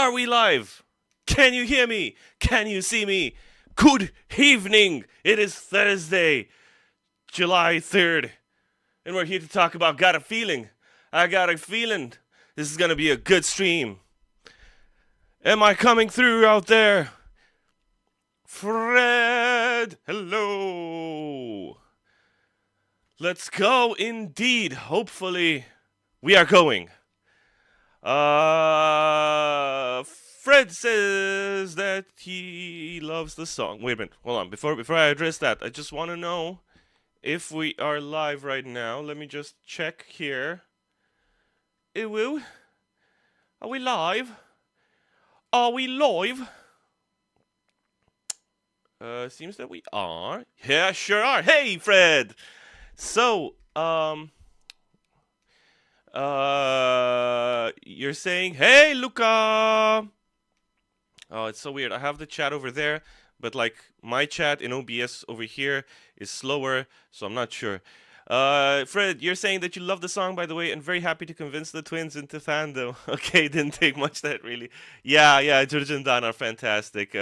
Are we live? Can you hear me? Can you see me? Good evening. It is Thursday, July 3rd, and we're here to talk about Got a Feeling. I got a feeling this is going to be a good stream. Am I coming through out there? Fred, hello. Let's go indeed. Hopefully, we are going. Fred says that he loves the song. Wait a minute, hold on. Before I address that, I just want to know if we are live right now. Let me just check here. Ew, are we live? Are we live? Seems that we are. Yeah, sure are. Hey, Fred. So, you're saying, hey, Luca. Oh, it's so weird. I have the chat over there, but like my chat in OBS over here is slower, so I'm not sure. Fred, you're saying that you love the song, by the way, and very happy to convince the twins into fandom. Okay, didn't take much that really. Yeah, George and Don are fantastic.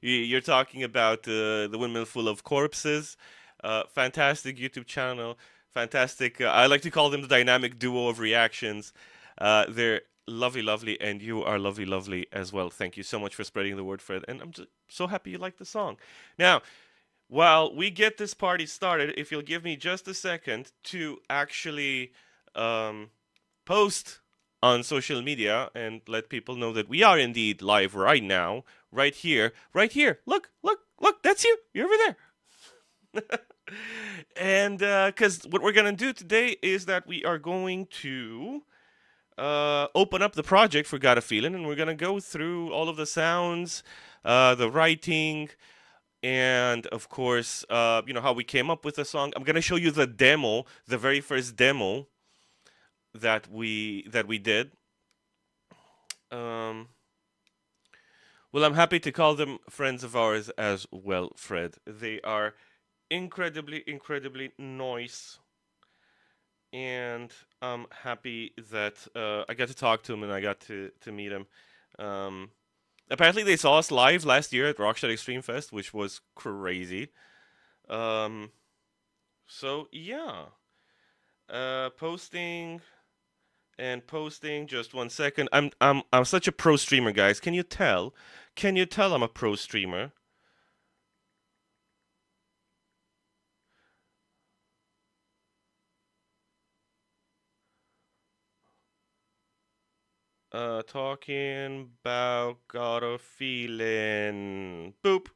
You're talking about the Windmill Full of Corpses. Fantastic YouTube channel. Fantastic. I like to call them the dynamic duo of reactions. They're lovely, and you are lovely as well. Thank you so much for spreading the word, Fred. And I'm just so happy you like the song. Now, while we get this party started, if you'll give me just a second to actually post on social media and let people know that we are indeed live right now, right here. Look, that's you. You're over there. And because what we're going to do today is that we are going to open up the project for Got a Feeling, and we're going to go through all of the sounds, the writing, and of course, how we came up with the song. I'm going to show you the demo, the very first demo that we did. Well, I'm happy to call them friends of ours as well, Fred. They are incredibly nice, and I'm happy that I got to talk to him and I got to meet him. Apparently they saw us live last year at Rockshot Extreme Fest, which was crazy. So yeah, posting, just 1 second. I'm such a pro streamer, guys. Can you tell I'm a pro streamer? Talking about got a feeling. Boop.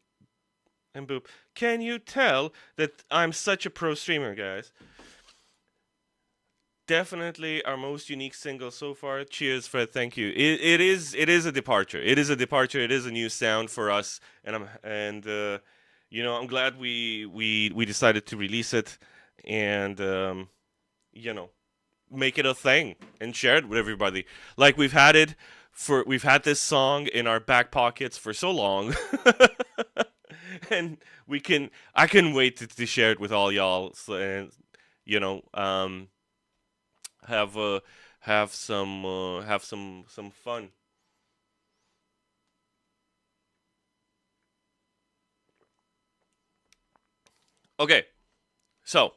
And boop. Can you tell that I'm such a pro streamer, guys? Definitely our most unique single so far. Cheers, Fred. Thank you. It is a departure. It is a new sound for us, and I'm glad we decided to release it, and make it a thing and share it with everybody. Like we've had this song in our back pockets for so long. And I can wait to share it with all y'all, so, and have some fun. Okay, so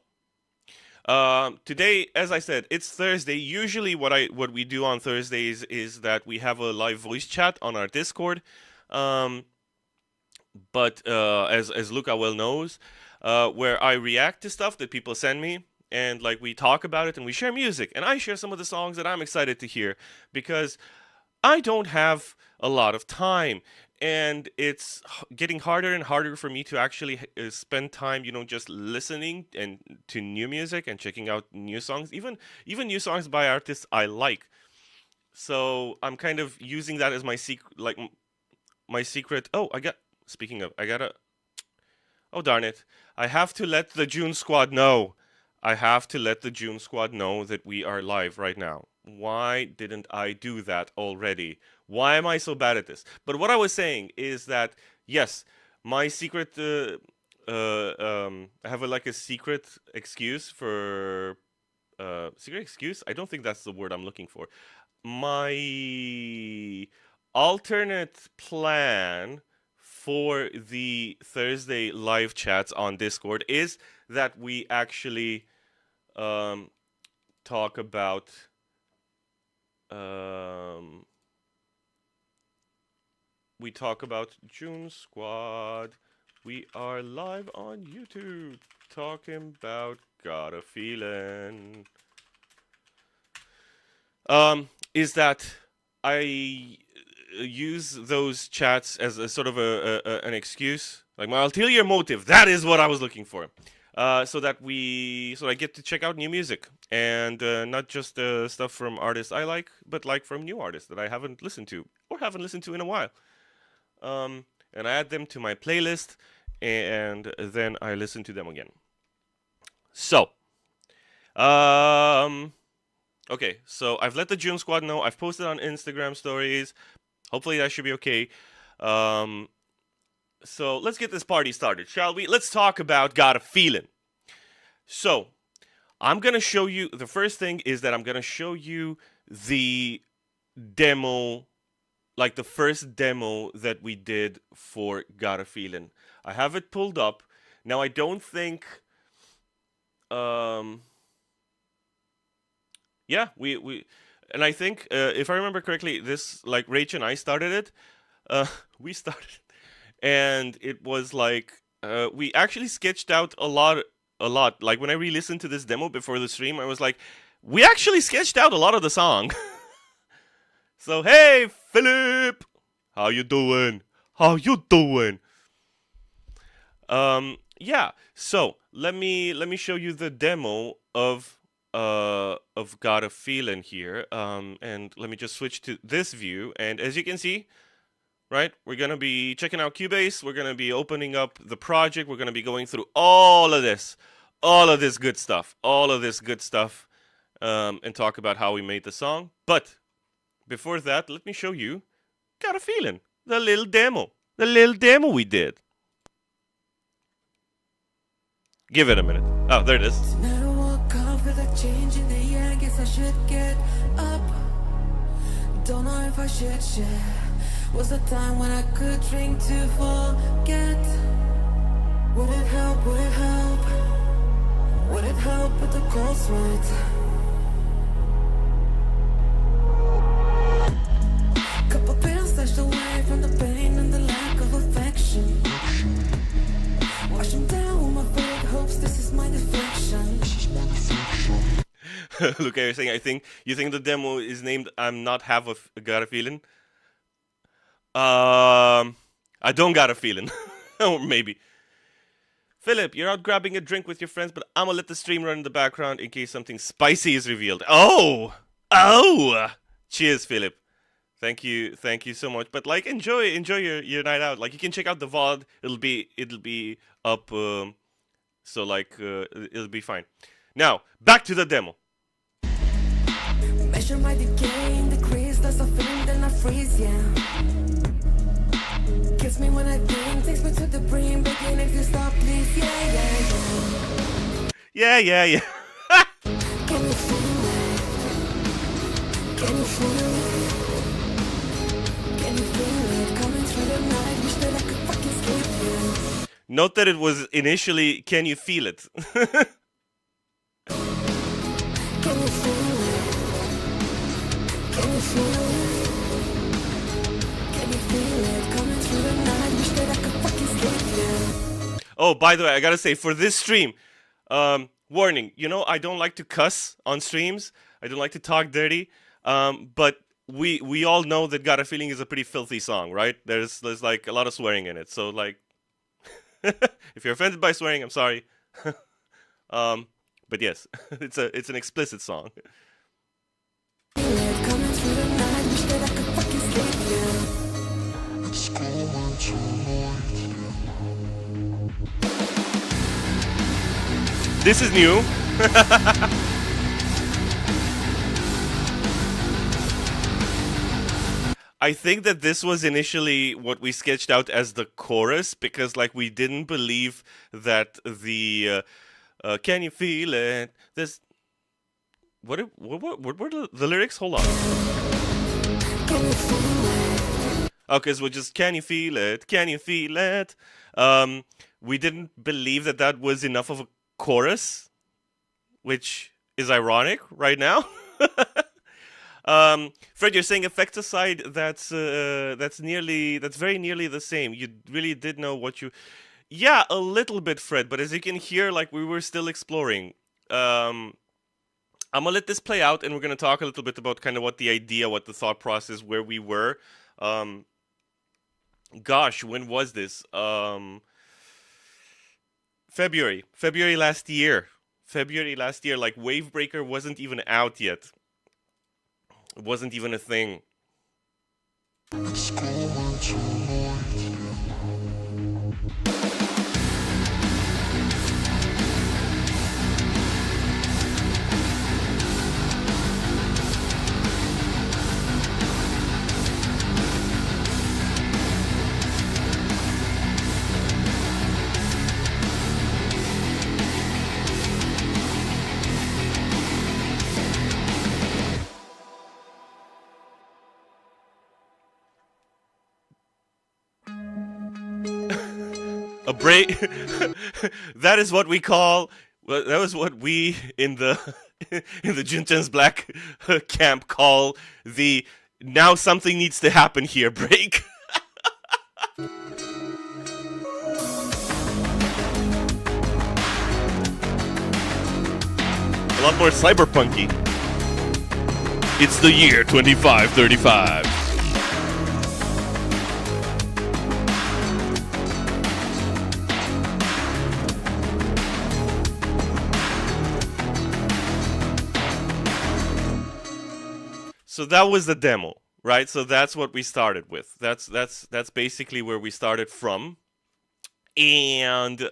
today, as I said, it's Thursday. Usually, what we do on Thursdays is that we have a live voice chat on our Discord. But as Luca well knows, where I react to stuff that people send me, and like we talk about it and we share music, and I share some of the songs that I'm excited to hear because I don't have a lot of time, and it's getting harder and harder for me to actually spend time, just listening and to new music and checking out new songs, even new songs by artists I like. So I'm kind of using that as my secret, my secret. Oh, speaking of, I gotta. Oh darn it! I have to let the June Squad know. I have to let the June Squad know that we are live right now. Why didn't I do that already? Why am I so bad at this? But what I was saying is that yes, my secret. I have a secret excuse for. Secret excuse? I don't think that's the word I'm looking for. My alternate plan for the Thursday live chats on Discord is that we actually talk about June Squad. We are live on YouTube talking about Got a Feeling. Is that I use those chats as a sort of an excuse, like my ulterior motive. That is what I was looking for. So that I get to check out new music and not just stuff from artists I like, but like from new artists that I haven't listened to or haven't listened to in a while. And I add them to my playlist, and then I listen to them again. So, okay, so I've let the June Squad know. I've posted on Instagram stories. Hopefully that should be okay. So let's get this party started, shall we? Let's talk about Got a Feeling. So, I'm going to show you, the first thing is that I'm going to show you the demo, like the first demo that we did for Got a Feeling. I have it pulled up. Now, I don't think, yeah, and I think, if I remember correctly, this, like, Rach and I started it. We started it. And it was like, we actually sketched out a lot. Like, when I re-listened to this demo before the stream, I was like, we actually sketched out a lot of the song. So, hey, Philip! How you doing? Yeah, so, let me show you the demo of Got a Feeling here. And let me just switch to this view. And as you can see, right, we're going to be checking out Cubase. We're going to be opening up the project. We're going to be going through all of this good stuff, and talk about how we made the song. But before that, let me show you Got a Feeling, the little demo we did. Give it a minute. Oh, there it is. Don't know if I should share. Was a time when I could drink to forget. Would it help? Would it help with the cold sweat? Couple pills stashed away from the pain and the lack of affection. Wash them down with my fake hopes. This is my deflection. Look, you're saying, you think the demo is named I'm Not Have a Got a Feeling? I don't got a feeling. Or maybe. Philip, you're out grabbing a drink with your friends, but I'm gonna let the stream run in the background in case something spicy is revealed. Oh! Cheers, Philip. Thank you so much. But like, enjoy your night out. Like, you can check out the VOD. It'll be up. So like, it'll be fine. Now, back to the demo. Measure my decay in degrees, that's a feeling, then I freeze, yeah. Kiss me when I think, takes me to the brain, begging if you stop, please, yeah. Yeah. Can you feel it? Can you feel it? Can you feel it? Coming through the night, wish that I could fucking sleep, yeah. Note that it was initially, can you feel it? Can you feel it? Can you feel it? Can you feel it? Coming through the night, wish that I could fucking sleep, yeah. Oh, by the way, I gotta say, for this stream, warning, I don't like to cuss on streams. I don't like to talk dirty. But we all know that Got a Feeling is a pretty filthy song, right? There's like a lot of swearing in it. So like, if you're offended by swearing, I'm sorry. But yes, it's an explicit song. This is new. I think that this was initially what we sketched out as the chorus, because like we didn't believe that the can you feel it? This what were the lyrics? Hold on. Can you feel it? Oh, because we're just, can you feel it? Can you feel it? Um, we didn't believe that that was enough of a chorus, which is ironic right now. Fred, you're saying effects aside, that's very nearly the same. You really did know what you, yeah, a little bit, Fred. But as you can hear, like we were still exploring. Um, I'm gonna let this play out, and we're gonna talk a little bit about kind of what the idea, what the thought process, where we were. Um, Gosh, when was this? February last year. February last year. Like Wavebreaker wasn't even out yet. It wasn't even a thing. A break. That is what we call. Well, that was what we in the in the Juntans Black camp call the now something needs to happen here break. A lot more cyberpunky. It's the year 2535. So that was the demo, right? So that's what we started with. That's basically where we started from. And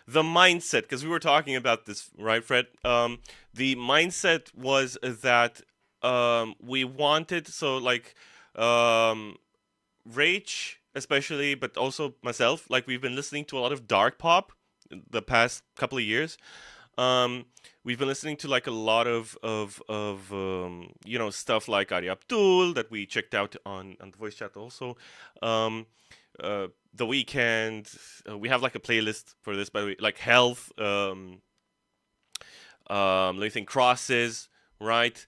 the mindset, because we were talking about this, right, Fred? The mindset was that we wanted, so like Rach, especially, but also myself, like we've been listening to a lot of dark pop the past couple of years. Um, we've been listening to like a lot of stuff like Ari Abdul that we checked out on the voice chat also. Um, the weekend, we have like a playlist for this, by the way, like health. Let me think, crosses, right?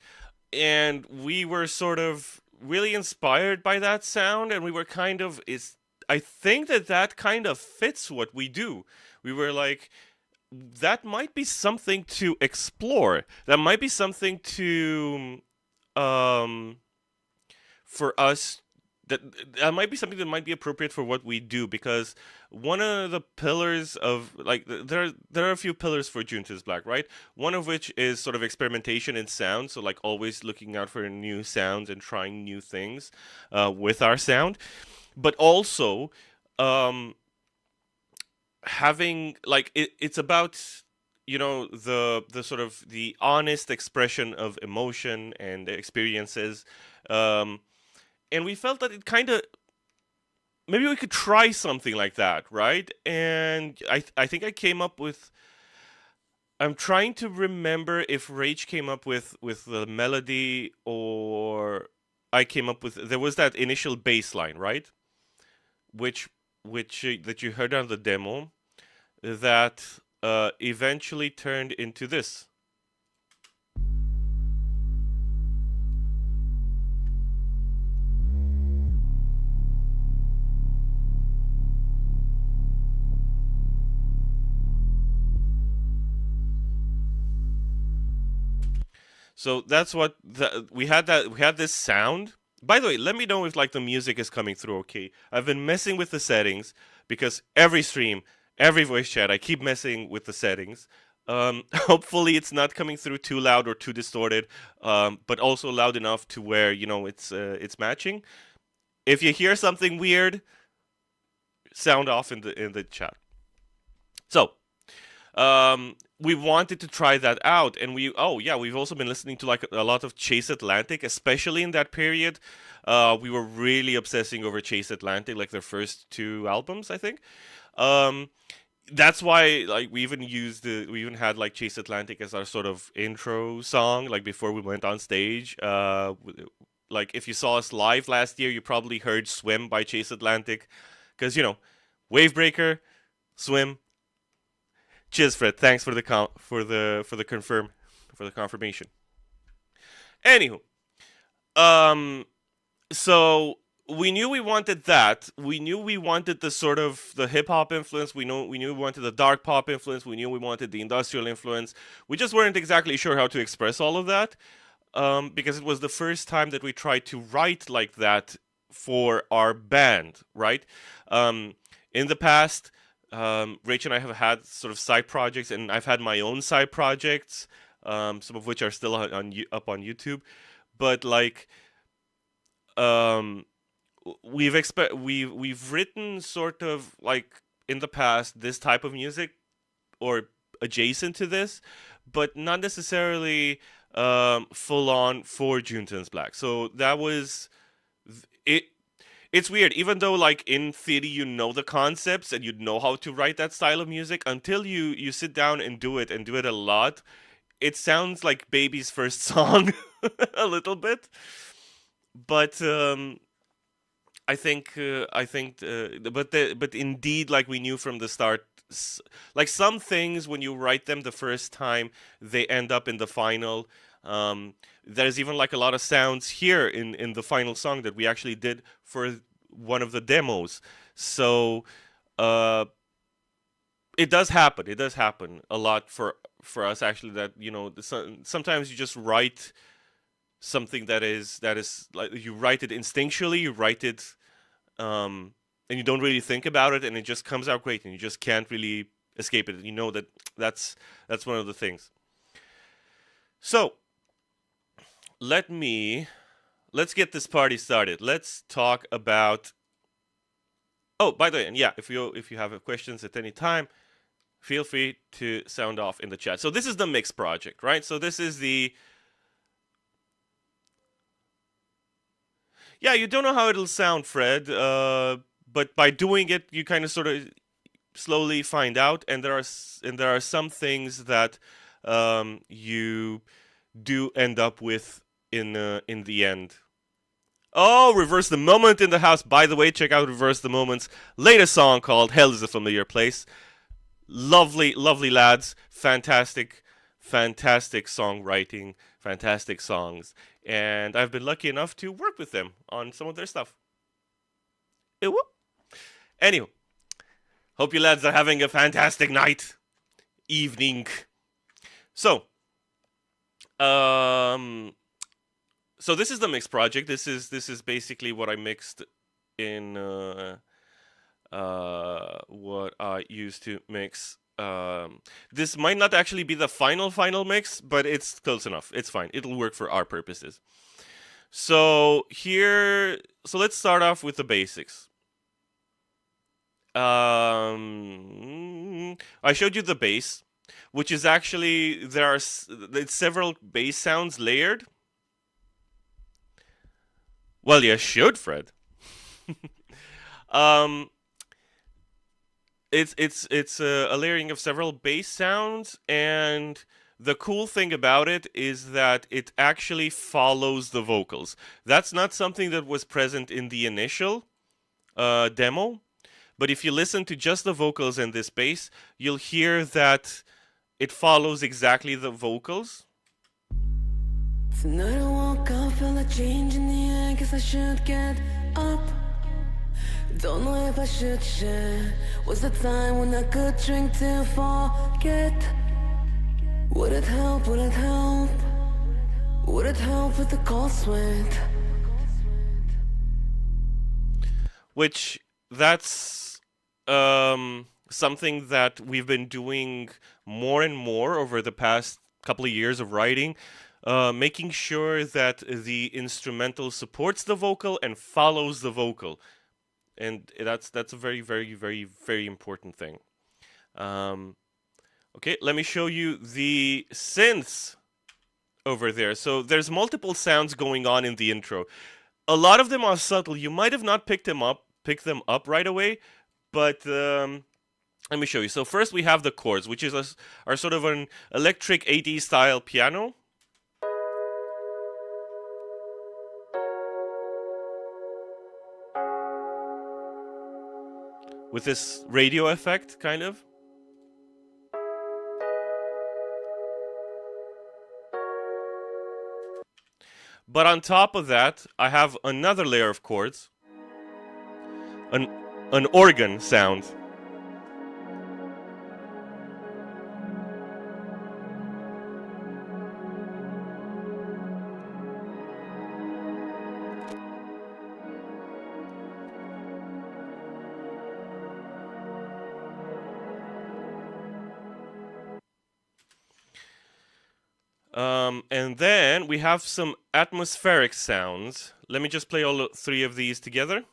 And we were sort of really inspired by that sound, and we were kind of is. I think that that kind of fits what we do. We were like, that might be something to explore. That might be something to um for us that that might be something that might be appropriate for what we do, because one of the pillars of like there are a few pillars for Junta's Black, right? One of which is sort of experimentation in sound, so like always looking out for new sounds and trying new things with our sound, but also um having like it's about the sort of the honest expression of emotion and experiences, um and we felt that it kind of maybe we could try something like that, right? And I think I came up with, I'm trying to remember if Rage came up with the melody, or I came up with, there was that initial bass line, right? Which that you heard on the demo that eventually turned into this. So that's what we had, that we had this sound. By the way, let me know if like the music is coming through okay. I've been messing with the settings because every stream, every voice chat, I keep messing with the settings. Hopefully it's not coming through too loud or too distorted, but also loud enough to where it's matching. If you hear something weird, sound off in the chat. So we wanted to try that out, and we've also been listening to like a lot of Chase Atlantic, especially in that period. We were really obsessing over Chase Atlantic, like their first two albums, I think. Um, that's why like we even had like Chase Atlantic as our sort of intro song, like before we went on stage. like if you saw us live last year, you probably heard "Swim" by Chase Atlantic, because Wavebreaker, Swim. Cheers, Fred. Thanks for the confirmation. Anywho, um, so we knew we wanted that. We knew we wanted the sort of the hip hop influence. We knew we wanted the dark pop influence. We knew we wanted the industrial influence. We just weren't exactly sure how to express all of that, because it was the first time that we tried to write like that for our band, right? In the past, Rach and I have had sort of side projects, and I've had my own side projects, some of which are still up on YouTube. But like, um, we've written sort of like in the past this type of music or adjacent to this, but not necessarily full on for June Turns Black. So that was it. It's weird, even though like in theory you know the concepts and you know how to write that style of music, until you sit down and do it a lot, it sounds like Baby's first song a little bit. But but indeed, like we knew from the start, like some things when you write them the first time, they end up in the final. There's even like a lot of sounds here in the final song that we actually did for one of the demos. So it does happen. It does happen a lot for us actually. That sometimes you just write something that is like you write it instinctually. You write it and you don't really think about it, and it just comes out great, and you just can't really escape it. You know that's one of the things. So let's get this party started. Let's talk about. Oh, by the way, and yeah, if you have questions at any time, feel free to sound off in the chat. So this is the mix project, right? So this is the. Yeah, you don't know how it'll sound, Fred, but by doing it, you kind of sort of slowly find out, and there are some things that you do end up with in the end. Oh, Reverse the Moment in the house. By the way, check out Reverse the Moment's latest song called Hell is a Familiar Place. Lovely, lovely lads. Fantastic songwriting, fantastic songs. And I've been lucky enough to work with them on some of their stuff. Anyway, hope you lads are having a fantastic night, evening. So, so this is the mix project. This is basically what I mixed in what I used to mix. This might not actually be the final mix, but it's close enough. It's fine. It'll work for our purposes. So let's start off with the basics. I showed you the bass, which is actually it's several bass sounds layered. Well, you should, Fred. It's a layering of several bass sounds, and the cool thing about it is that it actually follows the vocals. That's not something that was present in the initial demo, but if you listen to just the vocals and this bass, you'll hear that it follows exactly the vocals. Tonight I woke up, felt a change in the air, guess I should get up. Don't know if I should share. Was the time when I could drink to forget? Would it help? Would it help? Would it help with the cold sweat? Which that's something that we've been doing more and more over the past couple of years of writing. Making sure that the instrumental supports the vocal and follows the vocal. And that's a very, very, very, very important thing. Okay, let me show you the synths over there. So there's multiple sounds going on in the intro. A lot of them are subtle. You might have not picked them up right away, but let me show you. So first we have the chords, which is are sort of an electric 80s style piano. with this radio effect, kind of. But on top of that, I have another layer of chords, an an organ sound. And then we have some atmospheric sounds. Let me just play all three of these together.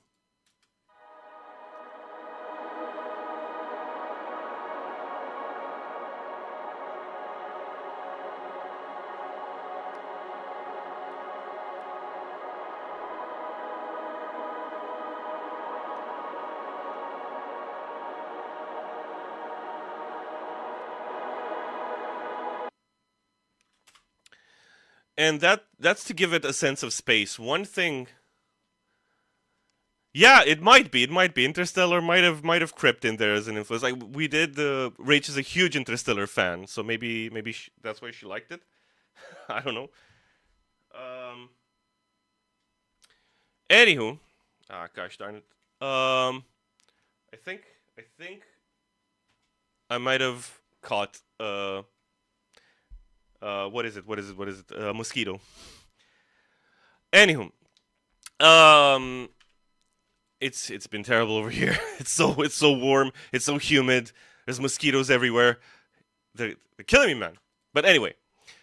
And that's to give it a sense of space. One thing, yeah, it might be. It might be. Interstellar might have crept in there as an influence. Like we did. The Rach is a huge Interstellar fan, so maybe that's why she liked it. I don't know. Um. Anywho, gosh darn it. I think I might have caught what is it? Mosquito. Anywho, um, it's been terrible over here. It's so warm. It's so humid. There's mosquitoes everywhere. They're killing me, man. But anyway,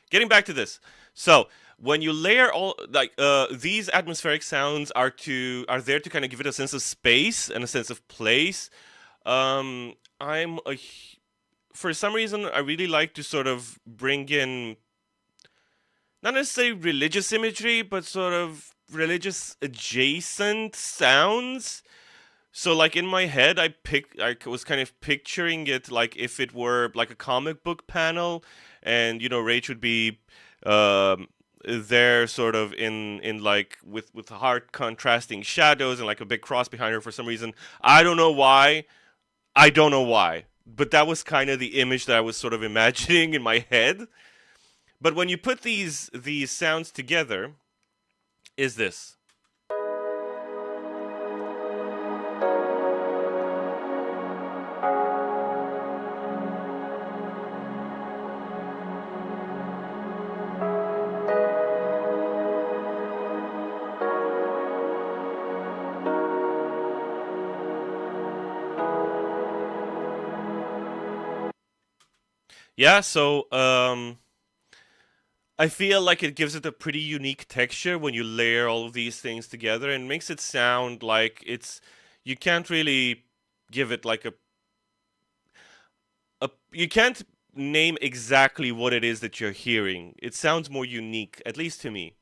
getting back to this. So when you layer all like these atmospheric sounds are there to kind of give it a sense of space and a sense of place. Um, I'm a for some reason I really like to sort of bring in not necessarily religious imagery, but sort of religious adjacent sounds. So like in my head, I was kind of picturing it like if it were like a comic book panel, and Rach would be um, there, sort of in like with hard contrasting shadows and like a big cross behind her for some reason. I don't know why. I don't know why. But that was kind of the image that I was sort of imagining in my head. But when you put these sounds together, is this. Yeah, so I feel like it gives it a pretty unique texture when you layer all of these things together and makes it sound like you can't really give it like you can't name exactly what it is that you're hearing. It sounds more unique, at least to me.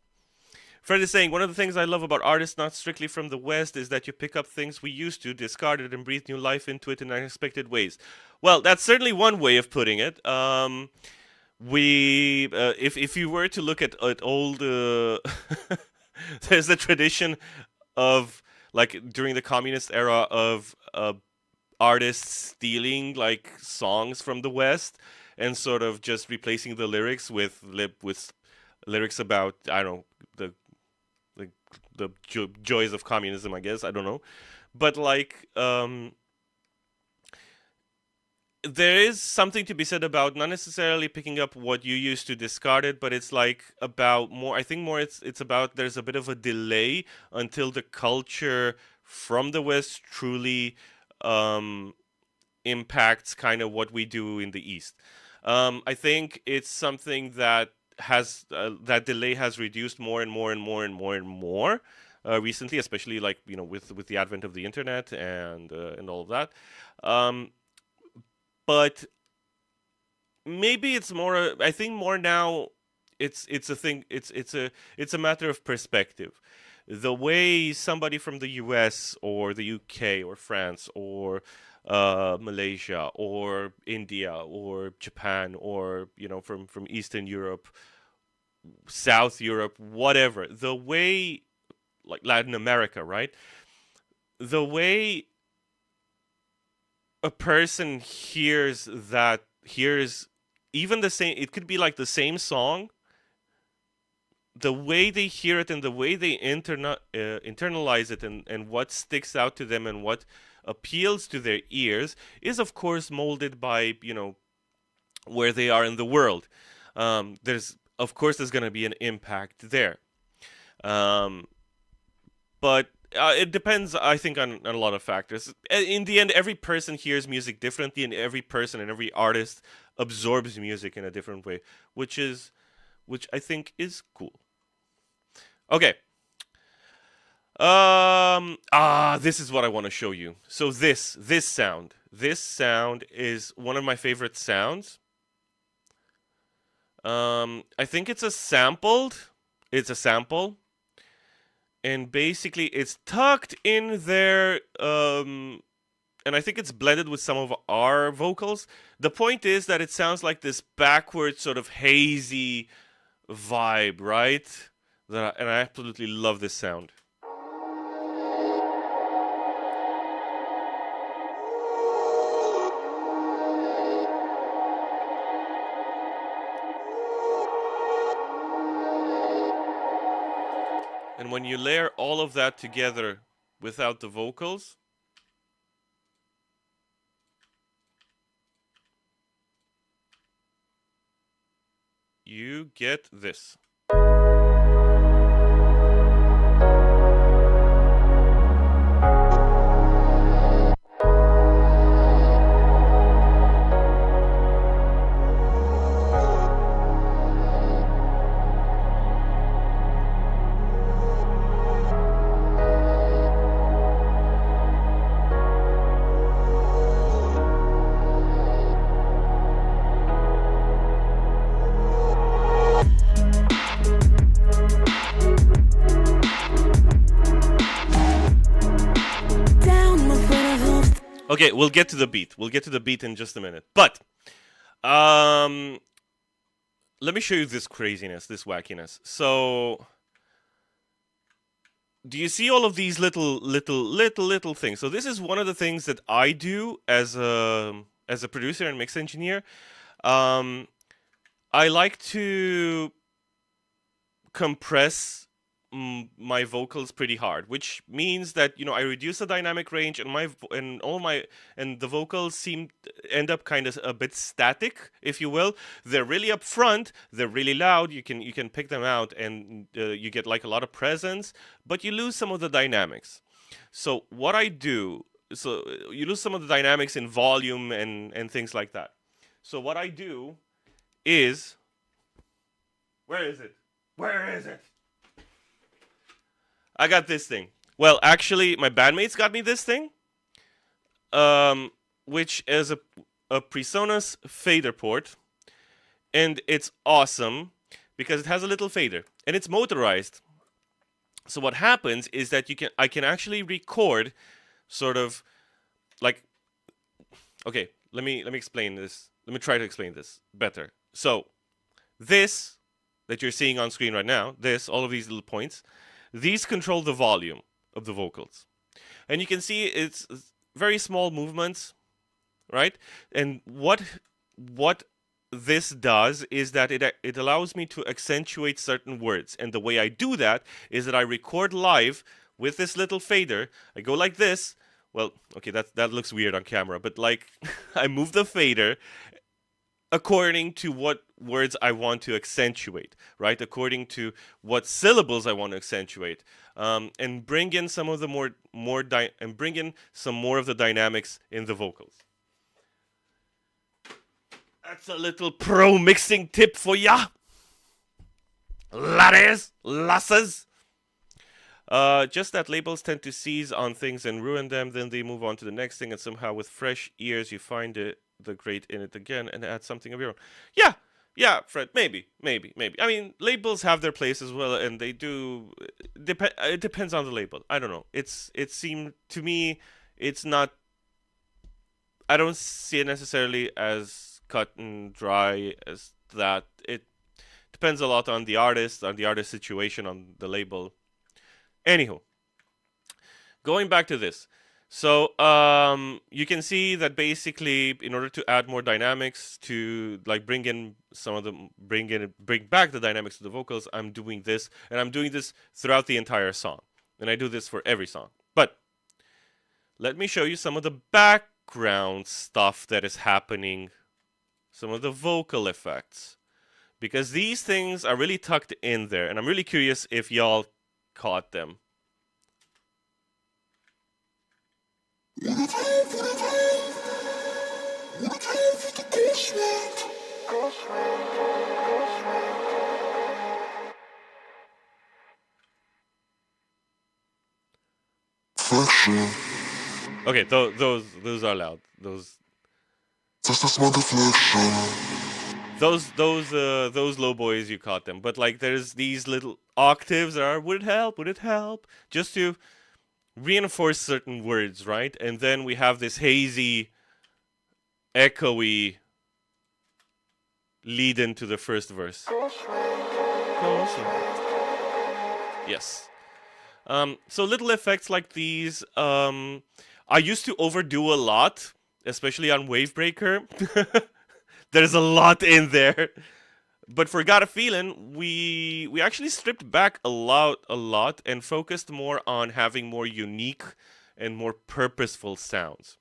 Fred is saying, one of the things I love about artists not strictly from the West is that you pick up things we used to, discard it, and breathe new life into it in unexpected ways. Well, that's certainly one way of putting it. If you were to look at old, there's a tradition of like during the communist era of artists stealing like songs from the West and sort of just replacing the lyrics with lyrics about, I don't know, the joys of communism, I guess. I don't know, but like there is something to be said about not necessarily picking up what you used to discard it, but it's like about more. I think more it's about there's a bit of a delay until the culture from the West truly um, impacts kind of what we do in the East. I think it's something that has that delay has reduced more and more and more and more and more recently, especially like with the advent of the internet and all of that. Um, but maybe it's more. I think more now. It's a thing. It's a matter of perspective. The way somebody from the U.S. or the U.K. or France or Malaysia or India or Japan or from Eastern Europe, South Europe, whatever, the way like Latin America, right? The way a person hears even the same, it could be like the same song, the way they hear it and the way they internalize it, and what sticks out to them and what appeals to their ears is of course molded by, where they are in the world. There's going to be an impact there. um, but it depends, I think, on a lot of factors. In the end, every person hears music differently, and every person and every artist absorbs music in a different way, which I think is cool. Okay. This is what I want to show you. So this sound is one of my favorite sounds. I think it's a sample, and basically it's tucked in there, and I think it's blended with some of our vocals. The point is that it sounds like this backward sort of hazy vibe, right? And I absolutely love this sound. And when you layer all of that together without the vocals, you get this. Okay, we'll get to the beat. We'll get to the beat in just a minute. But let me show you this craziness, this wackiness. So do you see all of these little things? So this is one of the things that I do as a producer and mix engineer. I like to compress my vocals pretty hard, which means that I reduce the dynamic range, and the vocals end up kind of a bit static, if you will. They're really upfront, they're really loud. You can pick them out, and you get like a lot of presence, but you lose some of the dynamics. So what I do, so you lose some of the dynamics in volume and things like that. So what I do is, where is it? I got this thing. Well, actually, my bandmates got me this thing, which is a PreSonus fader port, and it's awesome because it has a little fader and it's motorized. So what happens is that I can actually record, sort of like, okay, let me explain this. Let me try to explain this better. So this that you're seeing on screen right now, all of these little points, these control the volume of the vocals. And you can see it's very small movements, right? And what this does is that it allows me to accentuate certain words. And the way I do that is that I record live with this little fader. I go like this. Well, okay, that looks weird on camera, but like I move the fader according to what words I want to accentuate, right? According to what syllables I want to accentuate, and bring in some of the more of the dynamics in the vocals. That's a little pro mixing tip for ya, lasses. Just that labels tend to seize on things and ruin them, then they move on to the next thing, and somehow with fresh ears you find the great in it again and add something of your own. Yeah, Fred, maybe. I mean, labels have their place as well, and they do. It depends on the label. I don't know. It seemed to me, it's not. I don't see it necessarily as cut and dry as that. It depends a lot on the artist situation, on the label. Anywho, going back to this. So you can see that basically, in order to add more dynamics, to like bring in some of the bring back the dynamics of the vocals, I'm doing this, and I'm doing this throughout the entire song, and I do this for every song. But let me show you some of the background stuff that is happening, some of the vocal effects, because these things are really tucked in there, and I'm really curious if y'all caught them. Okay, those are loud. Those low boys, you caught them. But like, there's these little octaves that are would it help? Would it help? Just to reinforce certain words, right? And then we have this hazy, echoey lead into the first verse. Yes. So little effects like these, I used to overdo a lot, especially on Wavebreaker. There's a lot in there. But for gotafeelin, we actually stripped back a lot, and focused more on having more unique and more purposeful sounds.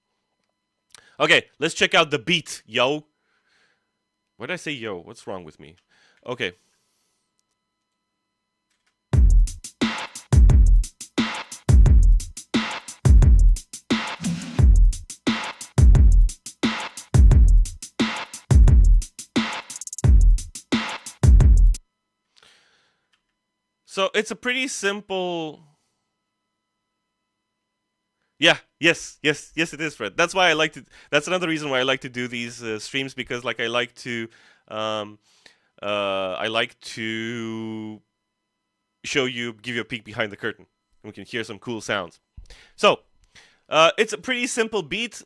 Okay, let's check out the beat, yo. Why did I say yo? What's wrong with me? Okay. So it's a pretty simple. Yeah, yes, it is, Fred. That's why I like to. That's another reason why I like to do these streams, because like I like to show you, give you a peek behind the curtain. We can hear some cool sounds. So it's a pretty simple beat,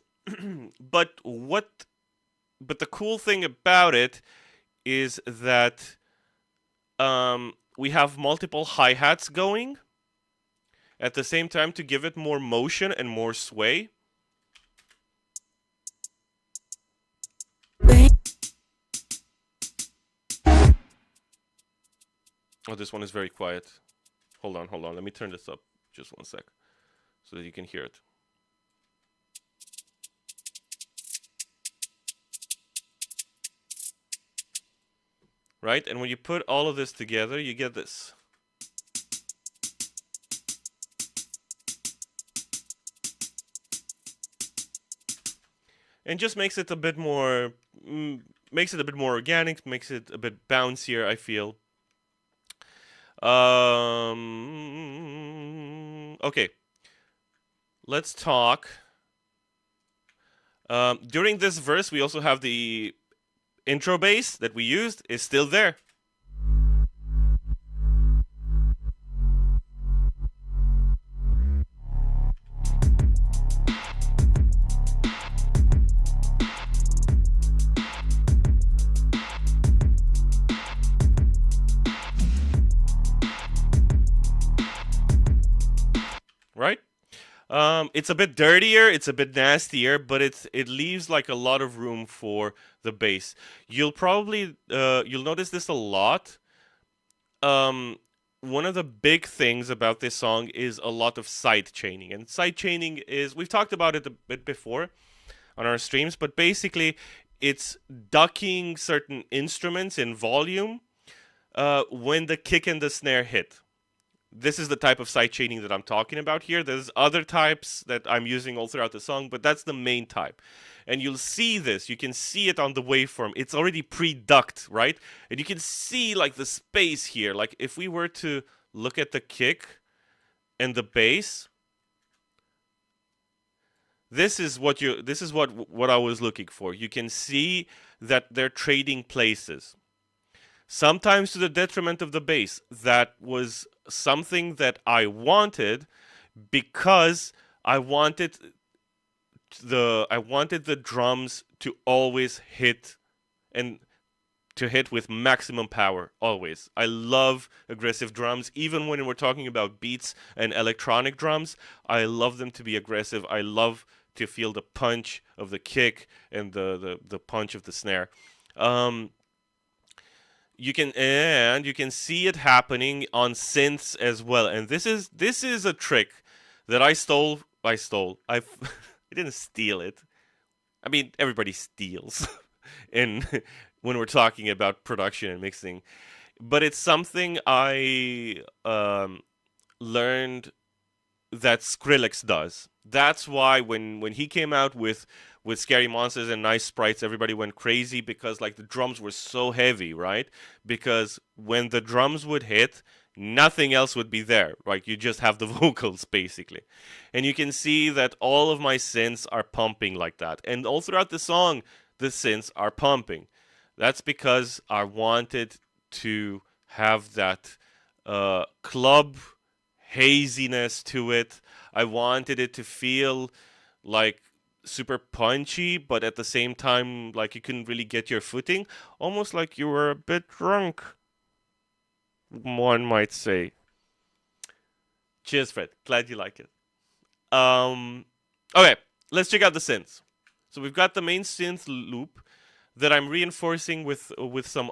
but the cool thing about it is that we have multiple hi-hats going at the same time to give it more motion and more sway. Oh, this one is very quiet. Hold on. Let me turn this up just one sec so that you can hear it. Right? And when you put all of this together, you get this. And just makes it a bit more organic, makes it a bit bouncier, I feel. Okay. Let's talk. During this verse, we also have the intro bass that we used is still there. Right? It's a bit dirtier, it's a bit nastier, but it leaves like a lot of room for the bass. You'll probably you'll notice this a lot. One of the big things about this song is a lot of side chaining, and side chaining is, we've talked about it a bit before on our streams, but basically it's ducking certain instruments in volume when the kick and the snare hit. This is the type of side chaining that I'm talking about here. There's other types that I'm using all throughout the song, but that's the main type. And you'll see this. You can see it on the waveform. It's already pre-ducked, right? And you can see like the space here. Like if we were to look at the kick and the bass, this is what I was looking for. You can see that they're trading places. Sometimes to the detriment of the bass. That was something that I wanted, because I wanted the drums to always hit, and to hit with maximum power always. I love aggressive drums, even when we're talking about beats and electronic drums. I love them to be aggressive. I love to feel the punch of the kick and the punch of the snare. Um, you can see it happening on synths as well. And this is a trick that I stole. I didn't steal it. I mean, everybody steals in when we're talking about production and mixing, but it's something I learned that Skrillex does. That's why when he came out with Scary Monsters and Nice Sprites, everybody went crazy because like the drums were so heavy, right? Because when the drums would hit, nothing else would be there. Like you just have the vocals basically. And you can see that all of my synths are pumping like that. And all throughout the song, the synths are pumping. That's because I wanted to have that club haziness to it. I wanted it to feel like super punchy, but at the same time, like you couldn't really get your footing. Almost like you were a bit drunk, one might say. Cheers, Fred. Glad you like it. Okay, let's check out the synths. So we've got the main synth loop that I'm reinforcing with some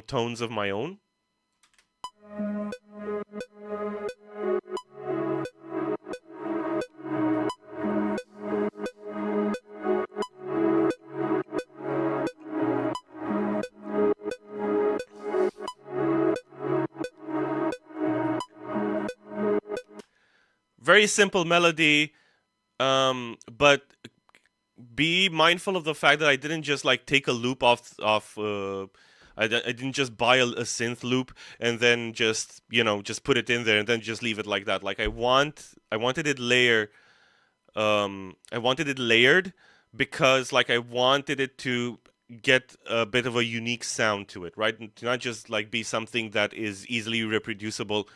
tones of my own. Very simple melody, but be mindful of the fact that I didn't just like take a loop off. I didn't just buy a synth loop and then just put it in there and then just leave it like that. Like I wanted it layered because like I wanted it to get a bit of a unique sound to it, right? And to not just like be something that is easily reproducible,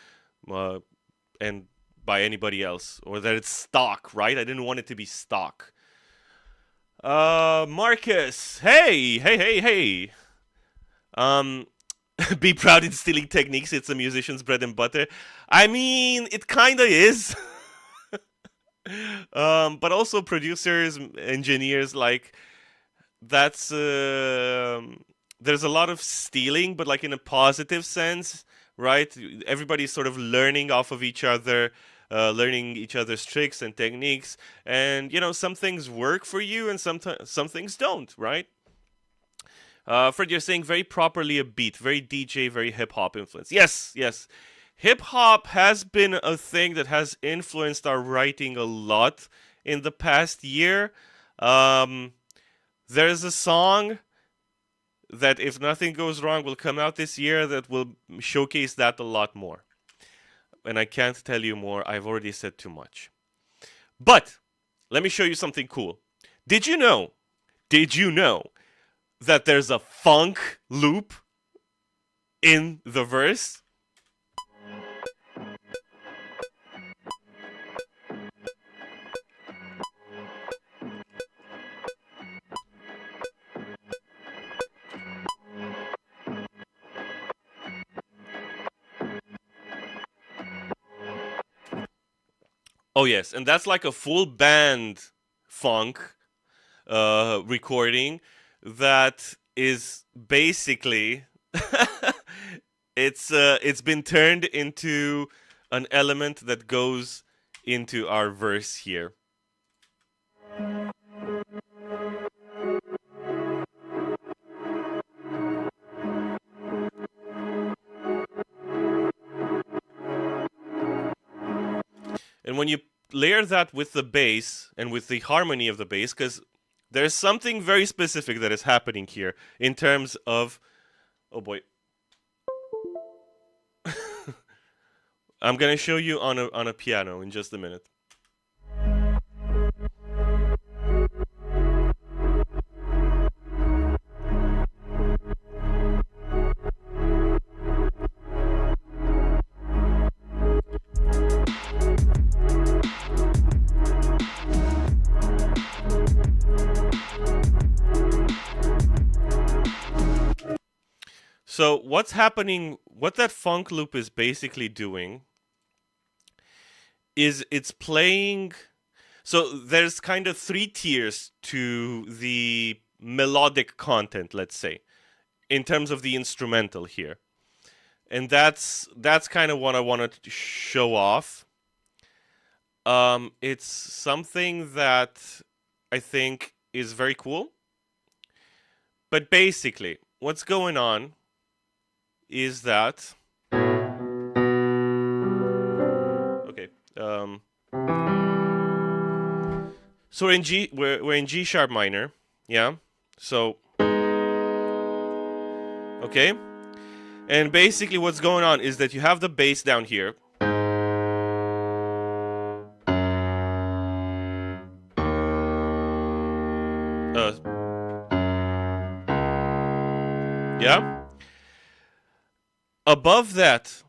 and by anybody else, or that it's stock, right? I didn't want it to be stock. Marcus, hey. Be proud in stealing techniques. It's a musician's bread and butter. I mean, it kinda is. But also producers, engineers, like that's there's a lot of stealing, but like in a positive sense, right? Everybody's sort of learning off of each other. Learning each other's tricks and techniques, and some things work for you and some things don't, right? Fred, you're saying very properly a beat, very DJ, very hip-hop influence. Yes. Hip-hop has been a thing that has influenced our writing a lot in the past year. There's a song that, if nothing goes wrong, will come out this year that will showcase that a lot more. And I can't tell you more. I've already said too much. But let me show you something cool. Did you know that there's a funk loop in the verse? Oh yes, and that's like a full band funk recording that is basically it's been turned into an element that goes into our verse here. And when you layer that with the bass and with the harmony of the bass, because there's something very specific that is happening here in terms of... Oh boy. I'm going to show you on a piano in just a minute. So what's happening, what that funk loop is basically doing is it's playing. So there's kind of three tiers to the melodic content, let's say, in terms of the instrumental here. And that's kind of what I wanted to show off. It's something that I think is very cool. But basically, what's going on is that okay. So we're in G sharp minor, yeah. So okay, and basically what's going on is that you have the bass down here. Yeah. Above that,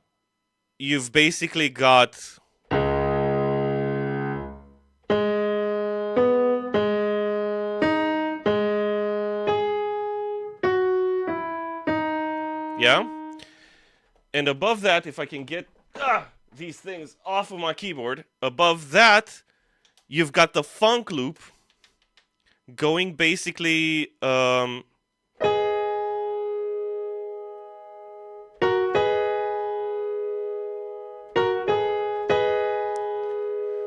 you've basically got yeah. And above that, if I can get these things off of my keyboard, above that, you've got the funk loop going basically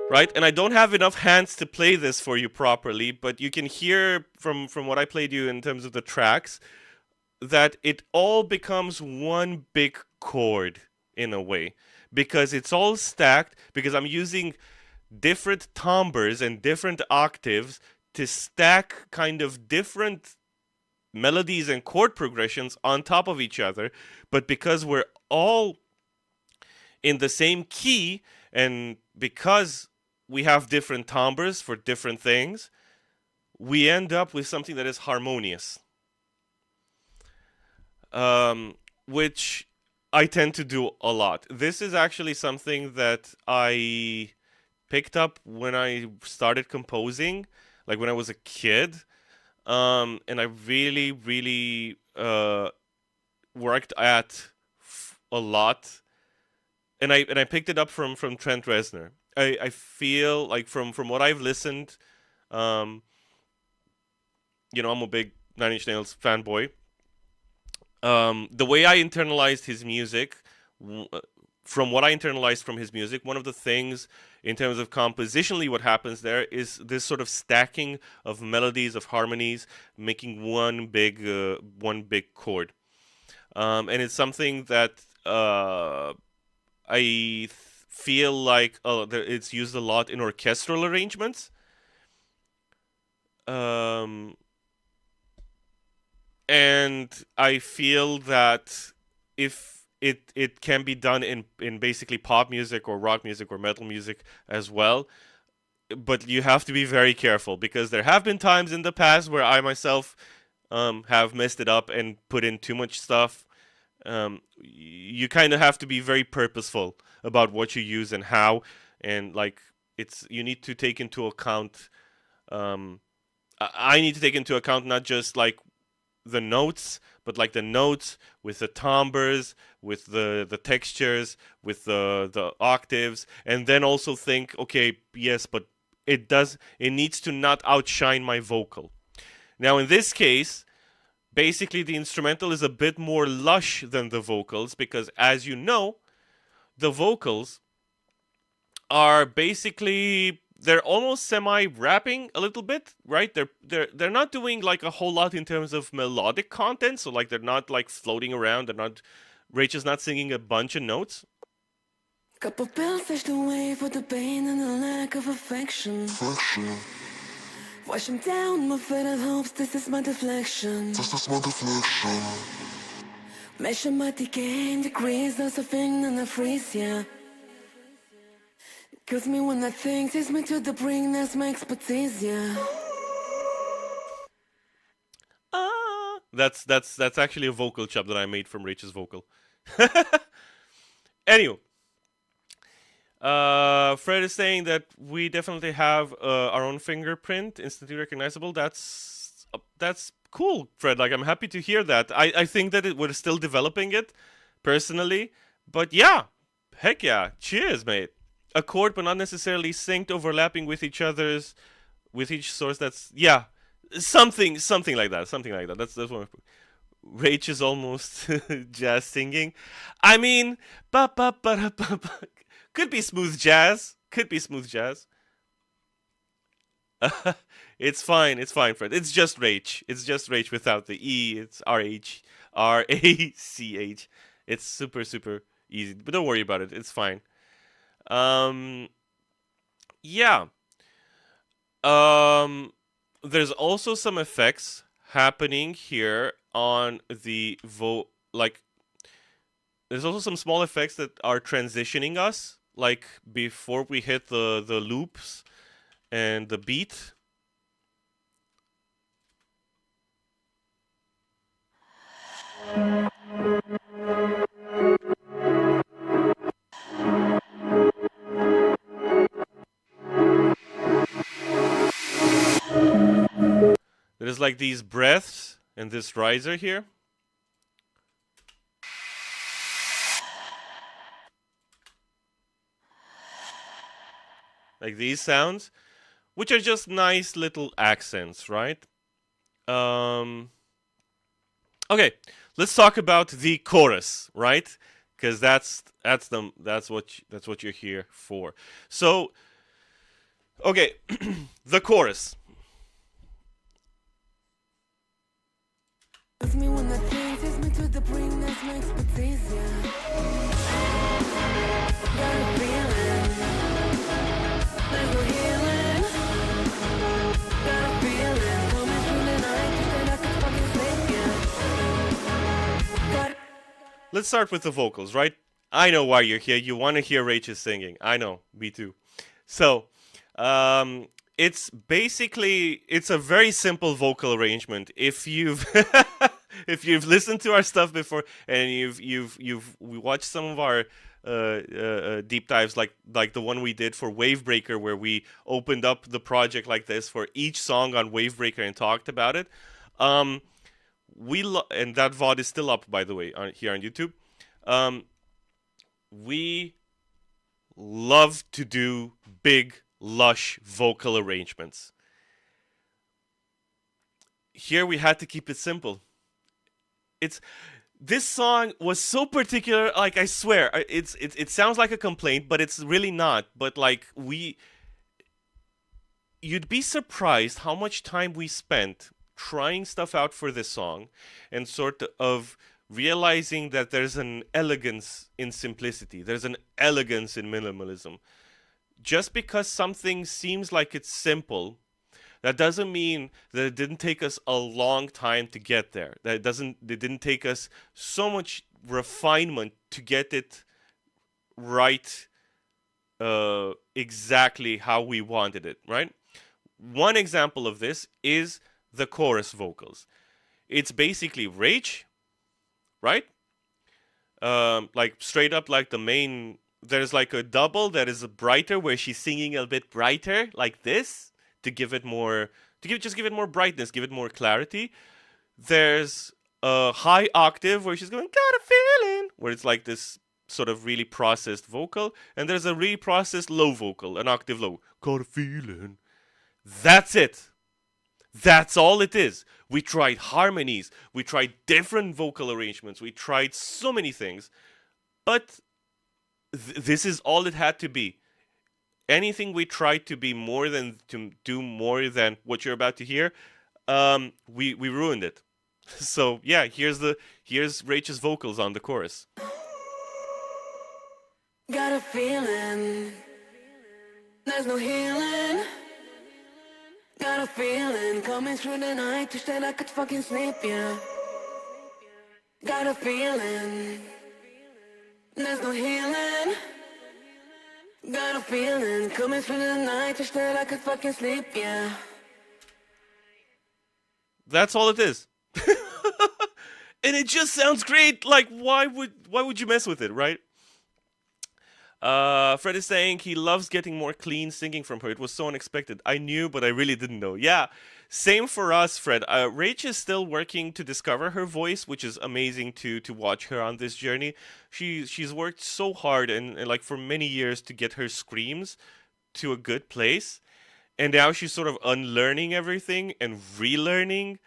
right? And I don't have enough hands to play this for you properly, but you can hear from what I played you in terms of the tracks that it all becomes one big chord in a way, because it's all stacked, because I'm using different timbres and different octaves to stack kind of different melodies and chord progressions on top of each other. But because we're all in the same key, and because we have different timbres for different things, we end up with something that is harmonious. Which I tend to do a lot. This is actually something that I picked up when I started composing, like when I was a kid. And I really, really worked at a lot. And I picked it up from Trent Reznor. I feel like from what I've listened, I'm a big Nine Inch Nails fanboy. The way I internalized his music, from what I internalized from his music, one of the things in terms of compositionally what happens there is this sort of stacking of melodies, of harmonies, making one big chord. And it's something that I feel like it's used a lot in orchestral arrangements. And I feel that if it can be done in basically pop music or rock music or metal music as well, but you have to be very careful, because there have been times in the past where I myself have messed it up and put in too much stuff. You kind of have to be very purposeful about what you use and how, and like you need to take into account. I need to take into account not just like the notes, but like the notes with the timbres, with the textures, with the octaves, and then also think, okay, yes, but it needs to not outshine my vocal. Now in this case, basically the instrumental is a bit more lush than the vocals, because as you know, the vocals are basically, they're almost semi-rapping a little bit, right? They're not doing like a whole lot in terms of melodic content, so like they're not like floating around. Rach is not singing a bunch of notes. Couple pills flushed away for the pain and the lack of affection. Wash them down, my faded hopes, this is my deflection. Measure my decay in degrees, there's a thing and I freeze, yeah. Kills me when I think, takes me to the brink, that's my expertise, yeah. That's actually a vocal chop that I made from Rach's vocal. Anyway, Fred is saying that we definitely have our own fingerprint, instantly recognizable. That's cool, Fred. Like, I'm happy to hear that. I think that we're still developing it, personally. But yeah, heck yeah. Cheers, mate. A chord, but not necessarily synced, overlapping with each other's, with each source. That's, yeah. Something like that. Something like that. That's one. Rach is almost jazz singing. I mean, could be smooth jazz. Could be smooth jazz. It's fine. It's fine, Fred. It's just Rach. It's just Rach without the E. It's Rach. It's super, super easy. But don't worry about it. It's fine. Um, yeah. There's also some effects happening here on the like there's also some small effects that are transitioning us, like before we hit the loops and the beat. There's like these breaths and this riser here. Like these sounds, which are just nice little accents, right? Um, okay, let's talk about the chorus, right? Because that's what you're here for. So, okay, the chorus. Me when the thing takes me to the brink, that's my expertise, yeah. Got a feeling, there's no healing. Got a feeling, coming through the night, just that I could fucking sleep, yeah. Let's start with the vocals, right? I know why you're here. You want to hear Rach's singing. I know, me too. So, it's basically it's a very simple vocal arrangement. If you've if you've listened to our stuff before and you've watched some of our deep dives, like the one we did for Wavebreaker, where we opened up the project like this for each song on Wavebreaker and talked about it. And that VOD is still up, by the way, here on YouTube. We love to do big, lush vocal arrangements. Here we had to keep it simple. This song was so particular. Like, I swear, it sounds like a complaint, but it's really not. But like, you'd be surprised how much time we spent trying stuff out for this song, and sort of realizing that there's an elegance in simplicity. There's an elegance in minimalism. Just because something seems like it's simple, that doesn't mean that it didn't take us a long time to get there. It didn't take us so much refinement to get it right, exactly how we wanted it, right? One example of this is the chorus vocals. It's basically Rach, right? Like straight up, like the main. There's like a double that is brighter, where she's singing a bit brighter, like this, to give it more, just give it more brightness, give it more clarity. There's a high octave where she's going, got a feeling, where it's like this sort of really processed vocal, and there's a really processed low vocal, an octave low, got a feeling. That's it. That's all it is. We tried harmonies, we tried different vocal arrangements, we tried so many things, but this is all it had to be. Anything we tried to be more than, to do more than what you're about to hear, we ruined it. So yeah, here's Rach's vocals on the chorus. Got a feeling, there's no healing. Got a feeling, coming through the night, wish that I could fucking sleep, yeah. Got a feeling, there's no healing. Got a feeling, coming through the night, wish that I could fucking sleep, yeah. That's all it is. And it just sounds great. Like, why would you mess with it, right? Fred is saying he loves getting more clean singing from her. It was so unexpected. I knew, but I really didn't know. Yeah, same for us, Fred. Rach is still working to discover her voice, which is amazing to watch her on this journey. She's worked so hard and like for many years to get her screams to a good place, and now she's sort of unlearning everything and relearning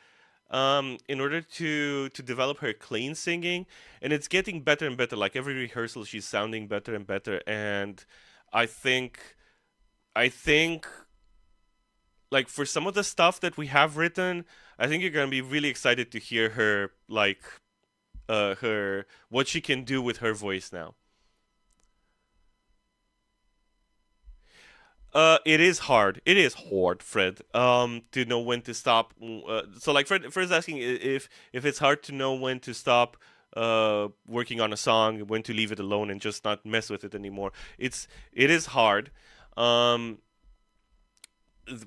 in order to develop her clean singing, and it's getting better and better. Like every rehearsal, she's sounding better and better, and I think I think like for some of the stuff that we have written, I think you're gonna be really excited to hear her like her what she can do with her voice now. It is hard. It is hard, Fred. To know when to stop. So, like, Fred's asking if it's hard to know when to stop. Working on a song, when to leave it alone and just not mess with it anymore. It is hard. Um,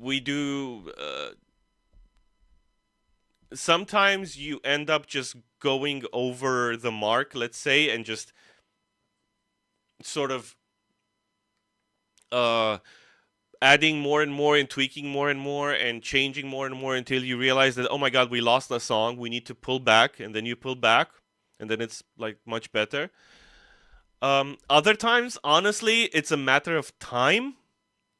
we do. Sometimes you end up just going over the mark, let's say, and just sort of uh adding more and more and tweaking more and more and changing more and more until you realize that, oh my god, we lost a song, we need to pull back, and then you pull back, and then it's like much better. Other times, honestly, it's a matter of time,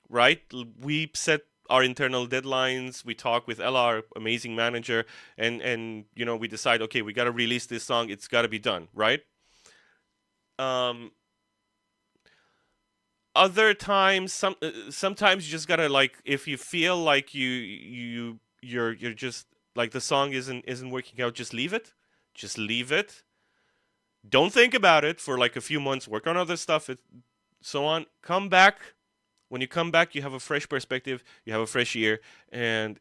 right? We set our internal deadlines, we talk with Ella, our amazing manager, and we decide, okay, we got to release this song, it's got to be done, right? um Other times, sometimes you just gotta, like, if you feel like you're just like the song isn't working out, just leave it. Just leave it. Don't think about it for like a few months. Work on other stuff, so on. Come back. When you come back, you have a fresh perspective, you have a fresh ear, and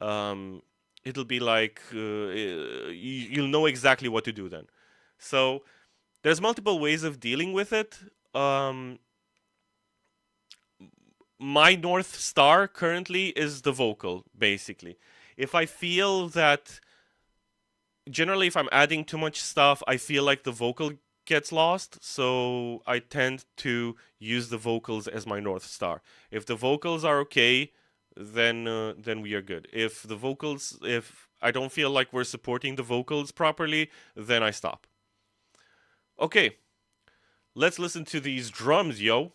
um it'll be like you'll know exactly what to do then. So there's multiple ways of dealing with it. um my north star currently is the vocal, basically. If I feel that, generally, if I'm adding too much stuff, I feel like the vocal gets lost, so I tend to use the vocals as my north star. If the vocals are okay, then we are good. If I don't feel like we're supporting the vocals properly, then I stop. Okay, let's listen to these drums, yo.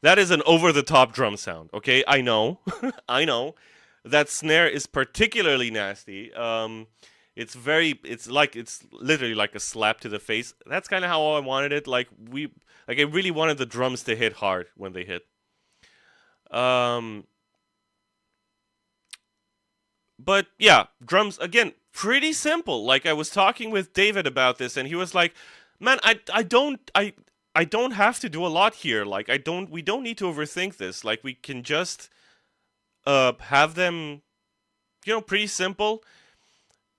That is an over the top drum sound, okay? I know. I know. That snare is particularly nasty. It's literally like a slap to the face. That's kind of how I wanted it. Like I really wanted the drums to hit hard when they hit. Um but yeah, drums again, pretty simple. Like I was talking with David about this, and he was like, "Man, I don't have to do a lot here. Like we don't need to overthink this. Like we can just have them, pretty simple."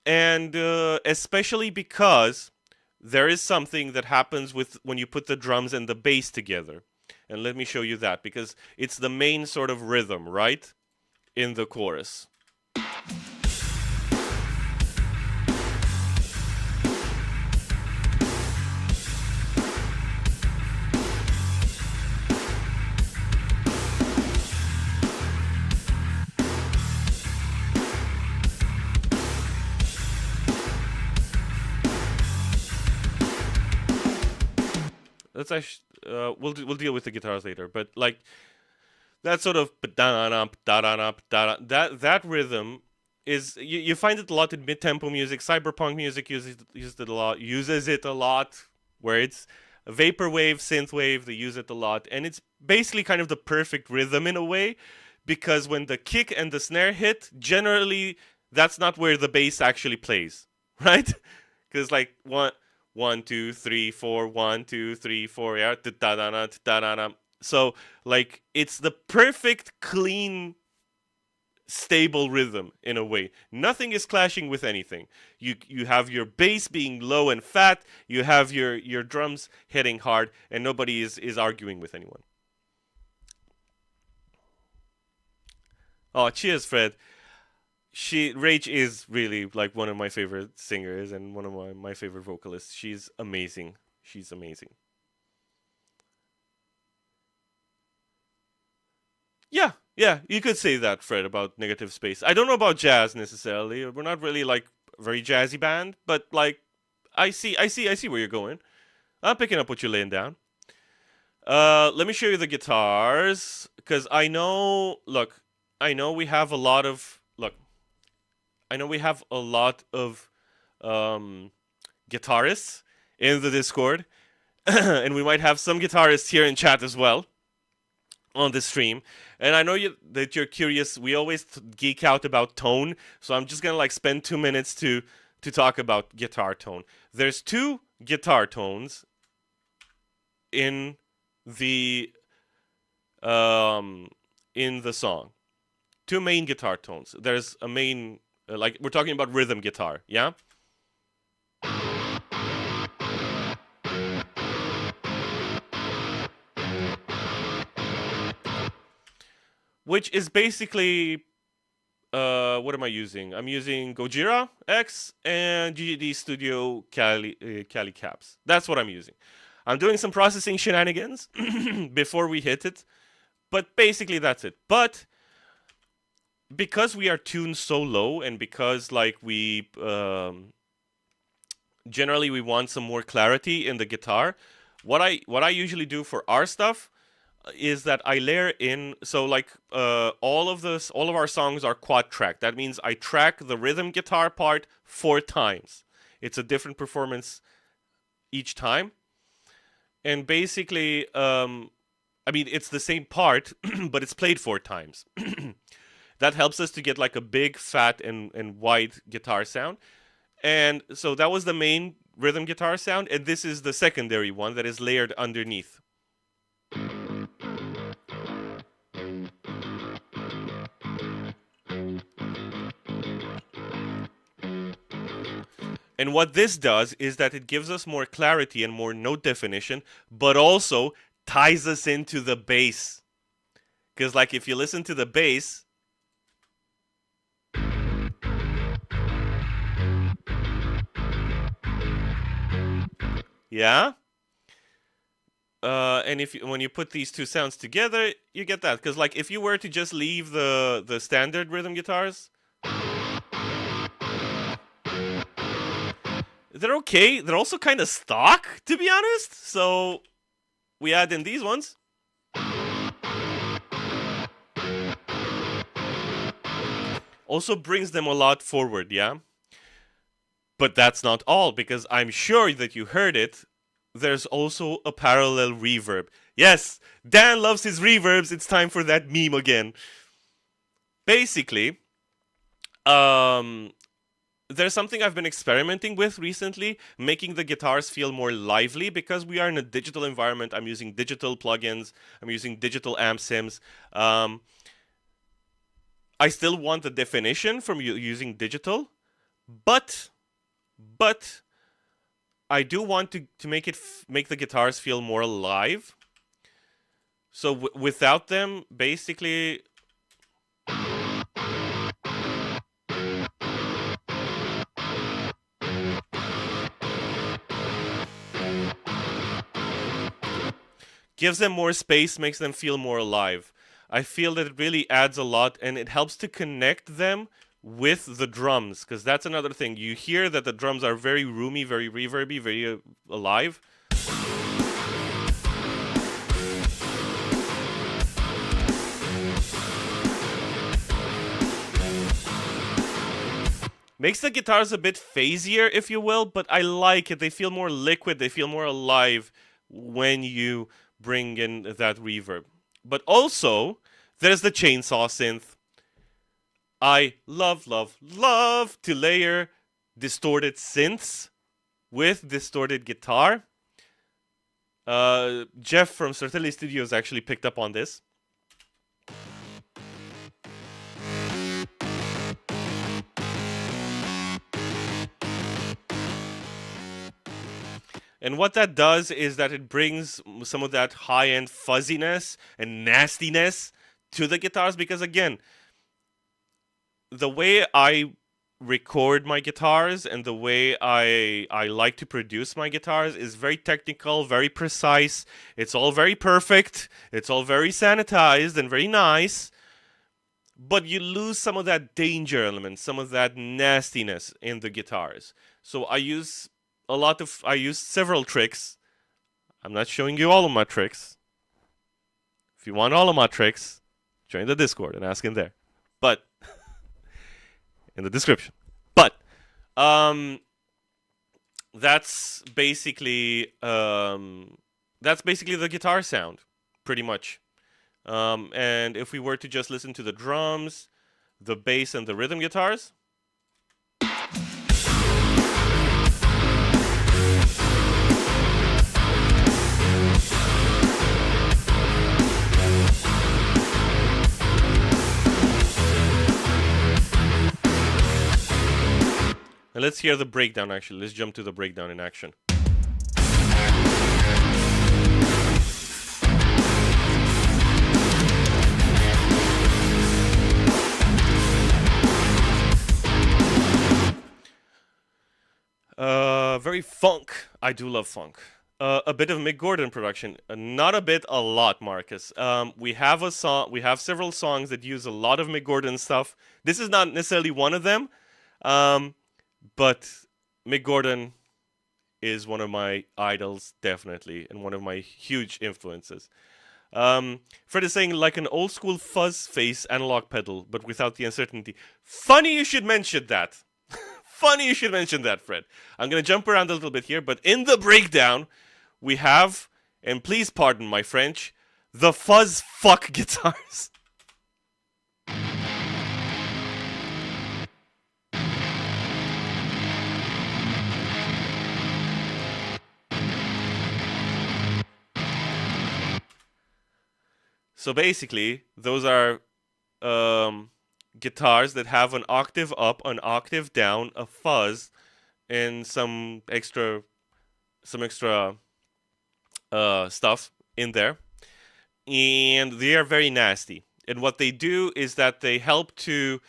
And especially because there is something that happens with when you put the drums and the bass together. And let me show you that, because it's the main sort of rhythm, right? In the chorus. Let's actually we'll deal with the guitars later, but like that sort of that rhythm is, you find it a lot in mid-tempo music. Cyberpunk music uses it a lot, where it's a vaporwave, synthwave, they use it a lot, and it's basically kind of the perfect rhythm in a way, because when the kick and the snare hit, generally that's not where the bass actually plays, right? Because like one, two, three, four, 1, 2, 3, 4, yeah, da da da da da da. So like it's the perfect clean stable rhythm in a way. Nothing is clashing with anything. You have your bass being low and fat, you have your drums hitting hard, and nobody is arguing with anyone. Oh, cheers, Fred. Rach is really like one of my favorite singers and one of my favorite vocalists. She's amazing. She's amazing. Yeah, yeah, you could say that, Fred, about Negative Space. I don't know about jazz necessarily. We're not really like a very jazzy band, but like I see where you're going. I'm picking up what you're laying down. Let me show you the guitars because I know. Look, I know we have a lot of look. I know we have a lot of um, guitarists in the Discord, and we might have some guitarists here in chat as well on the stream. And I know that you're curious. We always geek out about tone, so I'm just gonna like spend 2 minutes to talk about guitar tone. There's two guitar tones in the um in the song. Two main guitar tones. There's a main like we're talking about rhythm guitar, yeah? Which is basically what am I using? I'm using Gojira X and GGD Studio Cali Caps. That's what I'm using. I'm doing some processing shenanigans before we hit it, but basically that's it. But because we are tuned so low and because like we generally we want some more clarity in the guitar, what I usually do for our stuff is that I layer in, so like all of our songs are quad track. That means I track the rhythm guitar part 4 times. It's a different performance each time, and basically I mean it's the same part but it's played 4 times. That helps us to get like a big fat and wide guitar sound. And so that was the main rhythm guitar sound, and this is the secondary one that is layered underneath. And what this does is that it gives us more clarity and more note definition, but also ties us into the bass. Because, like, if you listen to the bass, yeah? And when you put these two sounds together, you get that. Because, like, if you were to just leave the standard rhythm guitars, they're okay. They're also kind of stock, to be honest. So we add in these ones. Also brings them a lot forward, yeah? But that's not all, because I'm sure that you heard it. There's also a parallel reverb. Yes, Dan loves his reverbs. It's time for that meme again. Basically, there's something I've been experimenting with recently, making the guitars feel more lively because we are in a digital environment. I'm using digital plugins. I'm using digital amp sims. I still want the definition from using digital, but I do want to make the guitars feel more alive. So without them, basically, gives them more space, makes them feel more alive. I feel that it really adds a lot, and it helps to connect them with the drums, because that's another thing. You hear that the drums are very roomy, very reverby, very alive. Makes the guitars a bit phasier, if you will, but I like it. They feel more liquid, they feel more alive when you bring in that reverb. But also, there's the chainsaw synth. I love to layer distorted synths with distorted guitar. Jeff from Sartelli Studios actually picked up on this. And what that does is that it brings some of that high-end fuzziness and nastiness to the guitars, because again, the way I record my guitars and the way I like to produce my guitars is very technical, very precise. It's all very perfect. It's all very sanitized and very nice. But you lose some of that danger element, some of that nastiness in the guitars. So I use several tricks. I'm not showing you all of my tricks. If you want all of my tricks, join the Discord and ask in there. But in the description. But that's basically the guitar sound, pretty much. And if we were to just listen to the drums, the bass, and the rhythm guitars. And let's hear the breakdown, actually. Let's jump to the breakdown in action. Very funk. I do love funk. A bit of Mick Gordon production. Not a bit, a lot, Marcus. We have several songs that use a lot of Mick Gordon stuff. This is not necessarily one of them. But Mick Gordon is one of my idols, definitely, and one of my huge influences. Fred is saying, like an old school fuzz face analog pedal, but without the uncertainty. Funny you should mention that. Funny you should mention that, Fred. I'm going to jump around a little bit here, but in the breakdown, we have, and please pardon my French, the fuzz fuck guitars. So basically, those are guitars that have an octave up, an octave down, a fuzz, and some extra stuff in there. And they are very nasty. And what they do is that they help to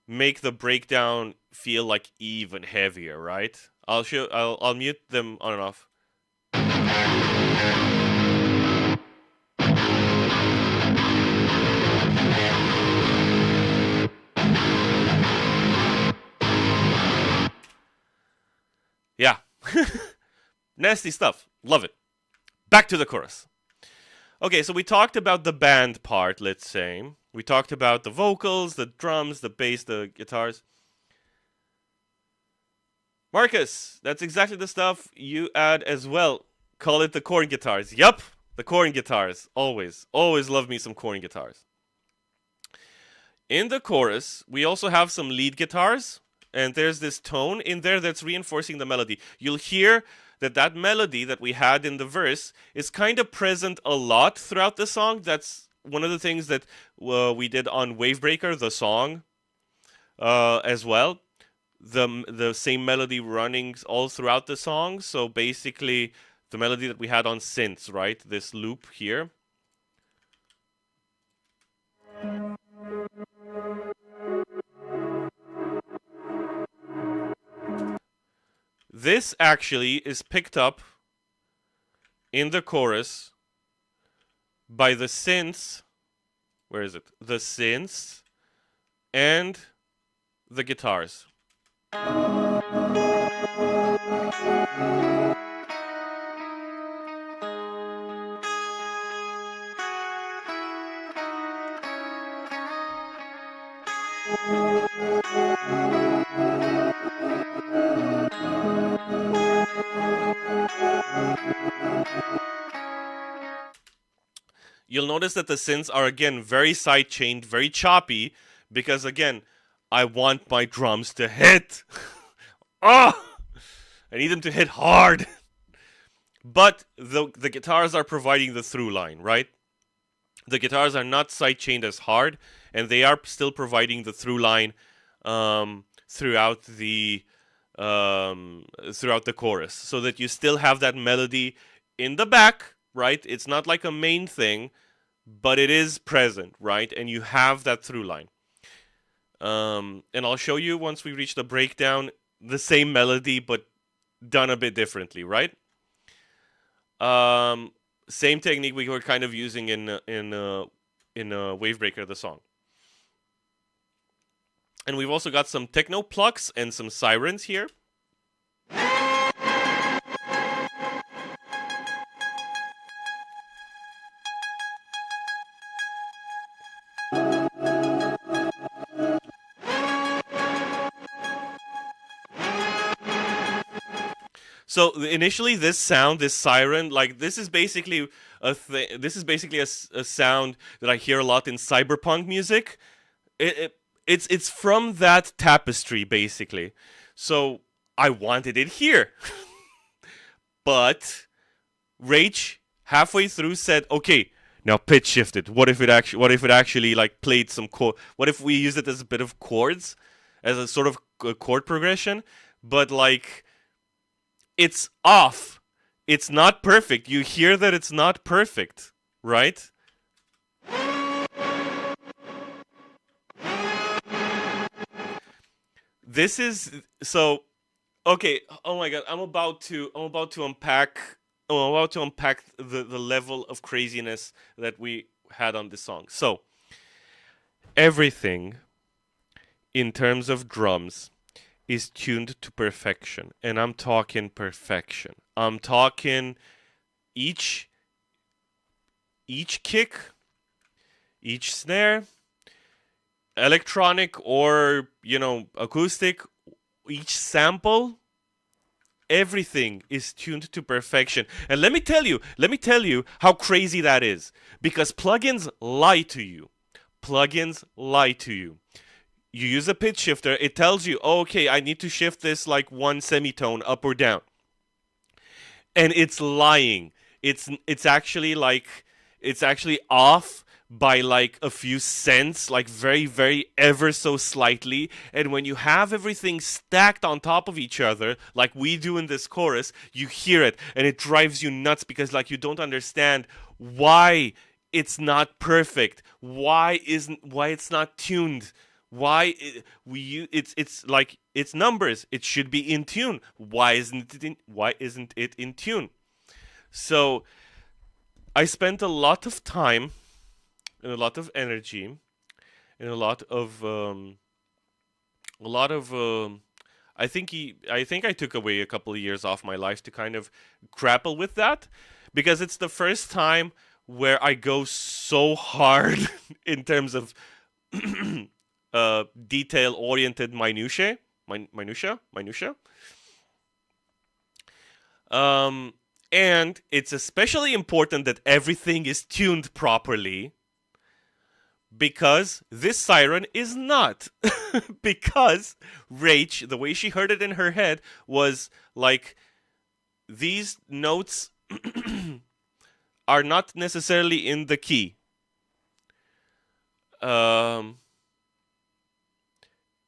make the breakdown feel like even heavier, right? I'll mute them on and off. Yeah. Nasty stuff. Love it. Back to the chorus. Okay, so we talked about the band part, let's say. We talked about the vocals, the drums, the bass, the guitars. Marcus, that's exactly the stuff you add as well. Call it the corn guitars. Yup, the corn guitars. Always. Always love me some corn guitars. In the chorus, we also have some lead guitars. And there's this tone in there that's reinforcing the melody. You'll hear that melody that we had in the verse is kind of present a lot throughout the song. That's one of the things that we did on Wavebreaker, the song, as well. The same melody running all throughout the song. So basically, the melody that we had on synths, right? This loop here. This actually is picked up in the chorus by the synths. Where is it? The synths and the guitars. You'll notice that the synths are, again, very sidechained, very choppy, because, again, I want my drums to hit. Oh! I need them to hit hard. But the guitars are providing the through line, right? The guitars are not sidechained as hard, and they are still providing the through line throughout the throughout the chorus, so that you still have that melody in the back, right? It's not like a main thing, but it is present, right? And you have that through line. And I'll show you once we reach the breakdown the same melody, but done a bit differently, right? Same technique we were kind of using in Wavebreaker, the song. And we've also got some techno plucks and some sirens here. So initially, this sound, this siren, like this is basically a sound that I hear a lot in cyberpunk music. It's from that tapestry basically. So I wanted it here, but Rach halfway through said, "Okay, now pitch shift it. What if it actually like played some chord? What if we use it as a bit of chords, as a sort of chord progression, but like." It's off. It's not perfect. You hear that it's not perfect, right? This is so okay. Oh my god, I'm about to unpack the level of craziness that we had on this song. So, everything in terms of drums is tuned to perfection, and I'm talking perfection. I'm talking each kick, each snare, electronic or acoustic, each sample, everything is tuned to perfection. And let me tell you how crazy that is, because plugins lie to you. Plugins lie to you. You use a pitch shifter, it tells you, oh, okay, I need to shift this like one semitone up or down. And it's lying. It's actually off by like a few cents, like very, very ever so slightly. And when you have everything stacked on top of each other, like we do in this chorus, you hear it and it drives you nuts, because like you don't understand why it's not perfect, why it's not tuned. Why it's like it's numbers. It should be in tune. Why isn't it in tune? So I spent a lot of time and a lot of energy and a lot of I think I took away a couple of years off my life to kind of grapple with that, because it's the first time where I go so hard in terms of detail-oriented minutia. And it's especially important that everything is tuned properly, because this siren is not. Because Rach, the way she heard it in her head, was like, these notes are not necessarily in the key.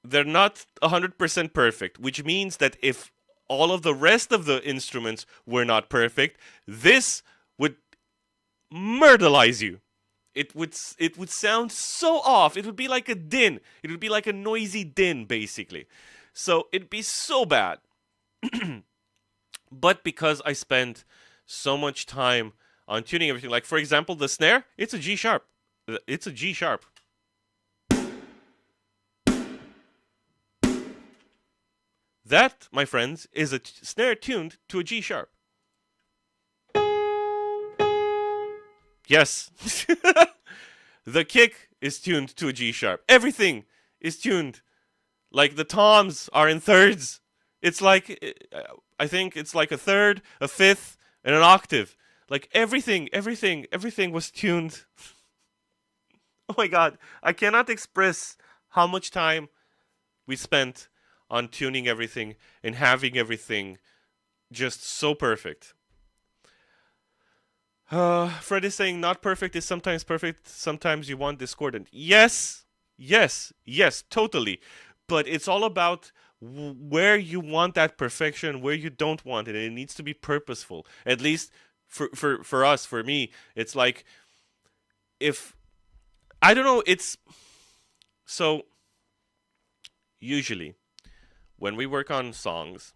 They're not 100% perfect, which means that if all of the rest of the instruments were not perfect, this would murderize you. It would sound so off. It would be like a din. It would be like a noisy din, basically. So it'd be so bad. But because I spent so much time on tuning everything, like for example, the snare, it's a G sharp. It's a G sharp. That, my friends, is a snare tuned to a G sharp. Yes. The kick is tuned to a G sharp. Everything is tuned. Like the toms are in thirds. It's like, I think it's like a third, a fifth, and an octave. Like everything was tuned. Oh my god, I cannot express how much time we spent on tuning everything and having everything just so perfect. Fred is saying not perfect is sometimes perfect, sometimes you want discordant. Yes, totally. But it's all about where you want that perfection, where you don't want it. And it needs to be purposeful. At least for us, for me, it's like, if I don't know, it's so usually when we work on songs,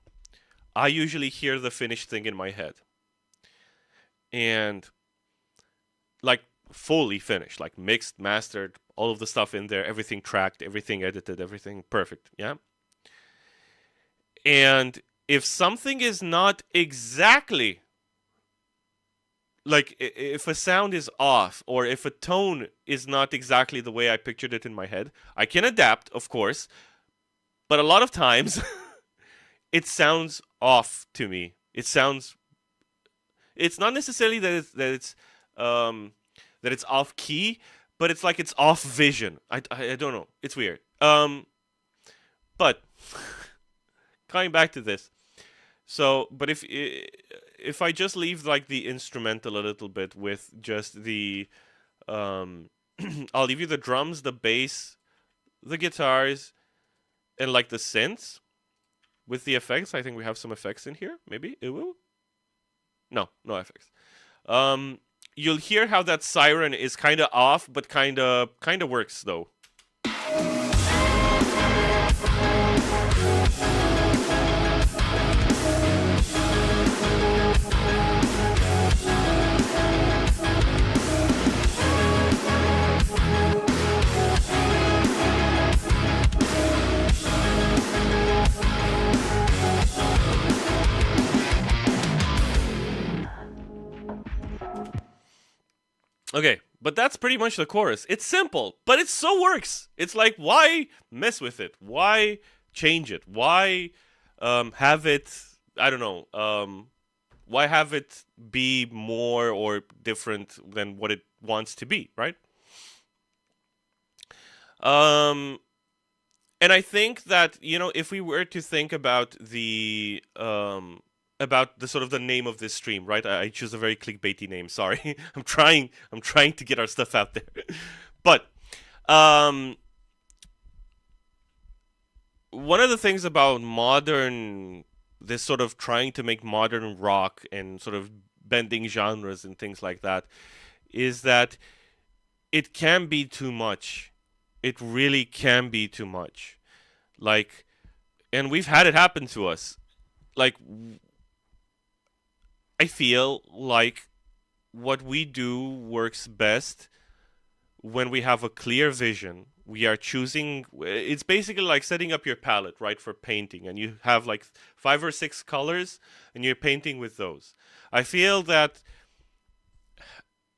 I usually hear the finished thing in my head. And like fully finished, like mixed, mastered, all of the stuff in there, everything tracked, everything edited, everything perfect. Yeah. And if something is not exactly like, if a sound is off, or if a tone is not exactly the way I pictured it in my head, I can adapt, of course, but a lot of times it sounds off to me. It's not necessarily um that it's off key, but it's like it's off vision. I don't know. It's weird. But coming back to this. So, but if I just leave like the instrumental a little bit with just the I'll leave you the drums, the bass, the guitars, and like the synths with the effects. I think we have some effects in here. Maybe it will. No, no effects. You'll hear how that siren is kind of off, but kind of works though. Okay, but that's pretty much the chorus. It's simple, but it so works. It's like, why mess with it? Why change it? Why have it? I don't know. Why have it be more or different than what it wants to be? Right. Um, and I think that, if we were to think about the sort of the name of this stream, right? I choose a very clickbaity name. Sorry, I'm trying to get our stuff out there, but um, one of the things about this sort of trying to make modern rock and sort of bending genres and things like that, is that it can be too much. It really can be too much. Like, and we've had it happen to us. Like, I feel like what we do works best when we have a clear vision. We are choosing, it's basically like setting up your palette, right, for painting, and you have like 5 or 6 colors and you're painting with those. I feel that,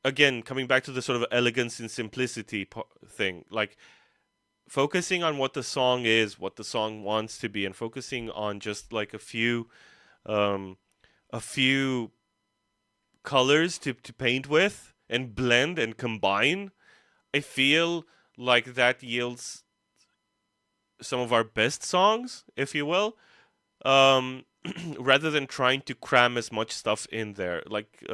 again, coming back to the sort of elegance and simplicity thing, like focusing on what the song is, what the song wants to be, and focusing on just like a few colors to paint with and blend and combine, I feel like that yields some of our best songs, if you will, rather than trying to cram as much stuff in there. Like,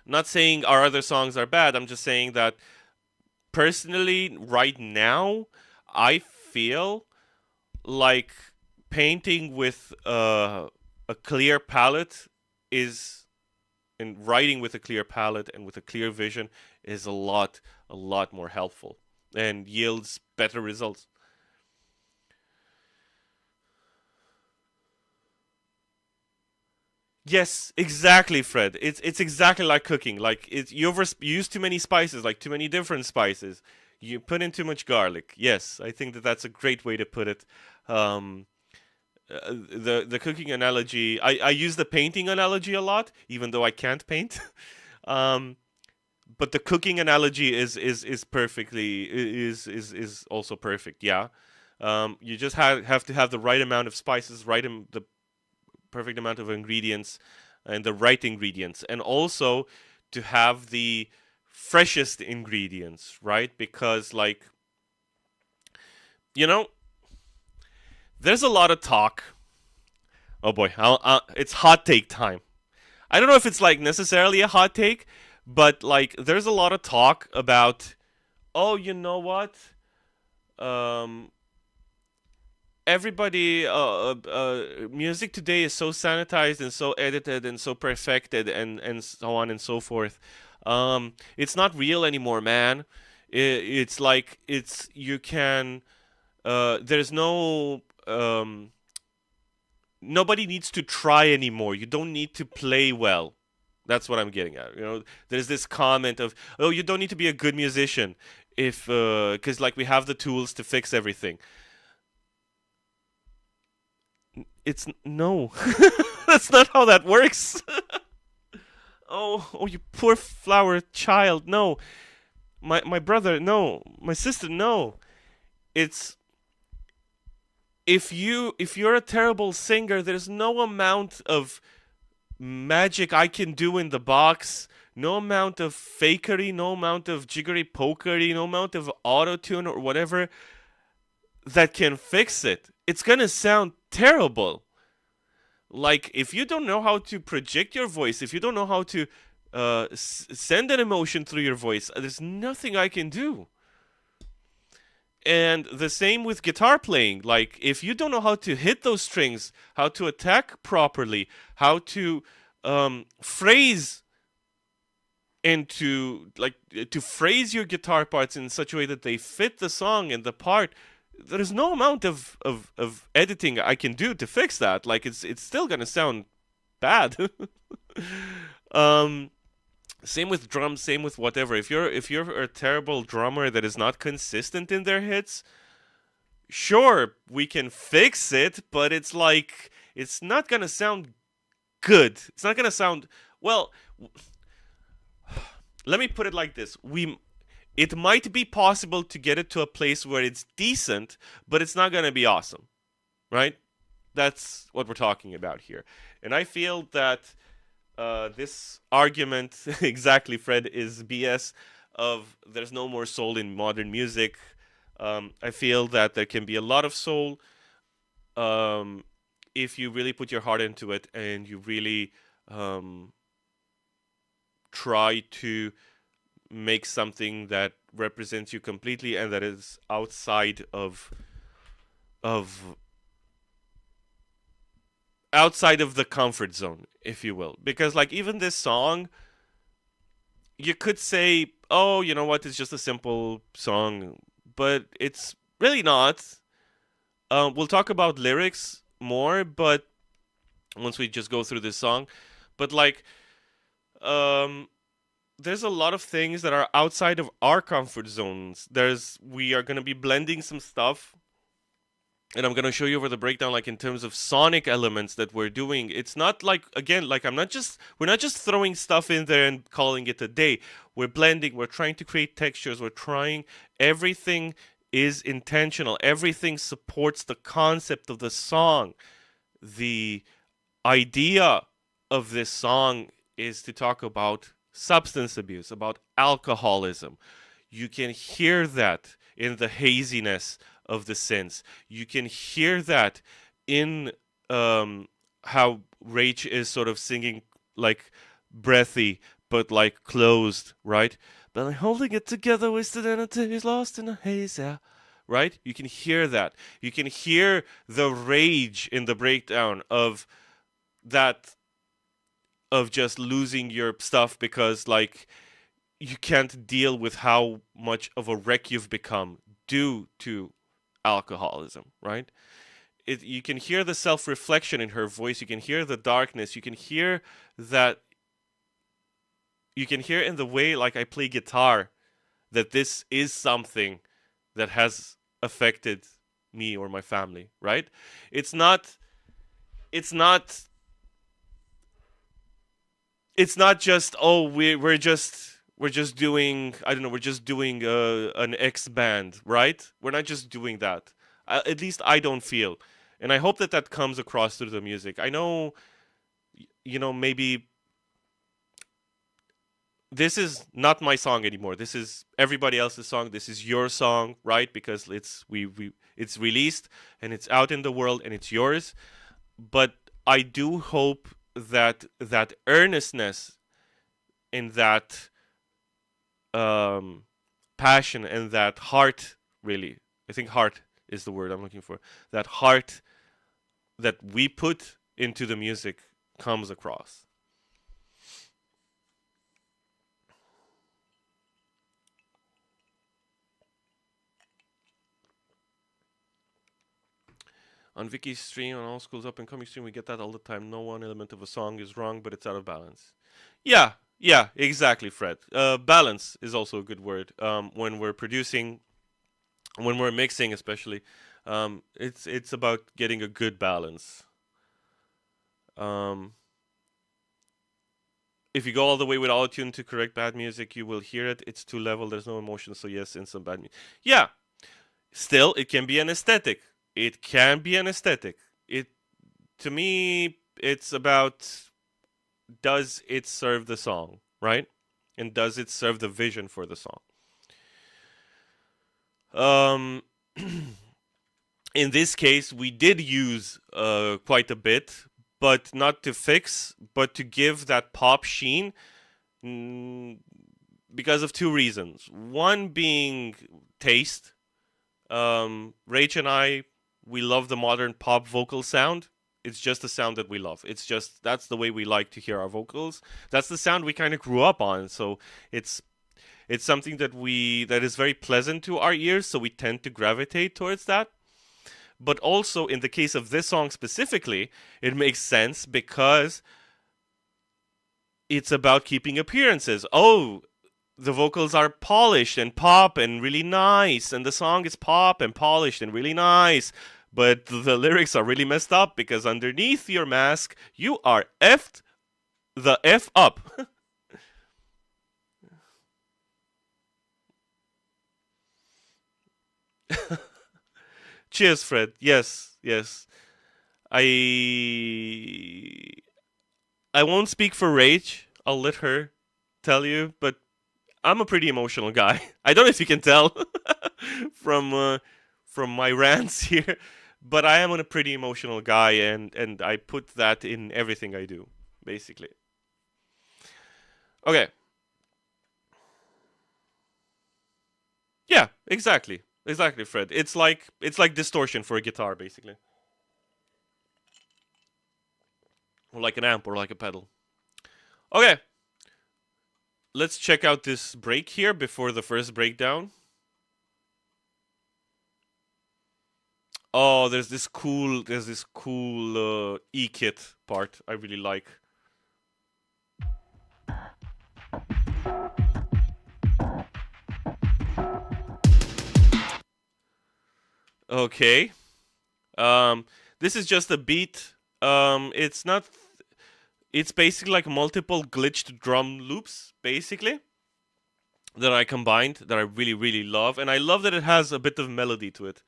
not saying our other songs are bad, I'm just saying that personally, right now, I feel like painting with a clear palette is, and writing with a clear palette and with a clear vision is a lot more helpful and yields better results. Yes, exactly, Fred. It's exactly like cooking. Like, you use too many spices, like too many different spices. You put in too much garlic. Yes, I think that that's a great way to put it. Um, the cooking analogy, I use the painting analogy a lot, even though I can't paint. um, but the cooking analogy is perfectly is also perfect. Yeah. You just have to have the right amount of spices, the perfect amount of ingredients, and the right ingredients, and also to have the freshest ingredients, right? Because, like, you know, there's a lot of talk. Oh boy, it's hot take time. I don't know if it's like necessarily a hot take, but like there's a lot of talk about, oh, you know what? Um, everybody music today is so sanitized and so edited and so perfected and so on and so forth. It's not real anymore, man. It's like it's you can there's no nobody needs to try anymore. You don't need to play well. That's what I'm getting at. There's this comment of, "Oh, you don't need to be a good musician if because like we have the tools to fix everything." It's no. That's not how that works. Oh, you poor flower child. No. My brother, no. My sister, no. It's if you're a terrible singer, there's no amount of magic I can do in the box, no amount of fakery, no amount of jiggery pokery, no amount of auto tune or whatever that can fix it. It's gonna sound terrible. Like, if you don't know how to project your voice, if you don't know how to send an emotion through your voice, there's nothing I can do. And the same with guitar playing. Like, if you don't know how to hit those strings, how to attack properly, how to phrase and to phrase your guitar parts in such a way that they fit the song and the part, there's no amount of editing I can do to fix that. Like, it's still gonna sound bad. um Same with drums, same with whatever. If you're a terrible drummer that is not consistent in their hits, sure, we can fix it, but it's like it's not gonna sound good. It's not gonna sound well. Let me put it like this: it might be possible to get it to a place where it's decent, but it's not gonna be awesome, right? That's what we're talking about here, and I feel that this argument, exactly, Fred, is BS. Of there's no more soul in modern music. I feel that there can be a lot of soul if you really put your heart into it and you really try to make something that represents you completely and that is outside of outside of the comfort zone, if you will. Because, like, even this song, you could say, oh, you know what, it's just a simple song, but it's really not. We'll talk about lyrics more, but once we just go through this song. But, like, there's a lot of things that are outside of our comfort zones. We are going to be blending some stuff, and I'm going to show you over the breakdown, like, in terms of sonic elements that we're doing. It's not like, again, like, we're not just throwing stuff in there and calling it a day. We're blending, we're trying to create textures, everything is intentional. Everything supports the concept of the song. The idea of this song is to talk about substance abuse, about alcoholism. You can hear that in the haziness of the synths. You can hear that in how Rach is sort of singing, like, breathy, but like closed, right? But I'm holding it together, wasted energy is lost in a haze, yeah. Right? You can hear that. You can hear the rage in the breakdown of that, of just losing your stuff because, like, you can't deal with how much of a wreck you've become due to alcoholism, right? You can hear the self-reflection in her voice. You can hear the darkness. You can hear that. You can hear in the way, like, I play guitar, that this is something that has affected me or my family, right? It's not just, oh, we're just doing, I don't know, we're just doing an X band, right? We're not just doing that. At least I don't feel, and I hope that comes across through the music. I know, maybe this is not my song anymore. This is everybody else's song. This is your song, right? Because it's released and it's out in the world and it's yours. But I do hope that earnestness and that passion and that heart, really, I think heart is the word I'm looking for. That heart that we put into the music comes across. On Vicky's stream, on All Schools Up and Coming stream, we get that all the time. No one element of a song is wrong, but it's out of balance. Yeah, yeah, exactly, Fred. Balance is also a good word. When we're producing, when we're mixing, especially, it's about getting a good balance. If you go all the way with autotune to correct bad music, you will hear it. It's too level. There's no emotion. So yes, in some bad music. Yeah, still, it can be an aesthetic. It can be an aesthetic. It, to me, it's about, does it serve the song, right? And does it serve the vision for the song? In this case, we did use quite a bit, but not to fix, but to give that pop sheen, because of two reasons. One being taste. Rach and I, we love the modern pop vocal sound. It's just the sound that we love. It's just, that's the way we like to hear our vocals. That's the sound we kind of grew up on. So it's something that is very pleasant to our ears. So we tend to gravitate towards that. But also in the case of this song specifically, it makes sense because it's about keeping appearances. Oh, the vocals are polished and pop and really nice, and the song is pop and polished and really nice, but the lyrics are really messed up because underneath your mask, you are effed the F up. Cheers, Fred. Yes, yes. I won't speak for Rach. I'll let her tell you, but I'm a pretty emotional guy. I don't know if you can tell from my rants here, but I am a pretty emotional guy, and I put that in everything I do, basically. Okay. Yeah, exactly. Exactly, Fred. It's like distortion for a guitar, basically. Or like an amp or like a pedal. Okay. Let's check out this break here before the first breakdown. Oh, there's this cool E-kit part I really like. Okay. This is just a beat. It's not. It's basically like multiple glitched drum loops, basically, that I combined, that I really, really love. And I love that it has a bit of melody to it.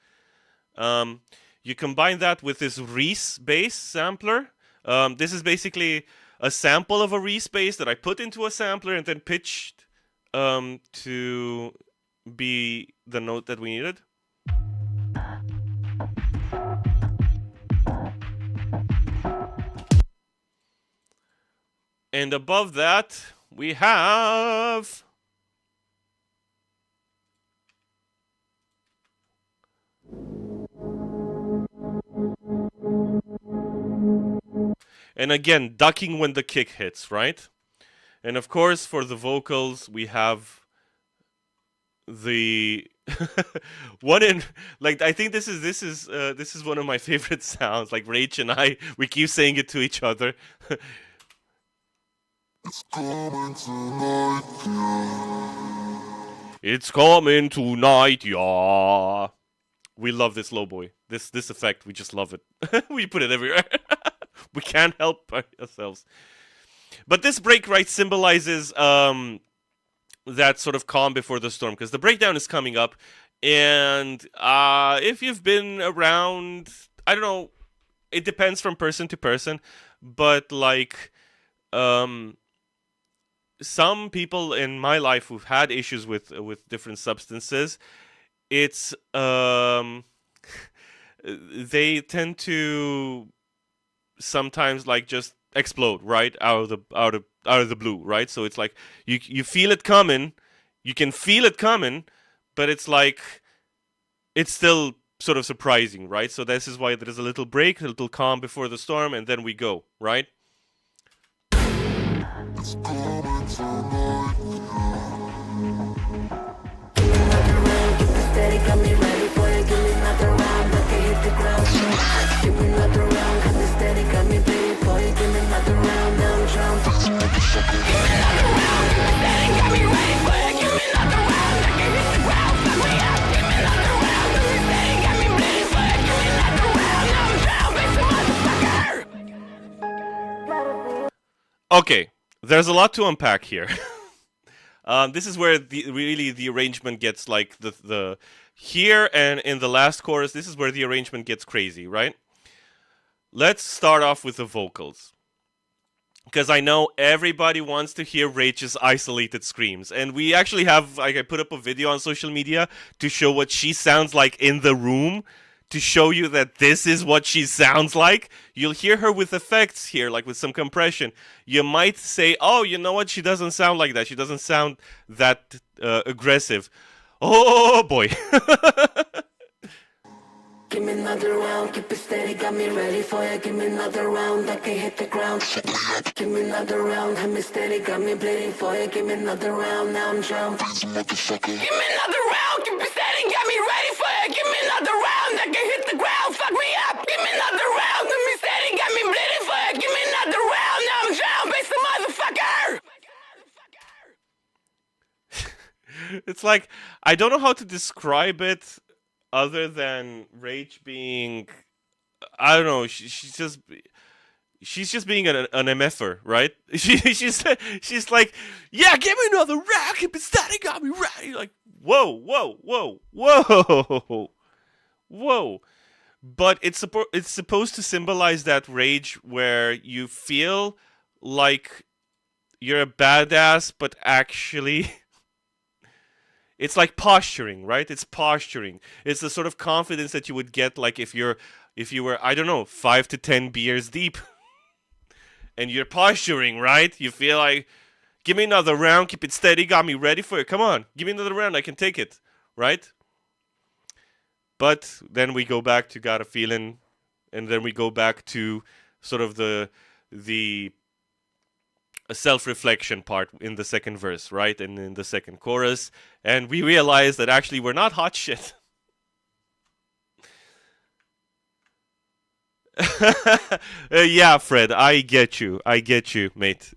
You combine that with this Reese bass sampler. This is basically a sample of a Reese bass that I put into a sampler and then pitched to be the note that we needed. And above that, we have... And again, ducking when the kick hits, right? And of course, for the vocals, we have the one in, like, I think this is one of my favorite sounds. Like Rach and I, we keep saying it to each other. It's coming tonight, yeah. It's coming tonight, yeah. We love this low boy. This effect, we just love it. We put it everywhere. We can't help ourselves. But this break, right, symbolizes that sort of calm before the storm, because the breakdown is coming up, and if you've been around, I don't know, it depends from person to person, but like some people in my life who've had issues with different substances, it's they tend to sometimes like just explode right out of the blue, right? So it's like you feel it coming, you can feel it coming, but it's like it's still sort of surprising, right? So this is why there is a little break, a little calm before the storm, and then we go, right? Okay, there's a lot to unpack here. This is where the arrangement gets like the here and in the last chorus. This is where the arrangement gets crazy, right? Let's start off with the vocals, because I know everybody wants to hear Rach's isolated screams, and we actually have like I put up a video on social media to show what she sounds like in the room, to show you that this is what she sounds like. You'll hear her with effects here, like with some compression. You might say, oh, you know what? She doesn't sound like that. She doesn't sound that aggressive. Oh, boy. Give me another round, keep it steady, got me ready for ya. Give me another round, I can hit the ground. Give me another round, have me steady, got me bleeding for ya. Give me another round, now I'm drunk. Give me another round, keep it steady, got me ready for ya. Give me another round, I can hit the ground. Fuck me up. Give me another round, have me steady, got me bleeding for ya. Give me another round, now I'm drunk. Bass the motherfucker. It's like, I don't know how to describe it other than Rach being, I don't know, she's just being an MFer, right? She's like, yeah, give me another round, keep it static, got me right. Like, whoa, whoa, whoa, whoa, whoa. But it's supposed to symbolize that rage where you feel like you're a badass, but actually it's like posturing, right? It's posturing. It's the sort of confidence that you would get like if you were, I don't know, 5 to 10 beers deep. And you're posturing, right? You feel like, give me another round, keep it steady, got me ready for it. Come on, give me another round, I can take it, right? But then we go back to gotafeelin, and then we go back to sort of the self-reflection part in the second verse, right? And in the second chorus, and we realize that actually we're not hot shit. Yeah, Fred, I get you, mate.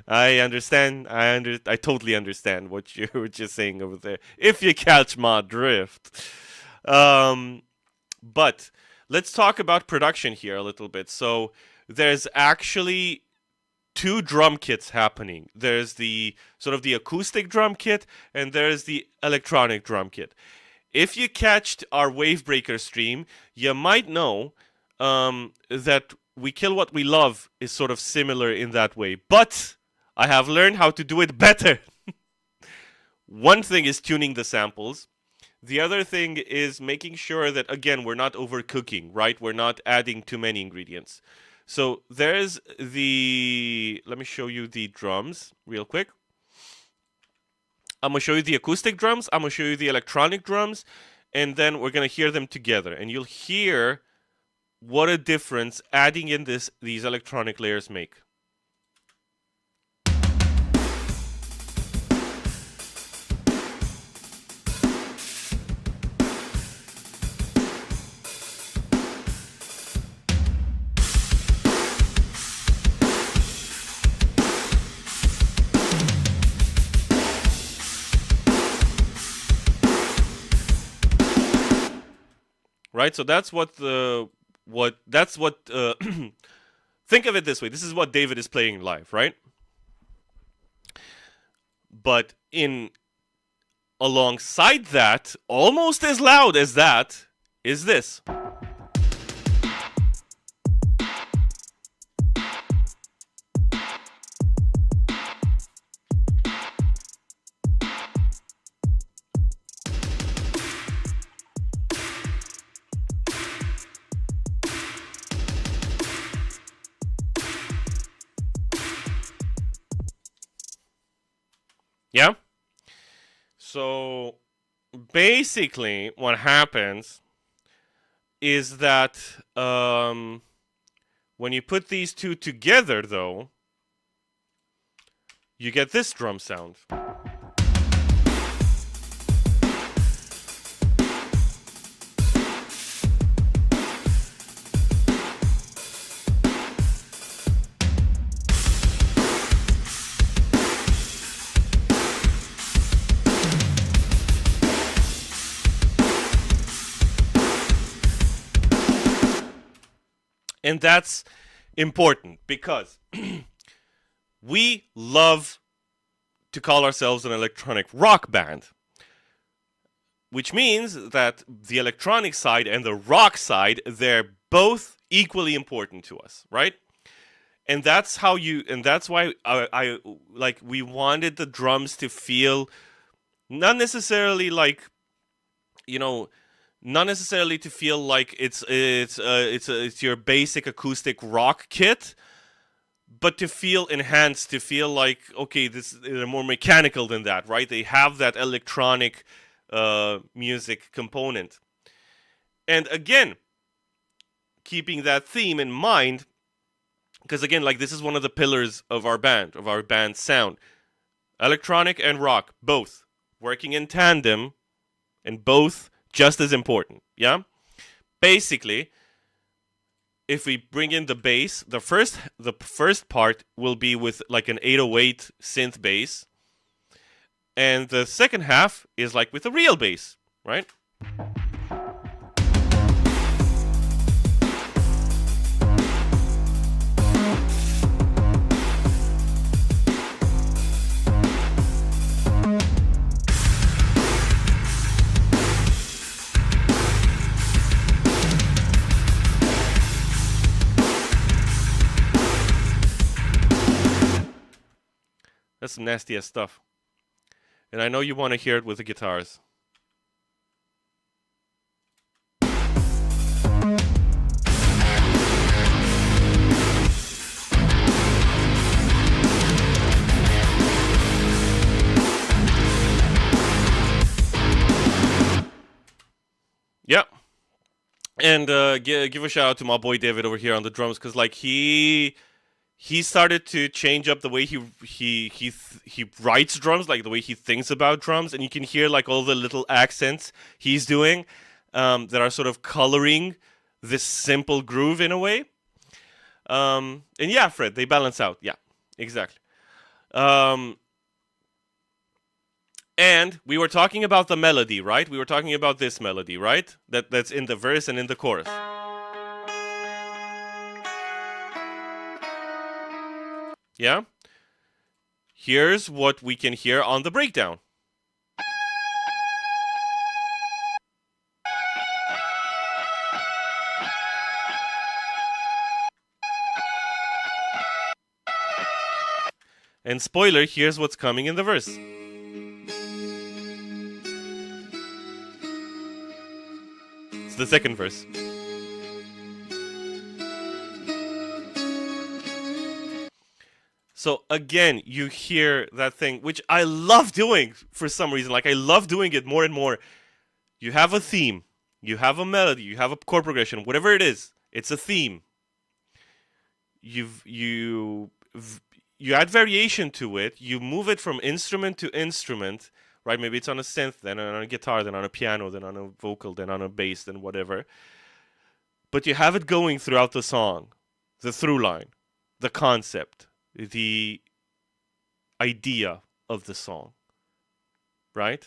I understand. I totally understand what you were just saying over there. If you catch my drift. But let's talk about production here a little bit. So there's actually two drum kits happening. There's the sort of the acoustic drum kit, and there's the electronic drum kit. If you catched our Wavebreaker stream, you might know that We Kill What We Love is sort of similar in that way. But I have learned how to do it better. One thing is tuning the samples. The other thing is making sure that, again, we're not overcooking, right? We're not adding too many ingredients. So there's the... Let me show you the drums real quick. I'm going to show you the acoustic drums. I'm going to show you the electronic drums. And then we're going to hear them together. And you'll hear what a difference adding in these electronic layers make. Right, so that's what think of it this way. This is what David is playing live, right? But alongside that, almost as loud as that, is this. Yeah? So basically what happens is that when you put these two together, though, you get this drum sound. And that's important because we love to call ourselves an electronic rock band, which means that the electronic side and the rock side, they're both equally important to us, right? And that's why I like, we wanted the drums to feel not necessarily like, you know, not necessarily to feel like it's your basic acoustic rock kit, but to feel enhanced, to feel like, okay, they're more mechanical than that, right? They have that electronic music component. And again, keeping that theme in mind, because again, like, this is one of the pillars of our band's sound. Electronic and rock, both working in tandem, and both just as important, yeah? Basically, if we bring in the bass, the first part will be with like an 808 synth bass, and the second half is like with a real bass, right? That's some nasty ass stuff. And I know you want to hear it with the guitars. Yeah. And give a shout out to my boy David over here on the drums, because like he started to change up the way he writes drums, like the way he thinks about drums, and you can hear like all the little accents he's doing that are sort of coloring this simple groove in a way. And yeah, Fred, they balance out. Yeah, exactly. And we were talking about the melody, right? We were talking about this melody, right? That's in the verse and in the chorus. Yeah? Here's what we can hear on the breakdown. And spoiler, here's what's coming in the verse. It's the second verse. So again, you hear that thing, which I love doing for some reason. Like, I love doing it more and more. You have a theme, you have a melody, you have a chord progression, whatever it is, it's a theme. You add variation to it. You move it from instrument to instrument, right? Maybe it's on a synth, then on a guitar, then on a piano, then on a vocal, then on a bass, then whatever. But you have it going throughout the song, the through line, the concept, the idea of the song, right?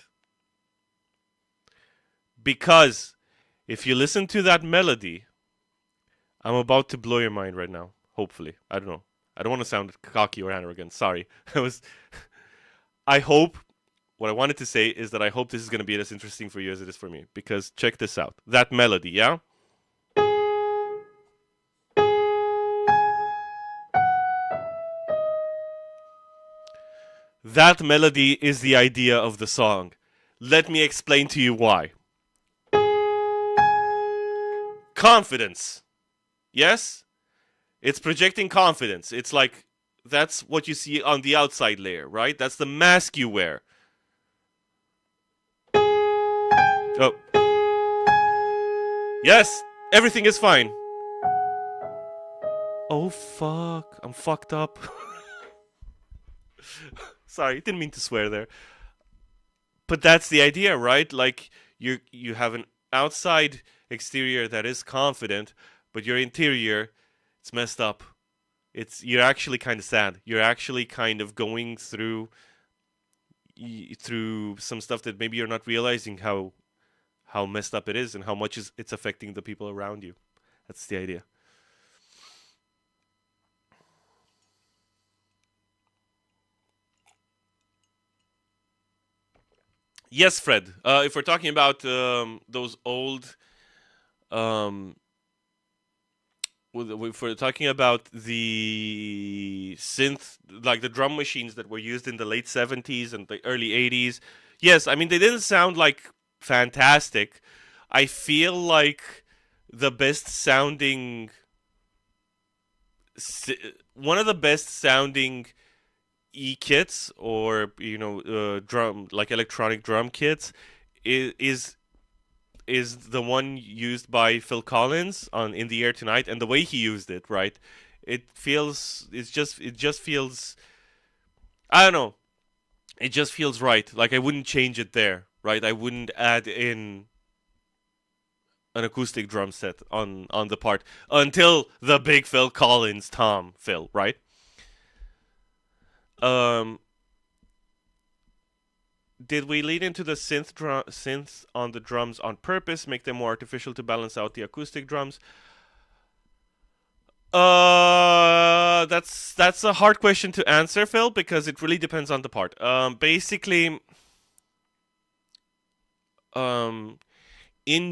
Because if you listen to that melody, I'm about to blow your mind right now, hopefully. I don't know. I don't want to sound cocky or arrogant. Sorry. I hope, what I wanted to say is that I hope this is going to be as interesting for you as it is for me. Because check this out. That melody, yeah? That melody is the idea of the song. Let me explain to you why. Confidence. Yes? It's projecting confidence. It's like, that's what you see on the outside layer, right? That's the mask you wear. Oh. Yes, Everything is fine. Oh fuck, I'm fucked up. Sorry, didn't mean to swear there. But that's the idea, right? Like you have an outside exterior that is confident, but your interior, it's messed up. You're actually kind of sad. You're actually kind of going through some stuff that maybe you're not realizing how messed up it is and how much it's affecting the people around you. That's the idea. Yes, Fred. If we're talking about those old, um, if we're talking about the synth, like the drum machines that were used in the late 70s and the early 80s, yes, I mean, they didn't sound like fantastic. I feel like the best sounding, one of the best sounding kits or drum like electronic drum kits is is the one used by Phil Collins on In the Air Tonight, and the way he used it, right? It just feels, I don't know. It just feels right. Like I wouldn't change it there, right? I wouldn't add in an acoustic drum set on the part until the big Phil Collins tom Phil, right? Um did we lead into the synths on the drums on purpose, make them more artificial to balance out the acoustic drums? That's a hard question to answer, Phil, because it really depends on the part. Basically, in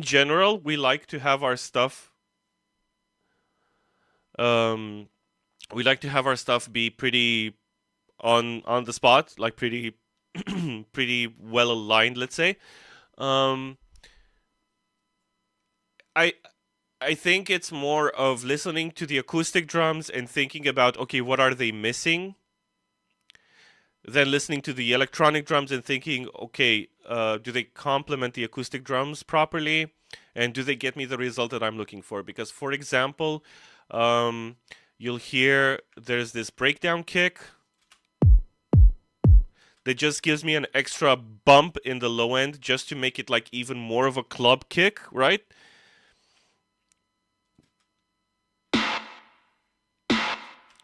general, we like to have our stuff. We like to have our stuff be pretty on the spot, like pretty pretty well aligned, let's say. Um, I I think it's more of listening to the acoustic drums and thinking about, okay, what are they missing? Then listening to the electronic drums and thinking, okay, do they complement the acoustic drums properly? And do they get me the result that I'm looking for? Because, for example, you'll hear there's this breakdown kick that just gives me an extra bump in the low end just to make it like even more of a club kick, right?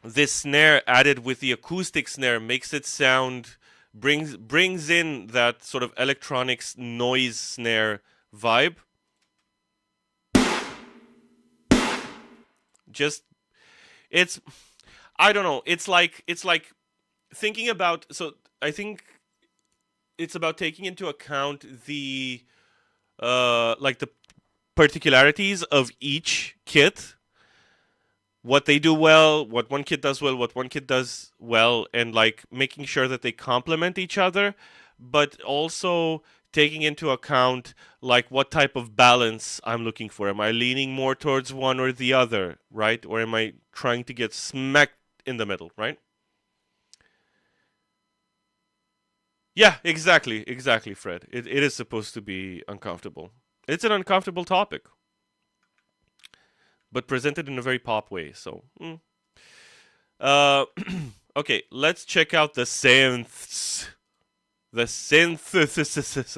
This snare added with the acoustic snare makes it sound, brings in that sort of electronics noise snare vibe. Just I don't know, it's like thinking about, so I think it's about taking into account the like the particularities of each kit, what they do well, what one kid does well, what one kid does well, and like making sure that they complement each other, but also taking into account like what type of balance I'm looking for. Am I leaning more towards one or the other, right? Or am I trying to get smacked in the middle, right? Yeah, exactly, Fred. It is supposed to be uncomfortable. It's an uncomfortable topic, but presented in a very pop way. So, okay, let's check out the synths. The synthesis.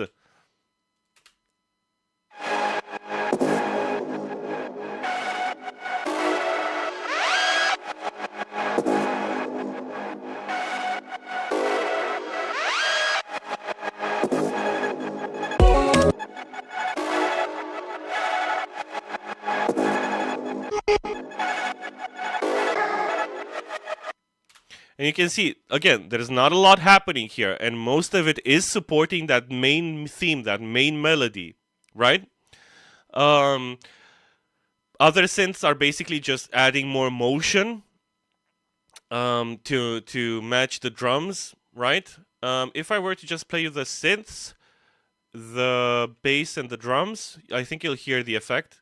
And you can see, again, there's not a lot happening here, and most of it is supporting that main theme, that main melody, right? Other synths are basically just adding more motion to match the drums, right? If I were to just play you the synths, the bass and the drums, I think you'll hear the effect.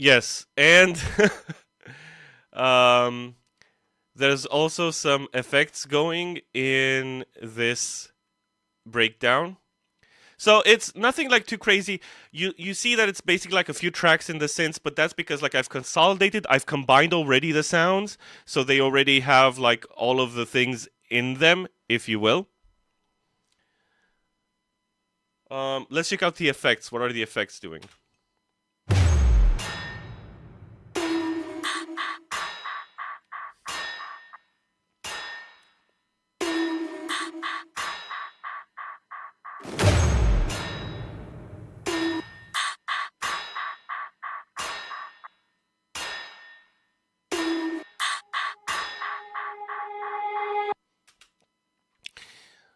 Yes, and um, there's also some effects going in this breakdown. So it's nothing like too crazy. You see that it's basically like a few tracks in the synths, but that's because like I've consolidated, I've combined already the sounds, so they already have like all of the things in them, if you will. Let's check out the effects. What are the effects doing?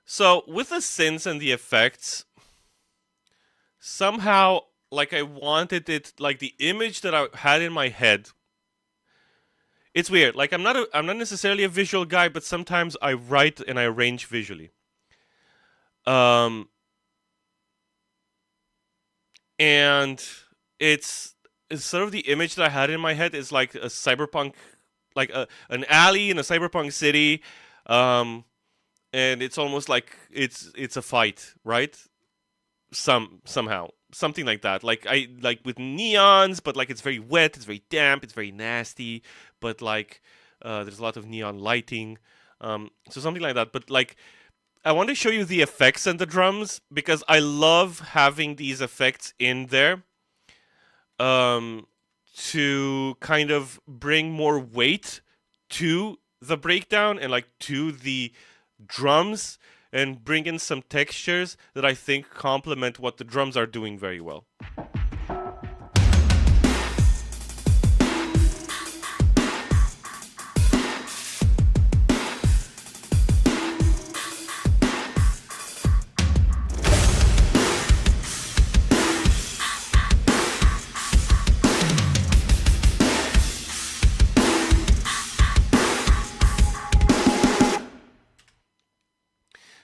So with the synths and the effects, somehow like I wanted it like the image that I had in my head. It's weird. Like I'm not necessarily a visual guy, but sometimes I write and I arrange visually. Um and it's sort of the image that I had in my head is like a cyberpunk, like an alley in a cyberpunk city, um, and it's almost like it's a fight, right? Somehow something like that. Like I like with neons, but like it's very wet, it's very damp, it's very nasty, but like there's a lot of neon lighting, so something like that. But like I want to show you the effects and the drums because I love having these effects in there um, to kind of bring more weight to the breakdown and like to the drums and bring in some textures that I think complement what the drums are doing very well.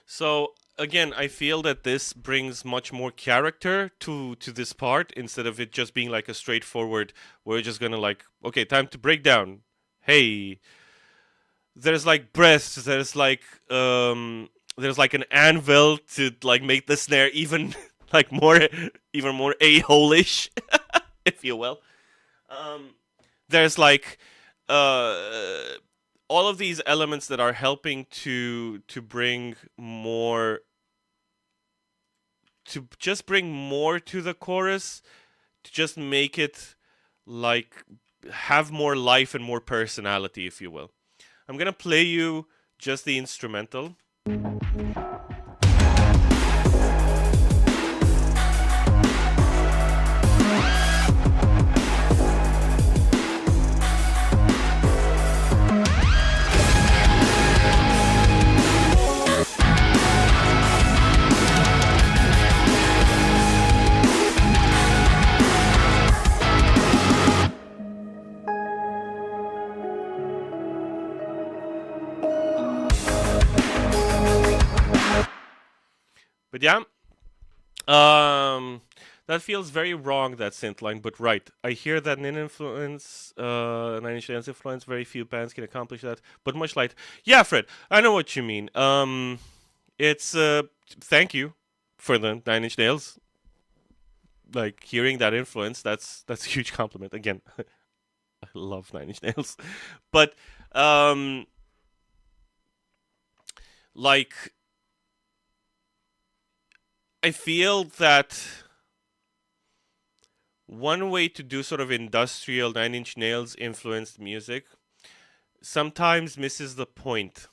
So again, I feel that this brings much more character to this part instead of it just being like a straightforward. We're just gonna like, okay, time to break down. Hey, there's like breasts. There's like an anvil to like make the snare even like more even more a hole-ish, if you will. Um, there's like uh all of these elements that are helping to bring more to just bring more to the chorus, to just make it like have more life and more personality, if you will. I'm gonna play you just the instrumental. But yeah, that feels very wrong, that synth line, but right. I hear that Nine Inch Nails influence, very few bands can accomplish that, but much light. Yeah, Fred, I know what you mean. It's thank you for the Nine Inch Nails. Like hearing that influence, that's a huge compliment. Again, I love Nine Inch Nails, but um, like I feel that one way to do sort of industrial Nine Inch Nails influenced music sometimes misses the point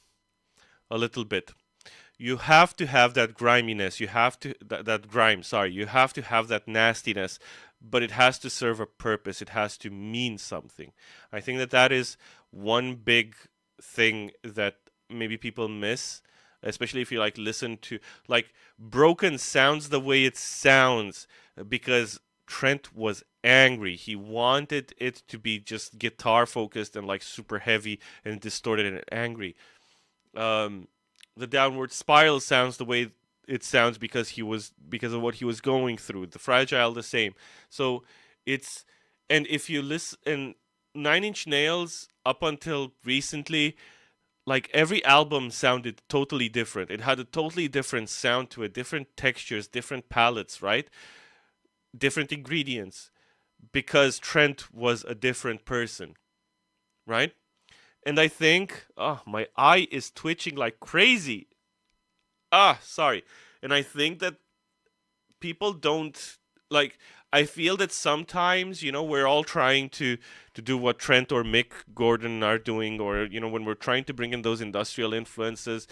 a little bit. You have to have that griminess. You have to that grime. Sorry, you have to have that nastiness, but it has to serve a purpose. It has to mean something. I think that that is one big thing that maybe people miss, especially if you like listen to like Broken sounds the way it sounds because Trent was angry. He wanted it to be just guitar focused and like super heavy and distorted and angry. Um, the Downward Spiral sounds the way it sounds because of what he was going through. The Fragile the same. So it's And if you listen, Nine Inch Nails up until recently, like every album sounded totally different. It had a totally different sound to it, different textures, different palettes, right? Different ingredients, because Trent was a different person, right? And I think, oh, my eye is twitching like crazy. Sorry. And I think that people don't like. I feel that sometimes, we're all trying to do what Trent or Mick Gordon are doing, or when we're trying to bring in those industrial influences,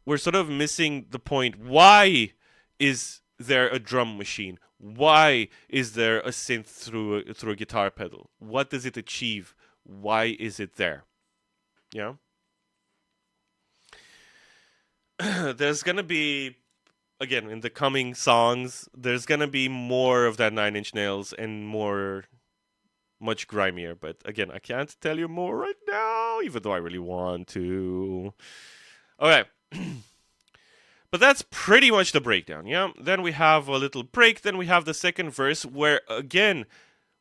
we're sort of missing the point. Why is there a drum machine? Why is there a synth through a guitar pedal? What does it achieve? Why is it there? Yeah. There's gonna be, again, in the coming songs, there's gonna be more of that Nine Inch Nails and much grimier. But again, I can't tell you more right now, even though I really want to. Okay. But that's pretty much the breakdown, yeah? Then we have a little break, then we have the second verse, where, again,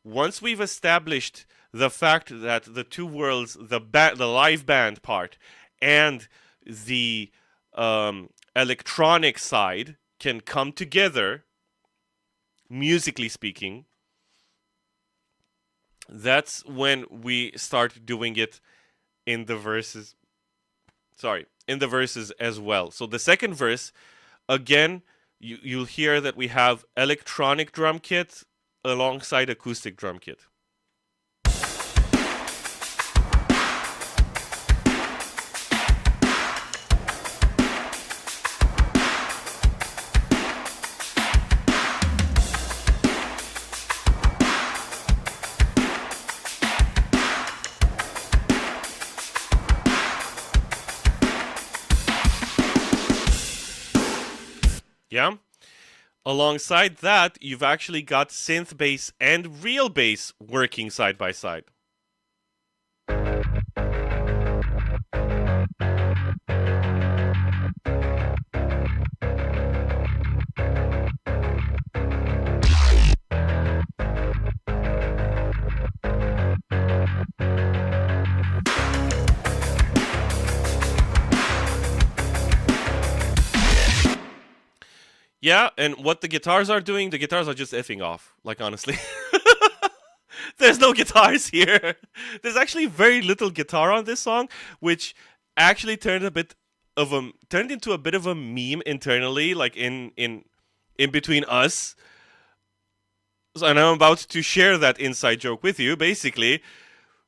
once we've established the fact that the two worlds, the live band part and the electronic side can come together, musically speaking, that's when we start doing it in the verses. In the verses as well. So the second verse, again, you'll hear that we have electronic drum kit alongside acoustic drum kit. Yeah? Alongside that, you've actually got synth bass and real bass working side by side. Yeah, and what the guitars are doing, the guitars are just effing off. Like, honestly. There's no guitars here. There's actually very little guitar on this song, which actually turned into a bit of a meme internally, like in between us. So, and I'm about to share that inside joke with you. Basically,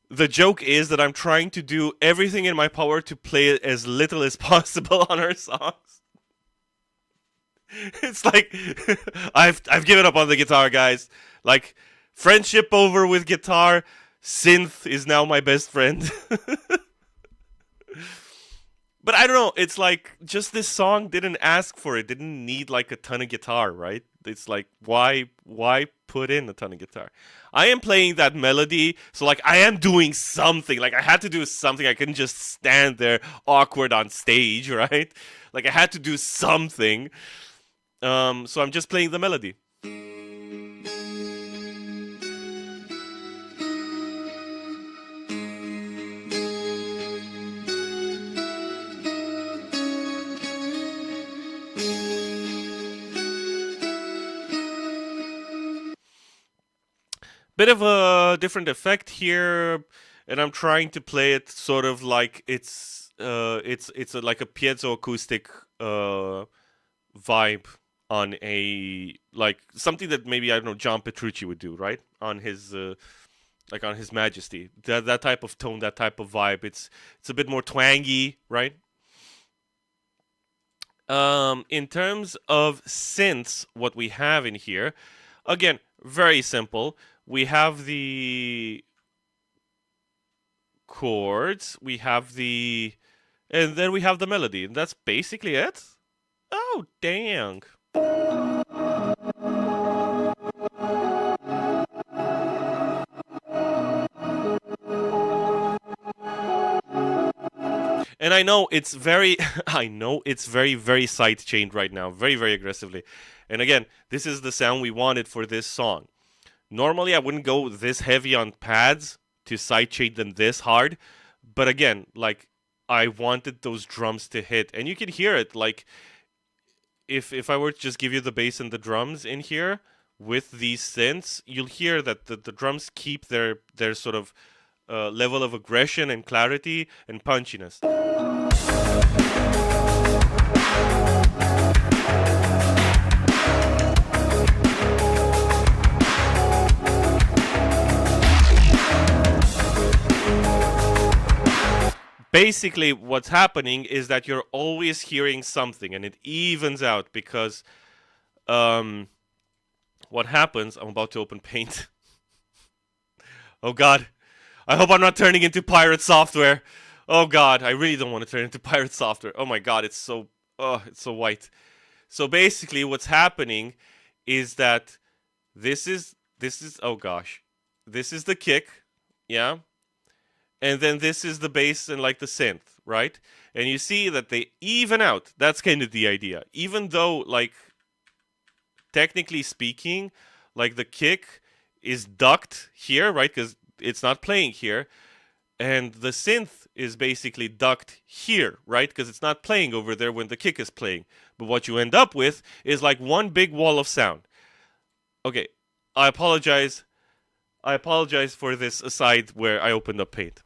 the joke is that I'm trying to do everything in my power to play as little as possible on our songs. It's like I've given up on the guitar, guys. Like, friendship over with guitar. Synth is now my best friend. But I don't know. It's like, just this song didn't ask for it. Didn't need like a ton of guitar, right? It's like, why put in a ton of guitar? I am playing that melody, so like I am doing something. Like, I had to do something. I couldn't just stand there awkward on stage, right? Like, I had to do something. So I'm just playing the melody. Bit of a different effect here, and I'm trying to play it sort of like it's like a piezo acoustic vibe on a, like, something that maybe, I don't know, John Petrucci would do, right? On his like on his Majesty. That type of tone, that type of vibe. It's a bit more twangy, right? In terms of synths, what we have in here, again, very simple. We have the chords, and then we have the melody, and that's basically it. Oh, dang. And I know it's very, very sidechained right now, very, very aggressively. And again, this is the sound we wanted for this song. Normally, I wouldn't go this heavy on pads to sidechain them this hard, but again, like I wanted those drums to hit, and you can hear it. Like if I were to just give you the bass and the drums in here with these synths, you'll hear that the drums keep their sort of level of aggression and clarity and punchiness. Basically, what's happening is that you're always hearing something, and it evens out because what happens. I'm about to open Paint. Oh God, I hope I'm not turning into pirate software. Oh God, I really don't want to turn into pirate software. Oh my God, it's so white. So basically, what's happening is that this is oh gosh, this is the kick, yeah, and then this is the bass and like the synth, right? And you see that they even out. That's kind of the idea. Even though, like, technically speaking, like the kick is ducked here, right? Because it's not playing here. And the synth is basically ducked here, right? Because it's not playing over there when the kick is playing. But what you end up with is like one big wall of sound. Okay, I apologize. I apologize for this aside where I opened up Paint.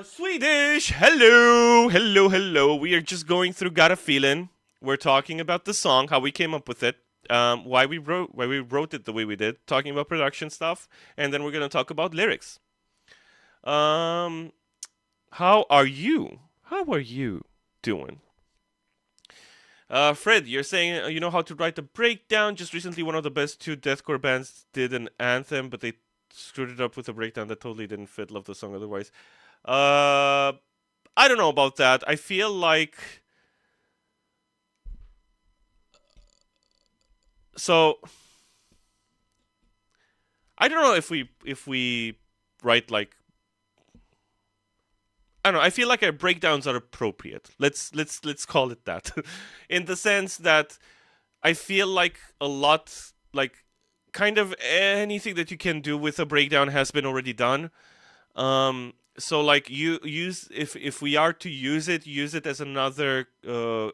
Swedish! Hello! Hello, hello. We are just going through gotafeelin. We're talking about the song, how we came up with it, why we wrote it the way we did, talking about production stuff, and then we're gonna talk about lyrics. How are you? How are you doing? Fred, you're saying you know how to write a breakdown. Just recently, one of the best two deathcore bands did an anthem, but they screwed it up with a breakdown that totally didn't fit. Love the song otherwise. I don't know about that. I feel like so. I don't know if we write like I don't know. I feel like our breakdowns are appropriate. Let's call it that, in the sense that I feel like a lot, like kind of anything that you can do with a breakdown has been already done. So like you use if we are to use it as another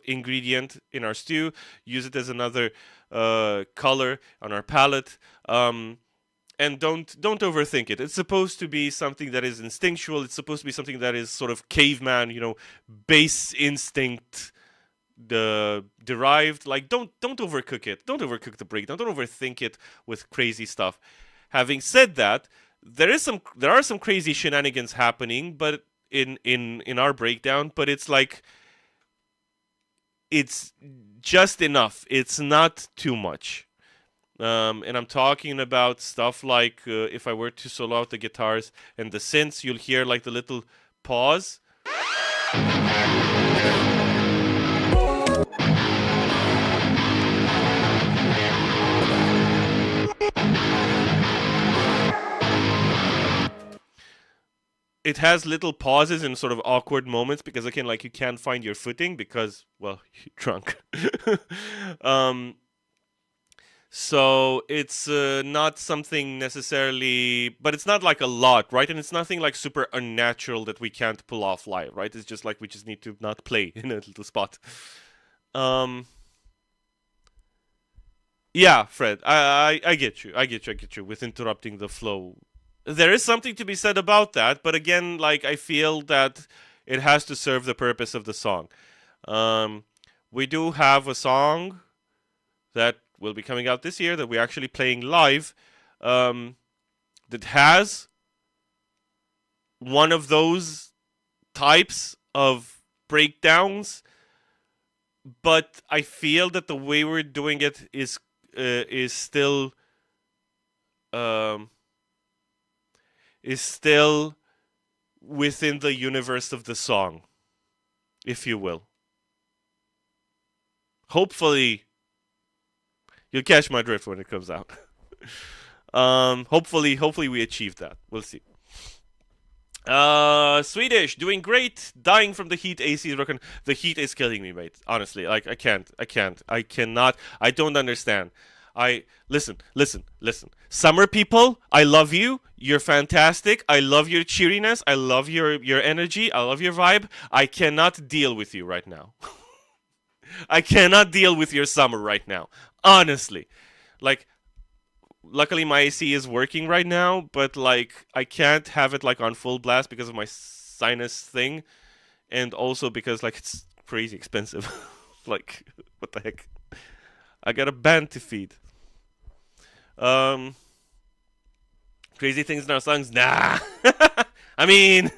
ingredient in our stew. Use it as another color on our palette. And don't overthink it. It's supposed to be something that is instinctual. It's supposed to be something that is sort of caveman, base instinct derived. Like don't overcook it. Don't overcook the breakdown. Don't overthink it with crazy stuff. Having said that, there are some crazy shenanigans happening, but in our breakdown, but it's like it's just enough. It's not too much. And I'm talking about stuff like if I were to solo out the guitars and the synths, you'll hear like the little pause. It has little pauses and sort of awkward moments because again, like you can't find your footing because, well, you're drunk. So it's not something necessarily, but it's not like a lot, right? And it's nothing like super unnatural that we can't pull off live, right? It's just like we just need to not play in a little spot. Yeah, Fred, I get you. I get you with interrupting the flow. There is something to be said about that, but again, like I feel that it has to serve the purpose of the song. We do have a song that will be coming out this year that we're actually playing live that has one of those types of breakdowns, but I feel that the way we're doing it is still within the universe of the song, if you will. Hopefully you'll catch my drift when it comes out. Hopefully we achieve that. We'll see. Swedish, doing great. Dying from the heat. AC is rocking. The heat is killing me, mate. Honestly, like I cannot. I don't understand. Listen. Summer people, I love you. You're fantastic. I love your cheeriness. I love your energy. I love your vibe. I cannot deal with you right now. I cannot deal with your summer right now. Honestly. Like, luckily my AC is working right now, but like I can't have it like on full blast because of my sinus thing, and also because like it's crazy expensive. Like, what the heck? I got a band to feed. Um, Crazy things in our songs? Nah. I mean,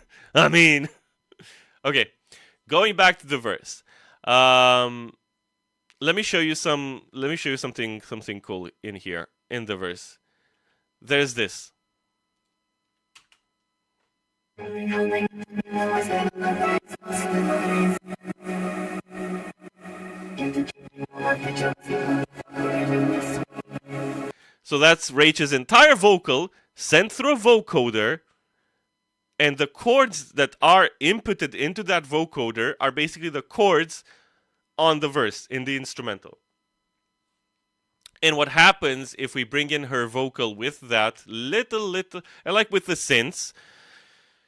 okay. Going back to the verse. Let me show you something cool in here in the verse. There's this. So that's Rach's entire vocal sent through a vocoder, and the chords that are inputted into that vocoder are basically the chords on the verse in the instrumental. And what happens if we bring in her vocal with that little, and like with the synths,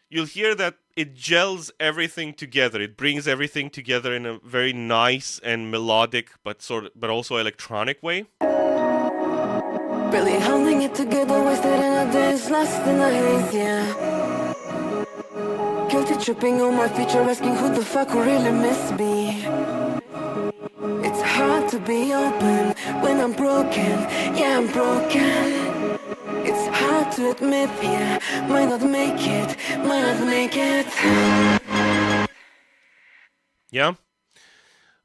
you'll hear that it gels everything together. It brings everything together in a very nice and melodic, but also electronic way. Barely holding it together, wasted in a daze, lost in the haze, yeah. Guilty tripping on my feature, asking who the fuck will really miss me. It's hard to be open when I'm broken, yeah, I'm broken. It's hard to admit, yeah, might not make it. Yeah.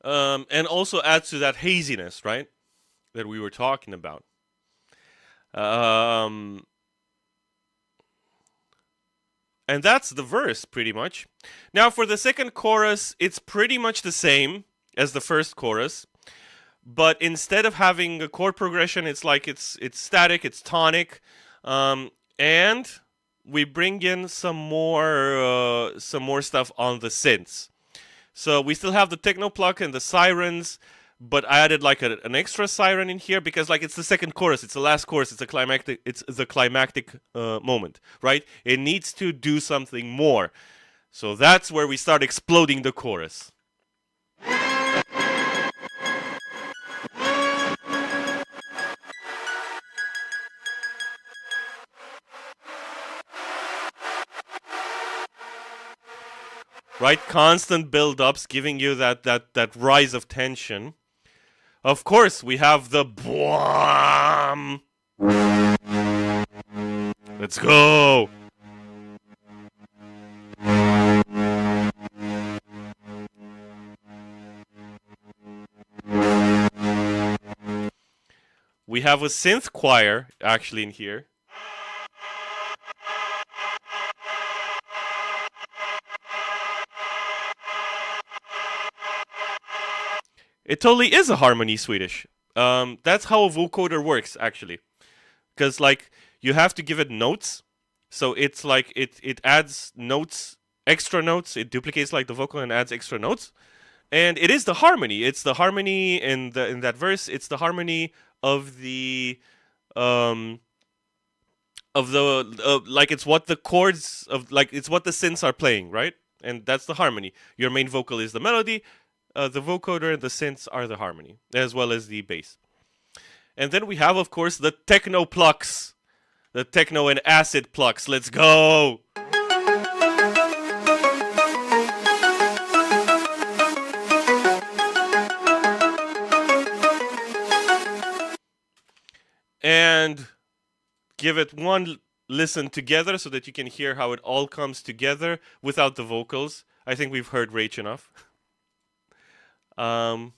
And also adds to that haziness, right? That we were talking about. And that's the verse, pretty much. Now, for the second chorus, it's pretty much the same as the first chorus, but instead of having a chord progression, it's like it's static, it's tonic, and we bring in some more stuff on the synths. So we still have the techno pluck and the sirens, but I added like an extra siren in here because like it's the second chorus, it's the last chorus, it's the climactic moment, right? It needs to do something more. So that's where we start exploding the chorus. Right? Constant build-ups giving you that rise of tension. Of course, we have the BWAM. Let's go. We have a synth choir actually in here. It totally is a harmony Swedish. That's how a vocoder works, actually. Because, like, you have to give it notes. So it's like, it adds notes, extra notes. It duplicates, like, the vocal and adds extra notes. And it is the harmony. It's the harmony in that verse. It's the harmony of the... like, it's what the chords of... Like, it's what the synths are playing, right? And that's the harmony. Your main vocal is the melody. The vocoder and the synths are the harmony, as well as the bass. And then we have, of course, the techno plucks. The techno and acid plucks. Let's go! And give it one listen together so that you can hear how it all comes together without the vocals. I think we've heard Rach enough. And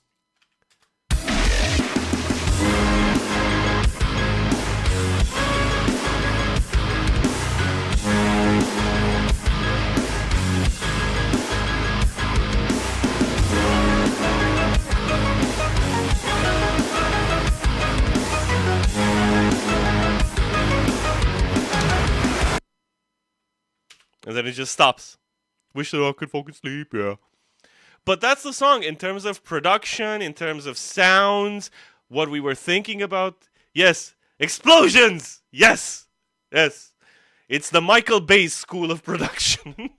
then it just stops. Wish that I could fucking sleep, yeah. But that's the song in terms of production, in terms of sounds, what we were thinking about. Yes. Explosions. Yes. Yes. It's the Michael Bay School of Production.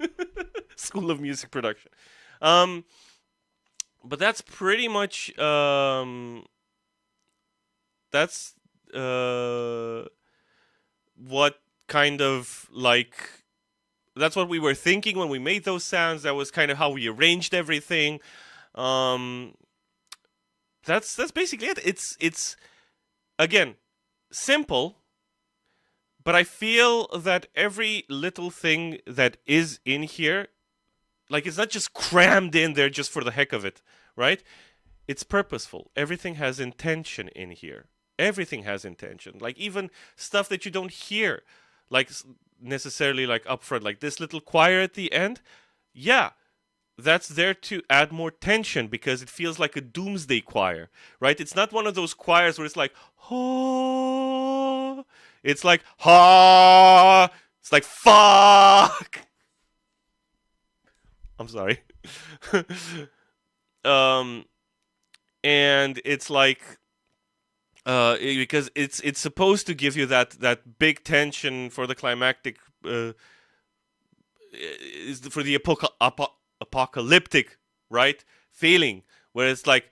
School of Music Production. Um but that's pretty much that's uh what kind of like that's what we were thinking when we made those sounds. That was kind of how we arranged everything. Um that's basically it. It's again simple, but I feel that every little thing that is in here, like it's not just crammed in there just for the heck of it, right? It's purposeful. Everything has intention in here. Everything has intention. Like even stuff that you don't hear, like necessarily like upfront, like this little choir at the end. Yeah, that's there to add more tension because it feels like a doomsday choir, right? It's not one of those choirs where it's like, oh, it's like, ha, it's like, fuck. I'm sorry. um, and it's like, because it's supposed to give you that big tension for the climactic, is for the apocalyptic, right, feeling, where it's like,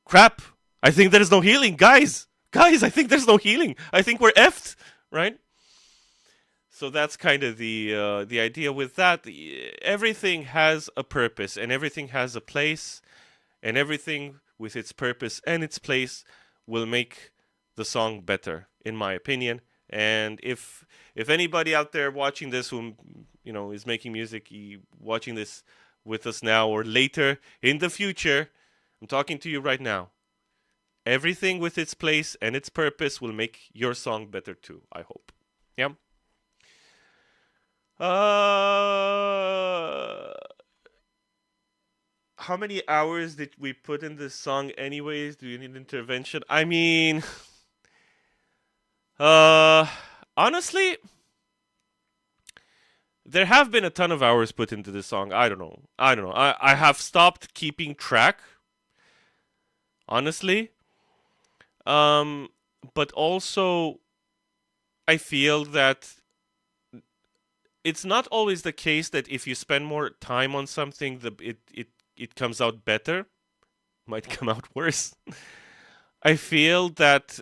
crap, I think there's no healing, guys. I think there's no healing. I think we're effed, right? So that's kind of the idea with that. Everything has a purpose, and everything has a place, and everything with its purpose and its place will make the song better, in my opinion. And if anybody out there watching this who is making music, watching this with us now or later in the future, I'm talking to you right now. Everything with its place and its purpose will make your song better too, I hope. Yeah. How many hours did we put in this song anyways? Do you need intervention? I mean, honestly, there have been a ton of hours put into this song. I don't know. I have stopped keeping track, honestly. But also, I feel that it's not always the case that if you spend more time on something, it comes out better. Might come out worse. I feel that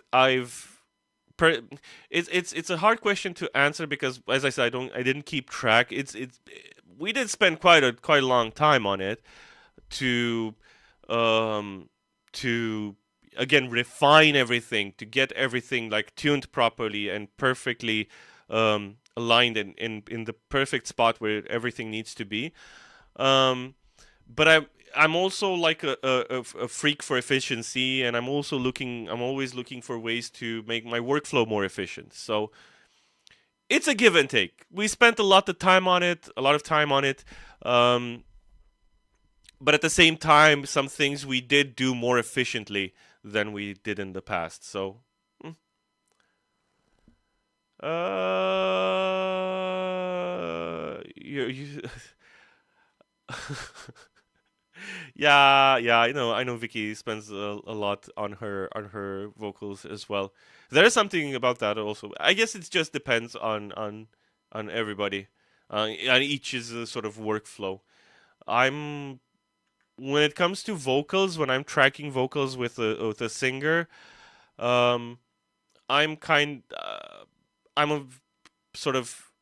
it's a hard question to answer because, as I said, I didn't keep track. We did spend quite a long time on it to to again refine everything, to get everything like tuned properly and perfectly aligned in the perfect spot where everything needs to be. But I'm also like a freak for efficiency, and I'm always looking for ways to make my workflow more efficient. So it's a give and take. We spent a lot of time on it, but at the same time, some things we did do more efficiently than we did in the past. So, you yeah, I know Vicky spends a lot on her vocals as well. There is something about that also. I guess it just depends on everybody. And each is a sort of workflow. I'm When it comes to vocals, when I'm tracking vocals with a singer, um, I'm kind I'm a sort of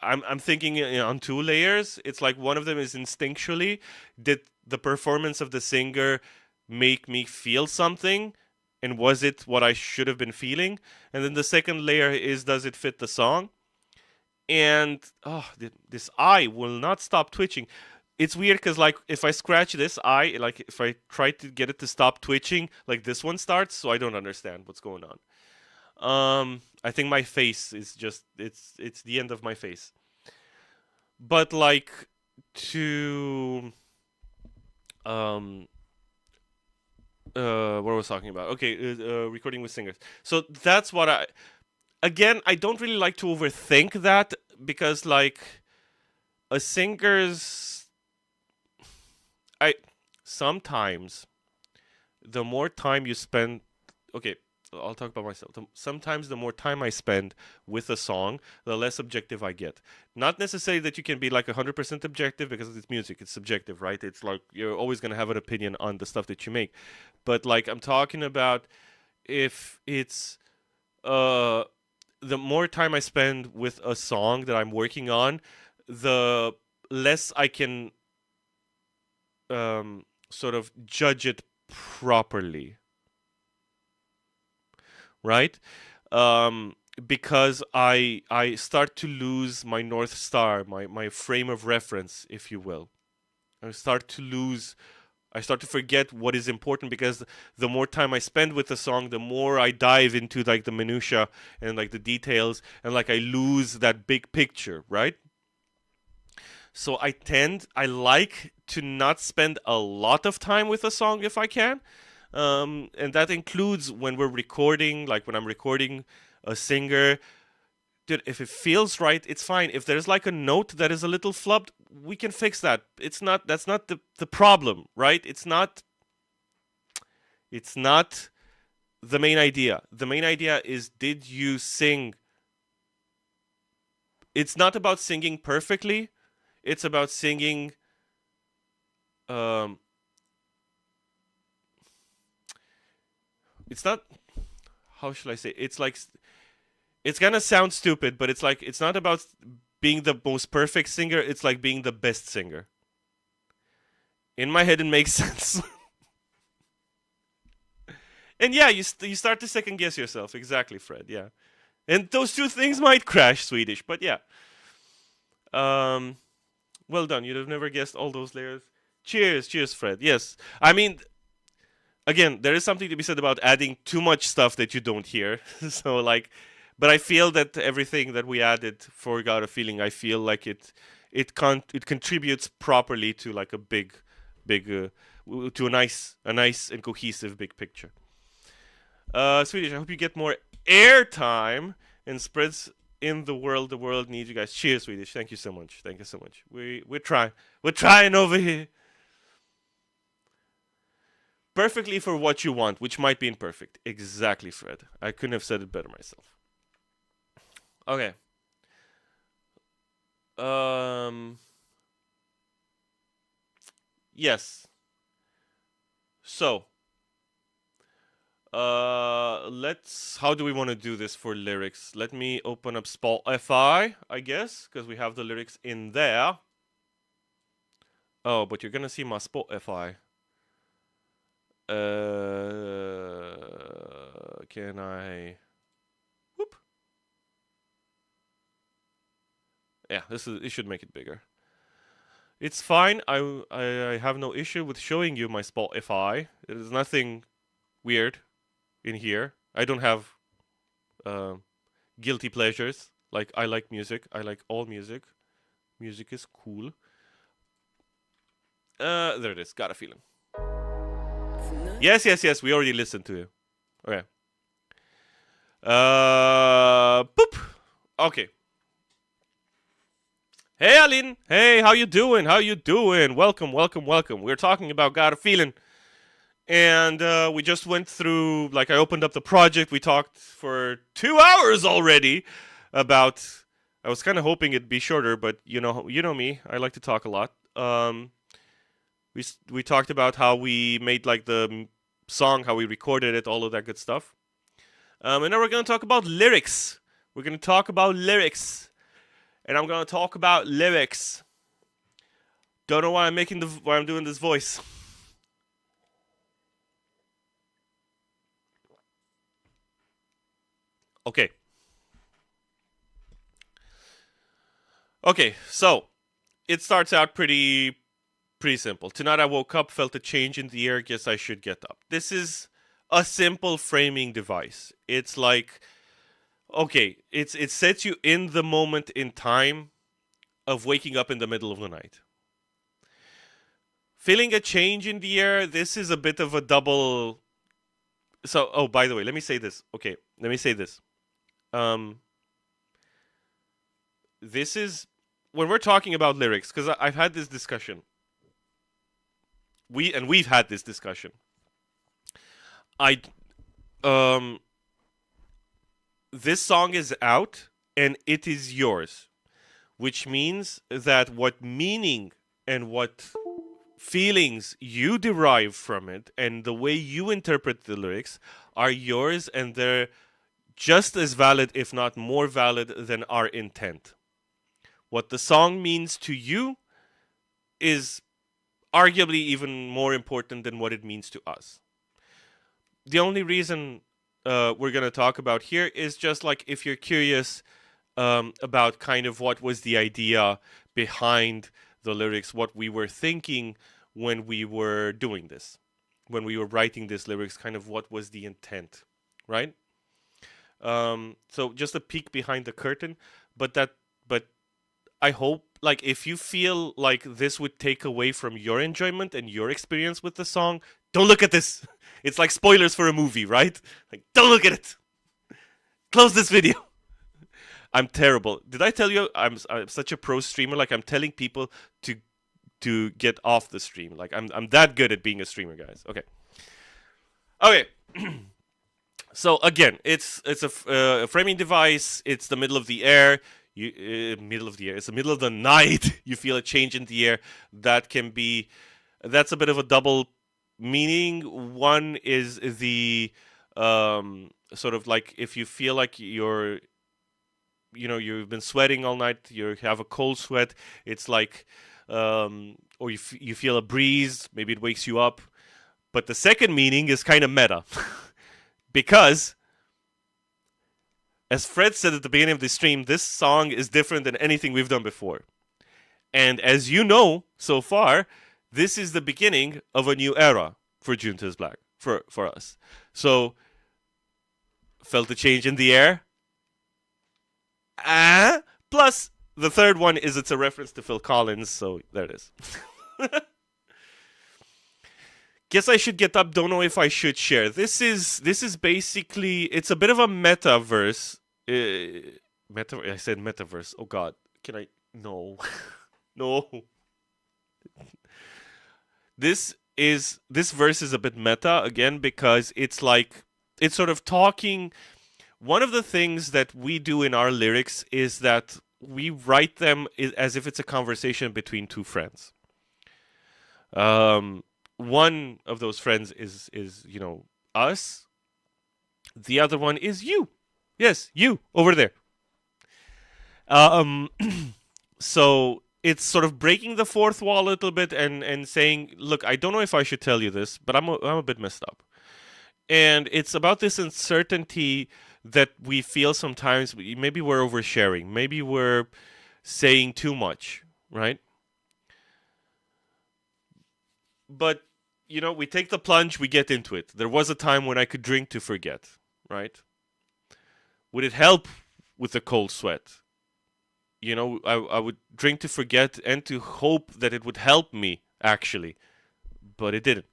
I'm thinking on two layers. It's like one of them is instinctually, did the performance of the singer make me feel something, and was it what I should have been feeling? And then the second layer is, does it fit the song? And this eye will not stop twitching. It's weird because like if I scratch this eye, like if I try to get it to stop twitching, like this one starts, so I don't understand what's going on. I think my face is just it's the end of my face. But like to what was I talking about? Okay, recording with singers. So that's what I don't really like to overthink that because like a singer's I sometimes the more time you spend, okay, I'll talk about myself. Sometimes the more time I spend with a song, the less objective I get. Not necessarily that you can be like 100% objective because it's music, it's subjective, right? It's like you're always going to have an opinion on the stuff that you make. But like I'm talking about if it's uh the more time I spend with a song that I'm working on, the less I can sort of judge it properly, right? Um, because I start to lose my north star, my frame of reference, if you will. I start to lose. I start to forget what is important because the more time I spend with the song, the more I dive into like the minutia and like the details, and like I lose that big picture, right? So I like to not spend a lot of time with a song if I can. And that includes when we're recording, like when I'm recording a singer. Dude, if it feels right, it's fine. If there's like a note that is a little flubbed, we can fix that. That's not the problem, right? It's not the main idea. The main idea is, did you sing? It's not about singing perfectly. It's about singing um it's not, how should I say, it's like, it's gonna sound stupid, but it's like it's not about being the most perfect singer, it's like being the best singer. In my head it makes sense. And yeah, you start to second guess yourself. Exactly, Fred. Yeah. And those two things might crash Swedish, but yeah. um well done, you'd have never guessed all those layers. Cheers, Fred. Yes, I mean, again, there is something to be said about adding too much stuff that you don't hear. So like, but I feel that everything that we added for Got a Feeling, I feel like it contributes properly to like a big to a nice and cohesive big picture. Swedish, I hope you get more airtime and spreads in the world. The world needs you guys. Cheers, Swedish. Thank you so much. Thank you so much. We're trying over here. Perfectly for what you want, which might be imperfect. Exactly, Fred. I couldn't have said it better myself. Okay. Um. Yes. So. Let's. How do we want to do this for lyrics? Let me open up Spotify, I guess, because we have the lyrics in there. Oh, but you're gonna see my Spotify. Can I? Whoop. Yeah, it should make it bigger. It's fine. I have no issue with showing you my Spotify. There's nothing weird in here. I don't have guilty pleasures. Like, I like music. I like all music. Music is cool. There it is. Got a feeling. Yes. We already listened to it. Okay. Boop. Okay. Hey, Aline. Hey, how you doing? Welcome. We're talking about Got a Feeling. And we just went through, like, I opened up the project. We talked for 2 hours already about, I was kind of hoping it'd be shorter, but you know me. I like to talk a lot. We talked about how we made, like, the song, how we recorded it, all of that good stuff. And now we're going to talk about lyrics. And I'm going to talk about lyrics. Don't know why I'm doing this voice. Okay. So it starts out pretty simple. Tonight I woke up, felt a change in the air, guess I should get up. This is a simple framing device. It's like, okay, it sets you in the moment in time of waking up in the middle of the night. Feeling a change in the air, this is a bit of a double. So, oh, by the way, let me say this. Okay, let me say this. This is when we're talking about lyrics, because I've had this discussion. We've had this discussion. this song is out and it is yours, which means that what meaning and what feelings you derive from it and the way you interpret the lyrics are yours, and they're just as valid, if not more valid, than our intent. What the song means to you is arguably even more important than what it means to us. The only reason we're going to talk about here is just like if you're curious about kind of what was the idea behind the lyrics, what we were thinking when we were doing this, when we were writing these lyrics, kind of what was the intent, right? So just a peek behind the curtain, but I hope, like, if you feel like this would take away from your enjoyment and your experience with the song, don't look at this. It's like spoilers for a movie, right? Like, don't look at it. Close this video. I'm terrible. Did I tell you I'm such a pro streamer? Like, I'm telling people to get off the stream. Like, I'm that good at being a streamer, guys. Okay. Okay. So again, it's a framing device. It's the middle of the air. Middle of the air. It's the middle of the night. You feel a change in the air. That's a bit of a double meaning. One is the sort of like if you feel like you've been sweating all night. You have a cold sweat. It's like or you feel a breeze. Maybe it wakes you up. But the second meaning is kind of meta. Because, as Fred said at the beginning of the stream, this song is different than anything we've done before. And as you know, so far, this is the beginning of a new era for Junta is Black, for us. So, felt the change in the air? Plus, the third one is it's a reference to Phil Collins, so there it is. Guess I should get up. Don't know if I should share. This is basically, it's a bit of a metaverse. I said metaverse. Oh God, can I? No, no. This verse is a bit meta again because it's like it's sort of talking. One of the things that we do in our lyrics is that we write them as if it's a conversation between two friends. One of those friends is us. The other one is you. Yes, you over there. So it's sort of breaking the fourth wall a little bit and saying, look, I don't know if I should tell you this, but I'm a bit messed up. And it's about this uncertainty that we feel sometimes. Maybe we're oversharing. Maybe we're saying too much, right? But, we take the plunge, we get into it. There was a time when I could drink to forget, right? Would it help with a cold sweat? I would drink to forget and to hope that it would help me, actually. But it didn't.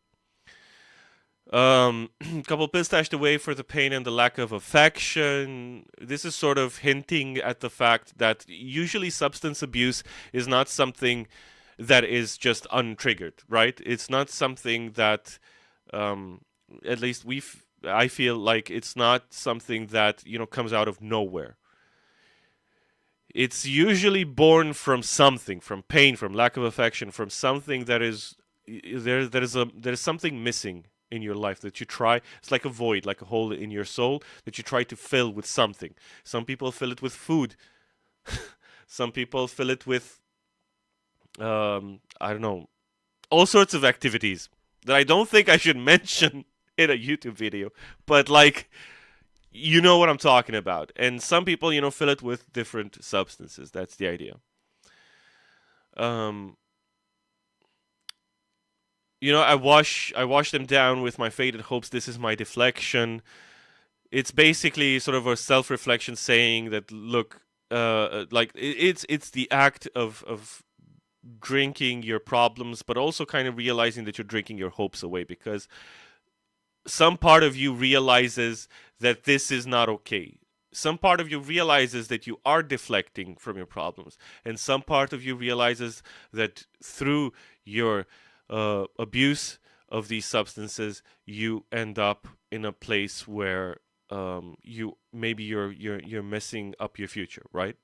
Couple pills stashed away for the pain and the lack of affection. This is sort of hinting at the fact that usually substance abuse is not something that is just untriggered, right? It's not something that, at least I feel like it's not something that comes out of nowhere. It's usually born from something, from pain, from lack of affection, from something that is there is something missing in your life that you try. It's like a void, like a hole in your soul that you try to fill with something. Some people fill it with food. Some people fill it with I don't know, all sorts of activities that I don't think I should mention in a YouTube video, but like, you know what I'm talking about. And some people, fill it with different substances. That's the idea. I wash them down with my faded hopes. This is my deflection. It's basically sort of a self-reflection saying that, look, like it's the act of drinking your problems, but also kind of realizing that you're drinking your hopes away, because some part of you realizes that this is not okay. Some part of you realizes that you are deflecting from your problems, and some part of you realizes that through your abuse of these substances, you end up in a place where you're messing up your future, right?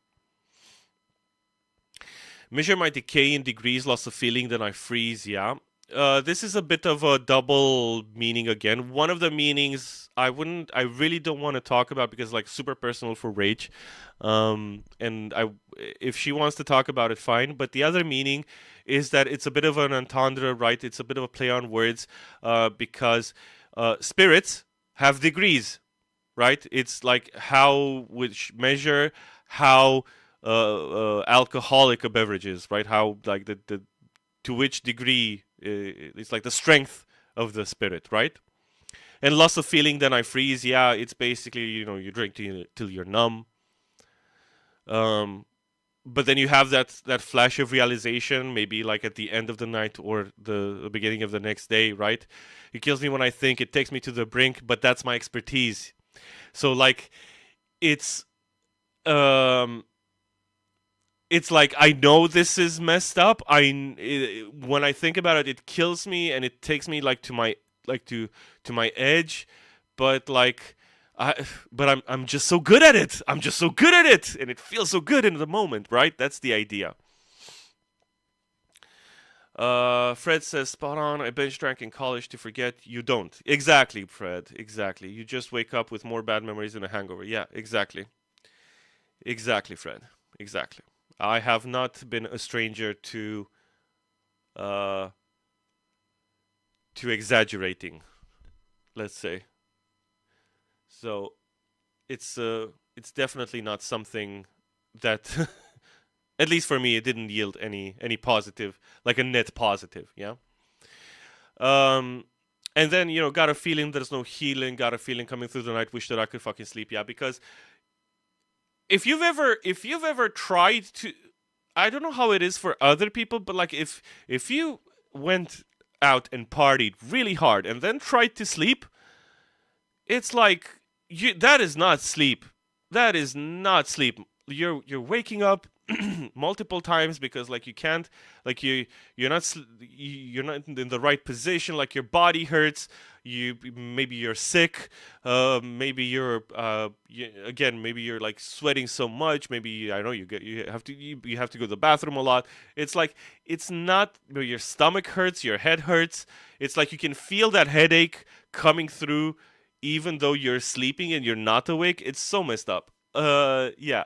Measure my decay in degrees, loss of feeling, then I freeze. Yeah. This is a bit of a double meaning again. One of the meanings I really don't want to talk about because like super personal for Rach. And if she wants to talk about it, fine. But the other meaning is that it's a bit of an entendre, right? It's a bit of a play on words, because spirits have degrees, right? It's like how which measure how alcoholic a beverage is, right? How like the to which degree it's like the strength of the spirit, right? And loss of feeling, then I freeze. Yeah, it's basically you drink till you're numb. But then you have that flash of realization, maybe like at the end of the night or the beginning of the next day, right? It kills me when I think, it takes me to the brink, but that's my expertise. So like, it's it's like I know this is messed up. When I think about it, it kills me and it takes me like to my to my edge, but like I'm just so good at it. I'm just so good at it, and it feels so good in the moment, right? That's the idea. Fred says, spot on. I binge drank in college to forget. You don't. Exactly, Fred. Exactly. You just wake up with more bad memories and a hangover. Yeah, exactly. Exactly, Fred. Exactly. I have not been a stranger uh, to exaggerating, let's say. So it's definitely not something that at least for me it didn't yield any positive, like a net positive, yeah. Um and then got a feeling there's no healing, got a feeling coming through the night, wish that I could fucking sleep, yeah, because if you've ever tried to, I don't know how it is for other people, but like if you went out and partied really hard and then tried to sleep, it's like that is not sleep. That is not sleep. You're waking up multiple times because like you can't, like you're not in the right position, like your body hurts, maybe you're sick, maybe again, maybe you're like sweating so much, maybe I don't know, you have to go to the bathroom a lot. It's like it's not your stomach hurts, your head hurts. It's like you can feel that headache coming through even though you're sleeping and you're not awake. It's so messed up. Yeah.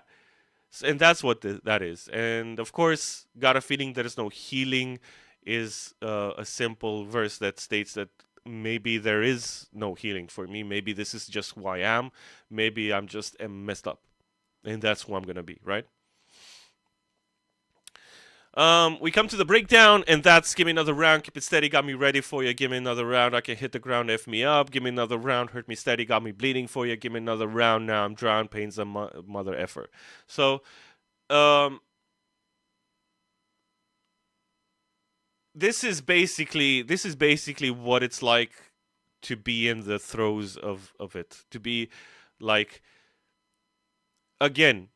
And that's what that is. And of course, got a feeling there is no healing is a simple verse that states that maybe there is no healing for me. Maybe this is just who I am. Maybe I'm just messed up. And that's who I'm going to be, right? We come to the breakdown, and that's give me another round, keep it steady, got me ready for you. Give me another round, I can hit the ground, F me up. Give me another round, hurt me steady, got me bleeding for you. Give me another round, now I'm drowned, pain's a mother effer. So, this is basically what it's like to be in the throes of it. To be like, again,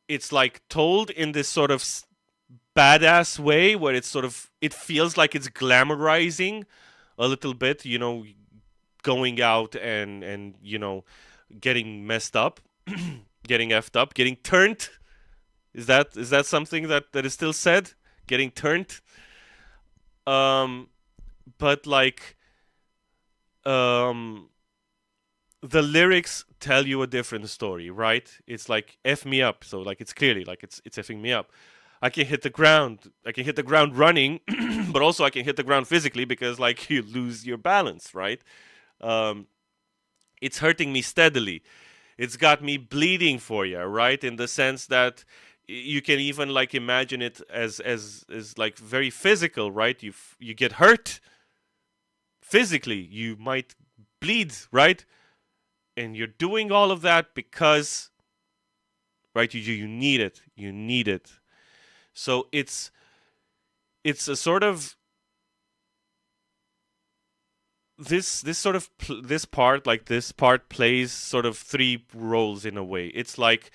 it's like told in this sort of badass way where it's sort of, it feels like it's glamorizing a little bit, going out and getting messed up, getting effed up, getting turned. Is that something that is still said? Getting turned. But like, the lyrics tell you a different story, right? It's like F me up, so like it's clearly like it's effing me up. I can hit the ground. I can hit the ground running, but also I can hit the ground physically because like you lose your balance, right? It's hurting me steadily. It's got me bleeding for you, right? In the sense that you can even like imagine it as like very physical, right? You get hurt physically. You might bleed, right? And you're doing all of that because, right? You need it. You need it. So it's a sort of this part plays sort of three roles in a way. It's like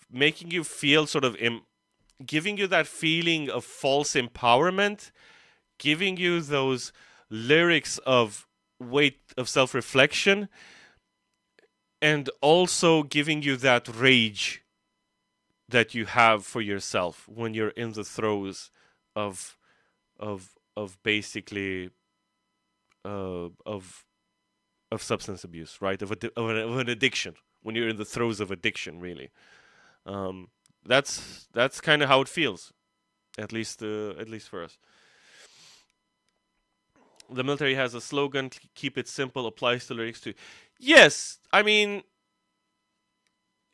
making you feel sort of giving you that feeling of false empowerment, giving you those lyrics of weight of self-reflection, and also giving you that rage that you have for yourself when you're in the throes of of basically of substance abuse, right? Of an addiction, when you're in the throes of addiction, really. Um, that's kind of how it feels, at least for us. The military has a slogan: "Keep it simple." Applies to lyrics too. Yes, I mean,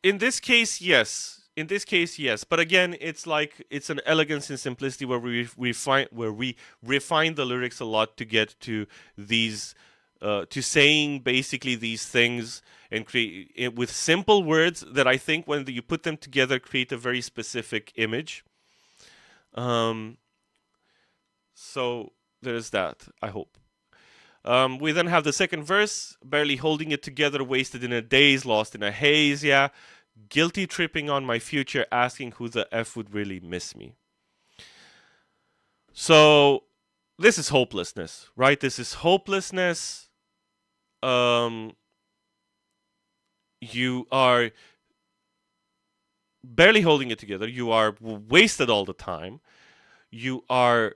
in this case, yes. In this case, yes. But again, it's like it's an elegance and simplicity where we refine the lyrics a lot to get to these to saying basically these things and create it with simple words that I think when you put them together create a very specific image. Um, so there's that, I hope. We then have the second verse, barely holding it together, wasted in a daze, lost in a haze, yeah. Guilty tripping on my future, asking who the F would really miss me. So this is hopelessness, right? This is hopelessness. You are barely holding it together. You are wasted all the time. You are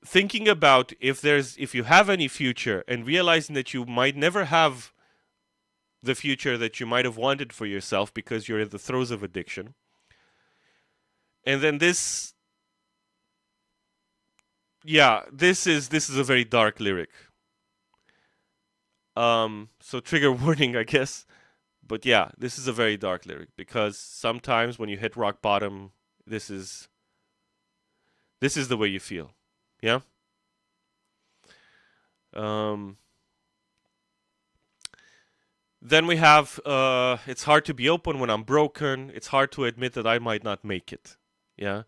thinking about if you have any future and realizing that you might never have the future that you might have wanted for yourself because you're in the throes of addiction. And then this is a very dark lyric. So trigger warning, I guess. But yeah, this is a very dark lyric because sometimes when you hit rock bottom, this is the way you feel. Yeah? Then we have it's hard to be open when I'm broken. It's hard to admit that I might not make it. Yeah?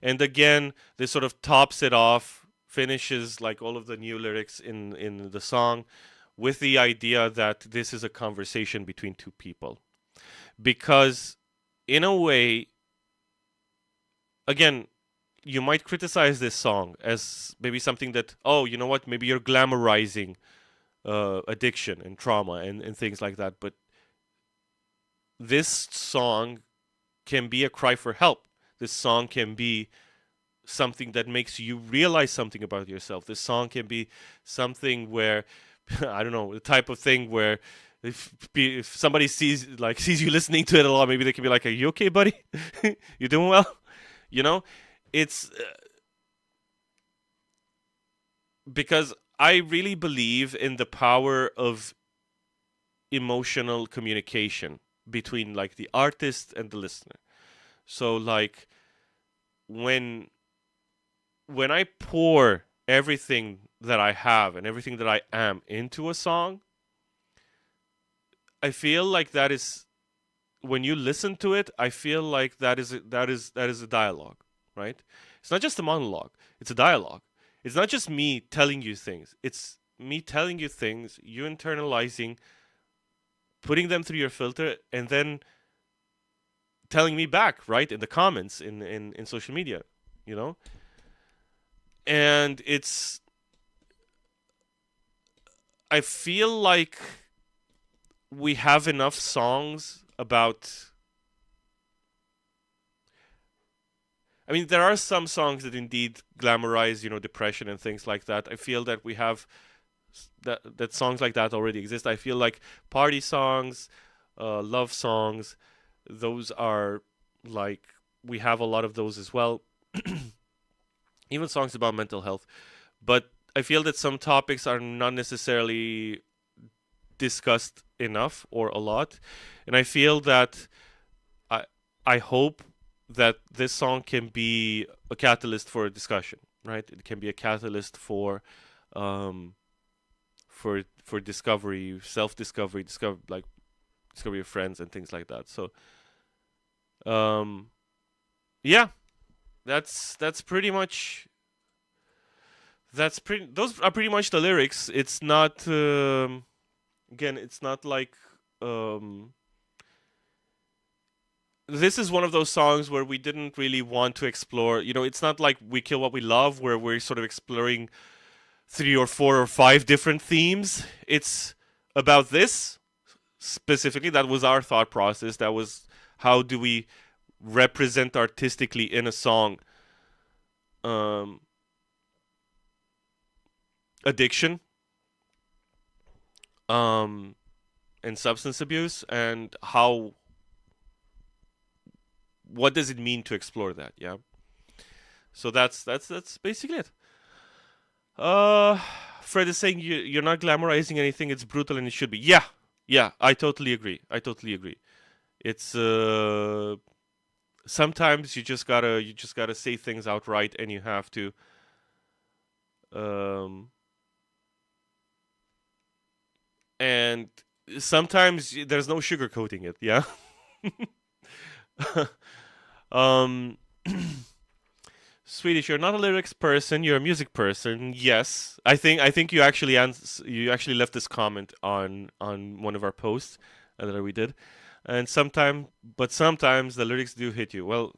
And again, this sort of tops it off, finishes like all of the new lyrics in the song with the idea that this is a conversation between two people. Because in a way, again, you might criticize this song as maybe something that, oh, you know what, maybe you're glamorizing addiction and trauma and things like that. But this song can be a cry for help. This song can be something that makes you realize something about yourself. This song can be something where, I don't know, the type of thing where if somebody sees you listening to it a lot, maybe they can be like, "Are you okay, buddy? You doing well?" You know, it's because I really believe in the power of emotional communication between like the artist and the listener. So like when I pour everything that I have and everything that I am into a song, I feel like that is, when you listen to it, I feel like that is a dialogue, right? It's not just a monologue, it's a dialogue. It's not just me telling you things. It's me telling you things, you internalizing, putting them through your filter, and then telling me back, right? In the comments, in social media, you know? And I feel like we have enough songs about, I mean, there are some songs that indeed glamorize, depression and things like that. I feel that we have that songs like that already exist. I feel like party songs, love songs, those are like, we have a lot of those as well. Even songs about mental health. But I feel that some topics are not necessarily discussed enough or a lot. And I feel that I hope that this song can be a catalyst for a discussion, right? It can be a catalyst for discovery, self-discovery, discovery of friends and things like that. So yeah, that's pretty much those are pretty much the lyrics. It's not again, it's not like this is one of those songs where we didn't really want to explore, it's not like We Kill What We Love where we're sort of exploring 3 or 4 or 5 different themes. It's about this specifically. That was our thought process. That was how do we represent artistically in a song um, addiction um, and substance abuse, and how what does it mean to explore that? Yeah. So that's basically it. Uh, Fred is saying you're not glamorizing anything. It's brutal and it should be. Yeah, yeah. I totally agree. I totally agree. It's sometimes you just gotta say things outright, and you have to um and sometimes there's no sugarcoating it. Yeah. um. Swedish, you're not a lyrics person. You're a music person. Yes, I think you actually left this comment on one of our posts that we did, and sometimes the lyrics do hit you. Well,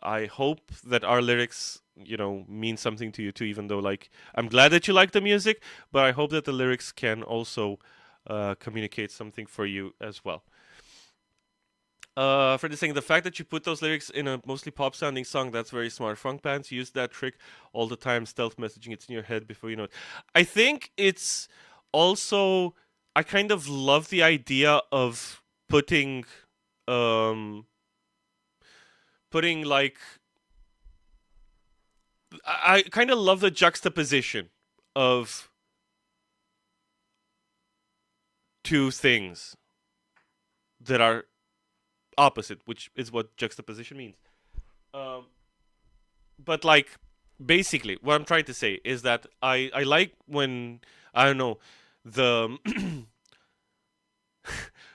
I hope that our lyrics, mean something to you too. Even though, like, I'm glad that you like the music, but I hope that the lyrics can also communicate something for you as well. Fred is saying the fact that you put those lyrics in a mostly pop sounding song, that's very smart. Funk bands use that trick all the time, stealth messaging. It's in your head before you know it. I think it's also, I kind of love the idea of um, putting like, I kind of love the juxtaposition of two things that are opposite, which is what juxtaposition means. Um, but like basically, what I'm trying to say is that I like when, I don't know, the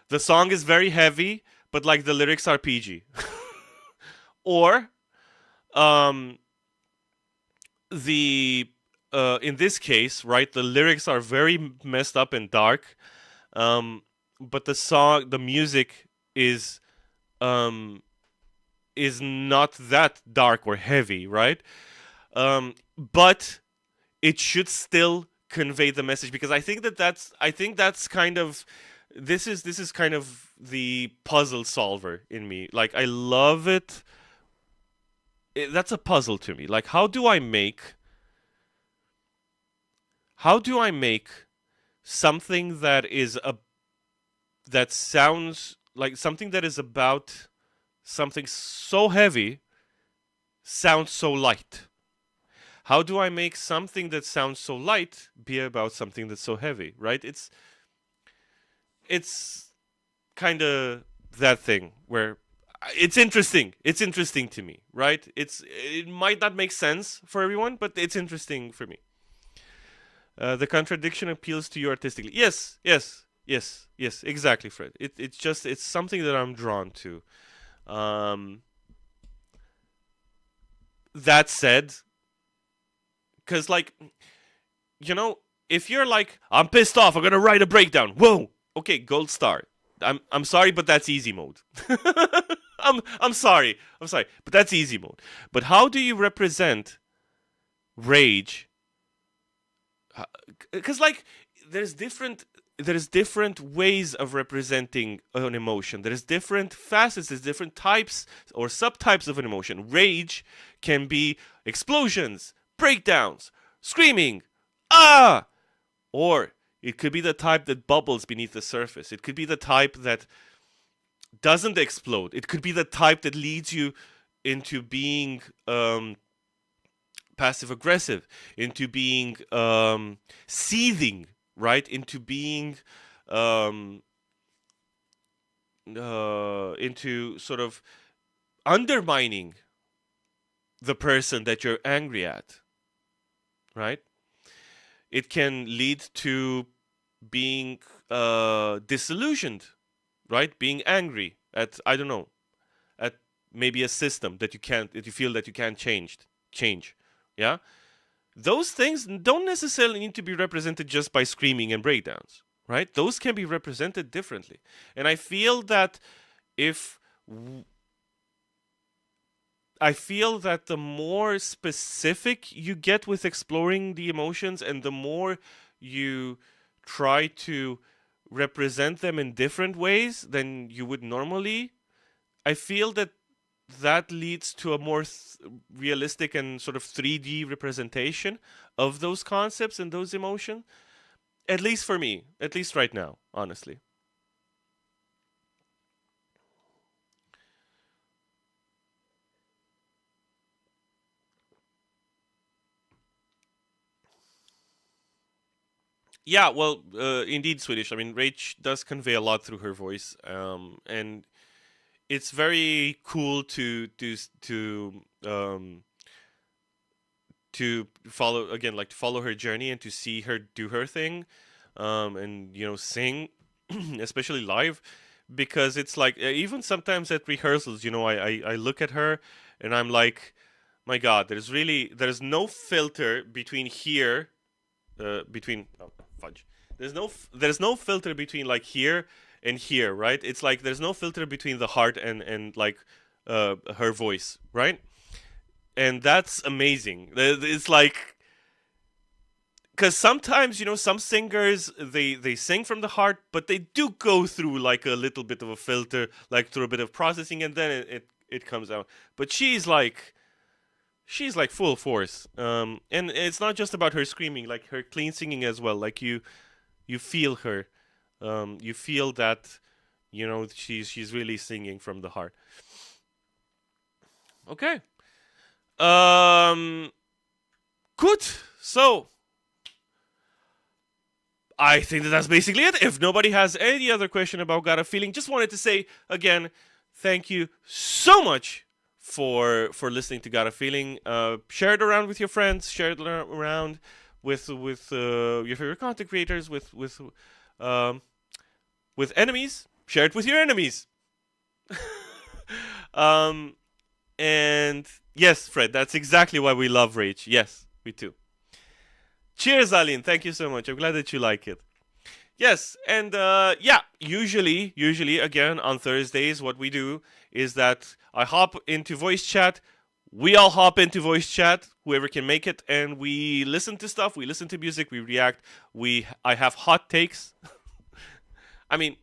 the song is very heavy, but like the lyrics are PG, or um the in this case, right, the lyrics are very messed up and dark, um, but the music is um is not that dark or heavy, right? But it should still convey the message, because I think that's kind of, this is kind of the puzzle solver in me. Like, I love it. That's a puzzle to me. Like, how do I make something that sounds like something that is about something so heavy sounds so light? How do I make something that sounds so light be about something that's so heavy, right? It's kind of that thing where it's interesting. It's interesting to me, right? It might not make sense for everyone, but it's interesting for me. The contradiction appeals to you artistically. Yes, yes, yes, yes, exactly, Fred. It's something that I'm drawn to. Um, that said, because like, if you're like, I'm pissed off, I'm gonna write a breakdown. Whoa, okay, gold star. I'm sorry, but that's easy mode. I'm sorry, but that's easy mode. But how do you represent rage? Because like, there's different ways of representing an emotion. There's different facets, there's different types or subtypes of an emotion. Rage can be explosions, breakdowns, screaming, ah! Or it could be the type that bubbles beneath the surface. It could be the type that doesn't explode. It could be the type that leads you into being passive aggressive, into being seething, right? Into being into sort of undermining the person that you're angry at, right? It can lead to being disillusioned, right? Being angry at, I don't know, at maybe a system that you feel that you can't change. Yeah? Those things don't necessarily need to be represented just by screaming and breakdowns, right? Those can be represented differently. And I feel that if I feel that the more specific you get with exploring the emotions, and the more you try to represent them in different ways than you would normally, I feel that that leads to a more realistic and sort of 3D representation of those concepts and those emotions. At least for me, at least right now, honestly. Yeah, well, indeed, Swedish. I mean, Rach does convey a lot through her voice, and it's very cool to follow again, like to follow her journey and to see her do her thing, and sing, especially live, because it's like even sometimes at rehearsals, I look at her and I'm like, my God, there's no filter between here, between oh, fudge. There's no filter between like here and here, right? It's like there's no filter between the heart and like her voice, right? And that's amazing. It's like because sometimes some singers they sing from the heart, but they do go through like a little bit of a filter, like through a bit of processing, and then it comes out. But she's like full force, and it's not just about her screaming, like her clean singing as well. Like you feel her, you feel that she's really singing from the heart. Okay. um Good. So I think that's basically it. If nobody has any other question about Got a Feeling, just wanted to say again, thank you so much for listening to Got a Feeling. Share it around with your friends. Share it around with your favorite content creators. Um, with enemies. Share it with your enemies. um, and yes, Fred, that's exactly why we love Rage. Yes, we too. Cheers, Aline. Thank you so much. I'm glad that you like it. Yes, and yeah, usually again on Thursdays, what we do is that I hop into voice chat. We all hop into voice chat, whoever can make it, and we listen to stuff. We listen to music. We react. I have hot takes. I mean,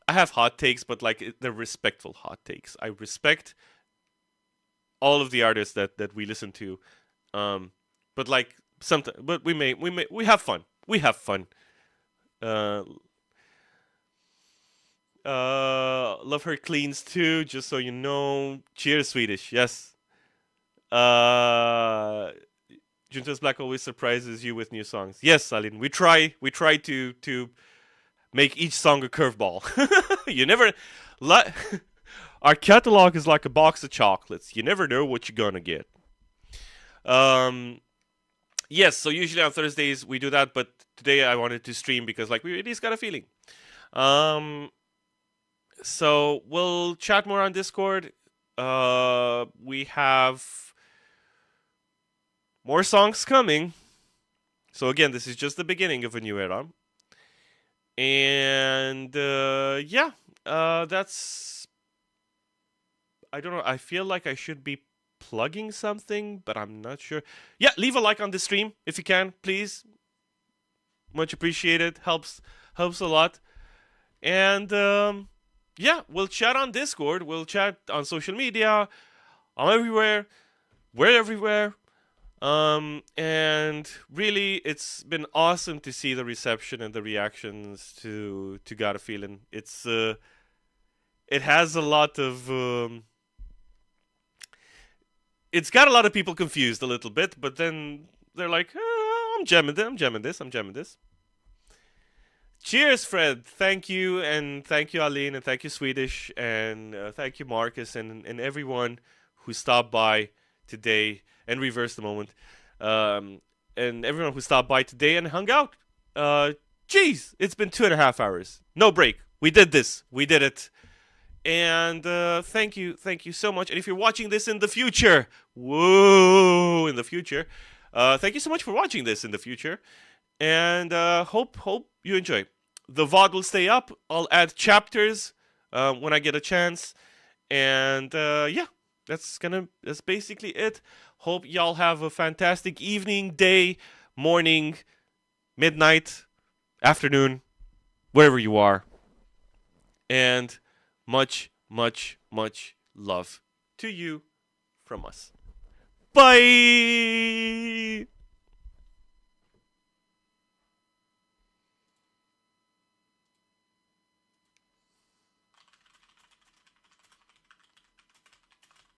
I have hot takes, but like they're respectful hot takes. I respect all of the artists that we listen to, but like sometimes, but we have fun. We have fun. Uh, love her cleans too. Just so you know. Cheers, Swedish. Yes. Uh, Juntos Black always surprises you with new songs. Yes, Aline. We try. We try to make each song a curveball. You never. Our catalog is like a box of chocolates. You never know what you're gonna get. Um, yes, so usually on Thursdays we do that, but today I wanted to stream because like we just got a feeling. Um, so we'll chat more on Discord. We have more songs coming. So again, this is just the beginning of a new era. And yeah, that's. I don't know. I feel like I should be plugging something, but I'm not sure. Yeah, leave a like on the stream if you can, please. Much appreciated. Helps a lot. And yeah, we'll chat on Discord. We'll chat on social media. I'm everywhere. We're everywhere. And really, it's been awesome to see the reception and the reactions to Got a Feeling. It has a lot of it's got a lot of people confused a little bit, but then they're like, I'm jamming this, I'm jamming this, I'm jamming this. Cheers, Fred. Thank you, and thank you, Aline, and thank you, Swedish, and thank you, Marcus, and everyone who stopped by today and reversed the moment. And everyone who stopped by today and hung out. Jeez, it's been 2.5 hours. No break. We did this. We did it. And thank you so much. And if you're watching this in the future, whoa, in the future, thank you so much for watching this in the future. And hope you enjoy. The VOD will stay up. I'll add chapters when I get a chance. And yeah, that's basically it. Hope y'all have a fantastic evening, day, morning, midnight, afternoon, wherever you are. And much, much, much love to you from us. Bye!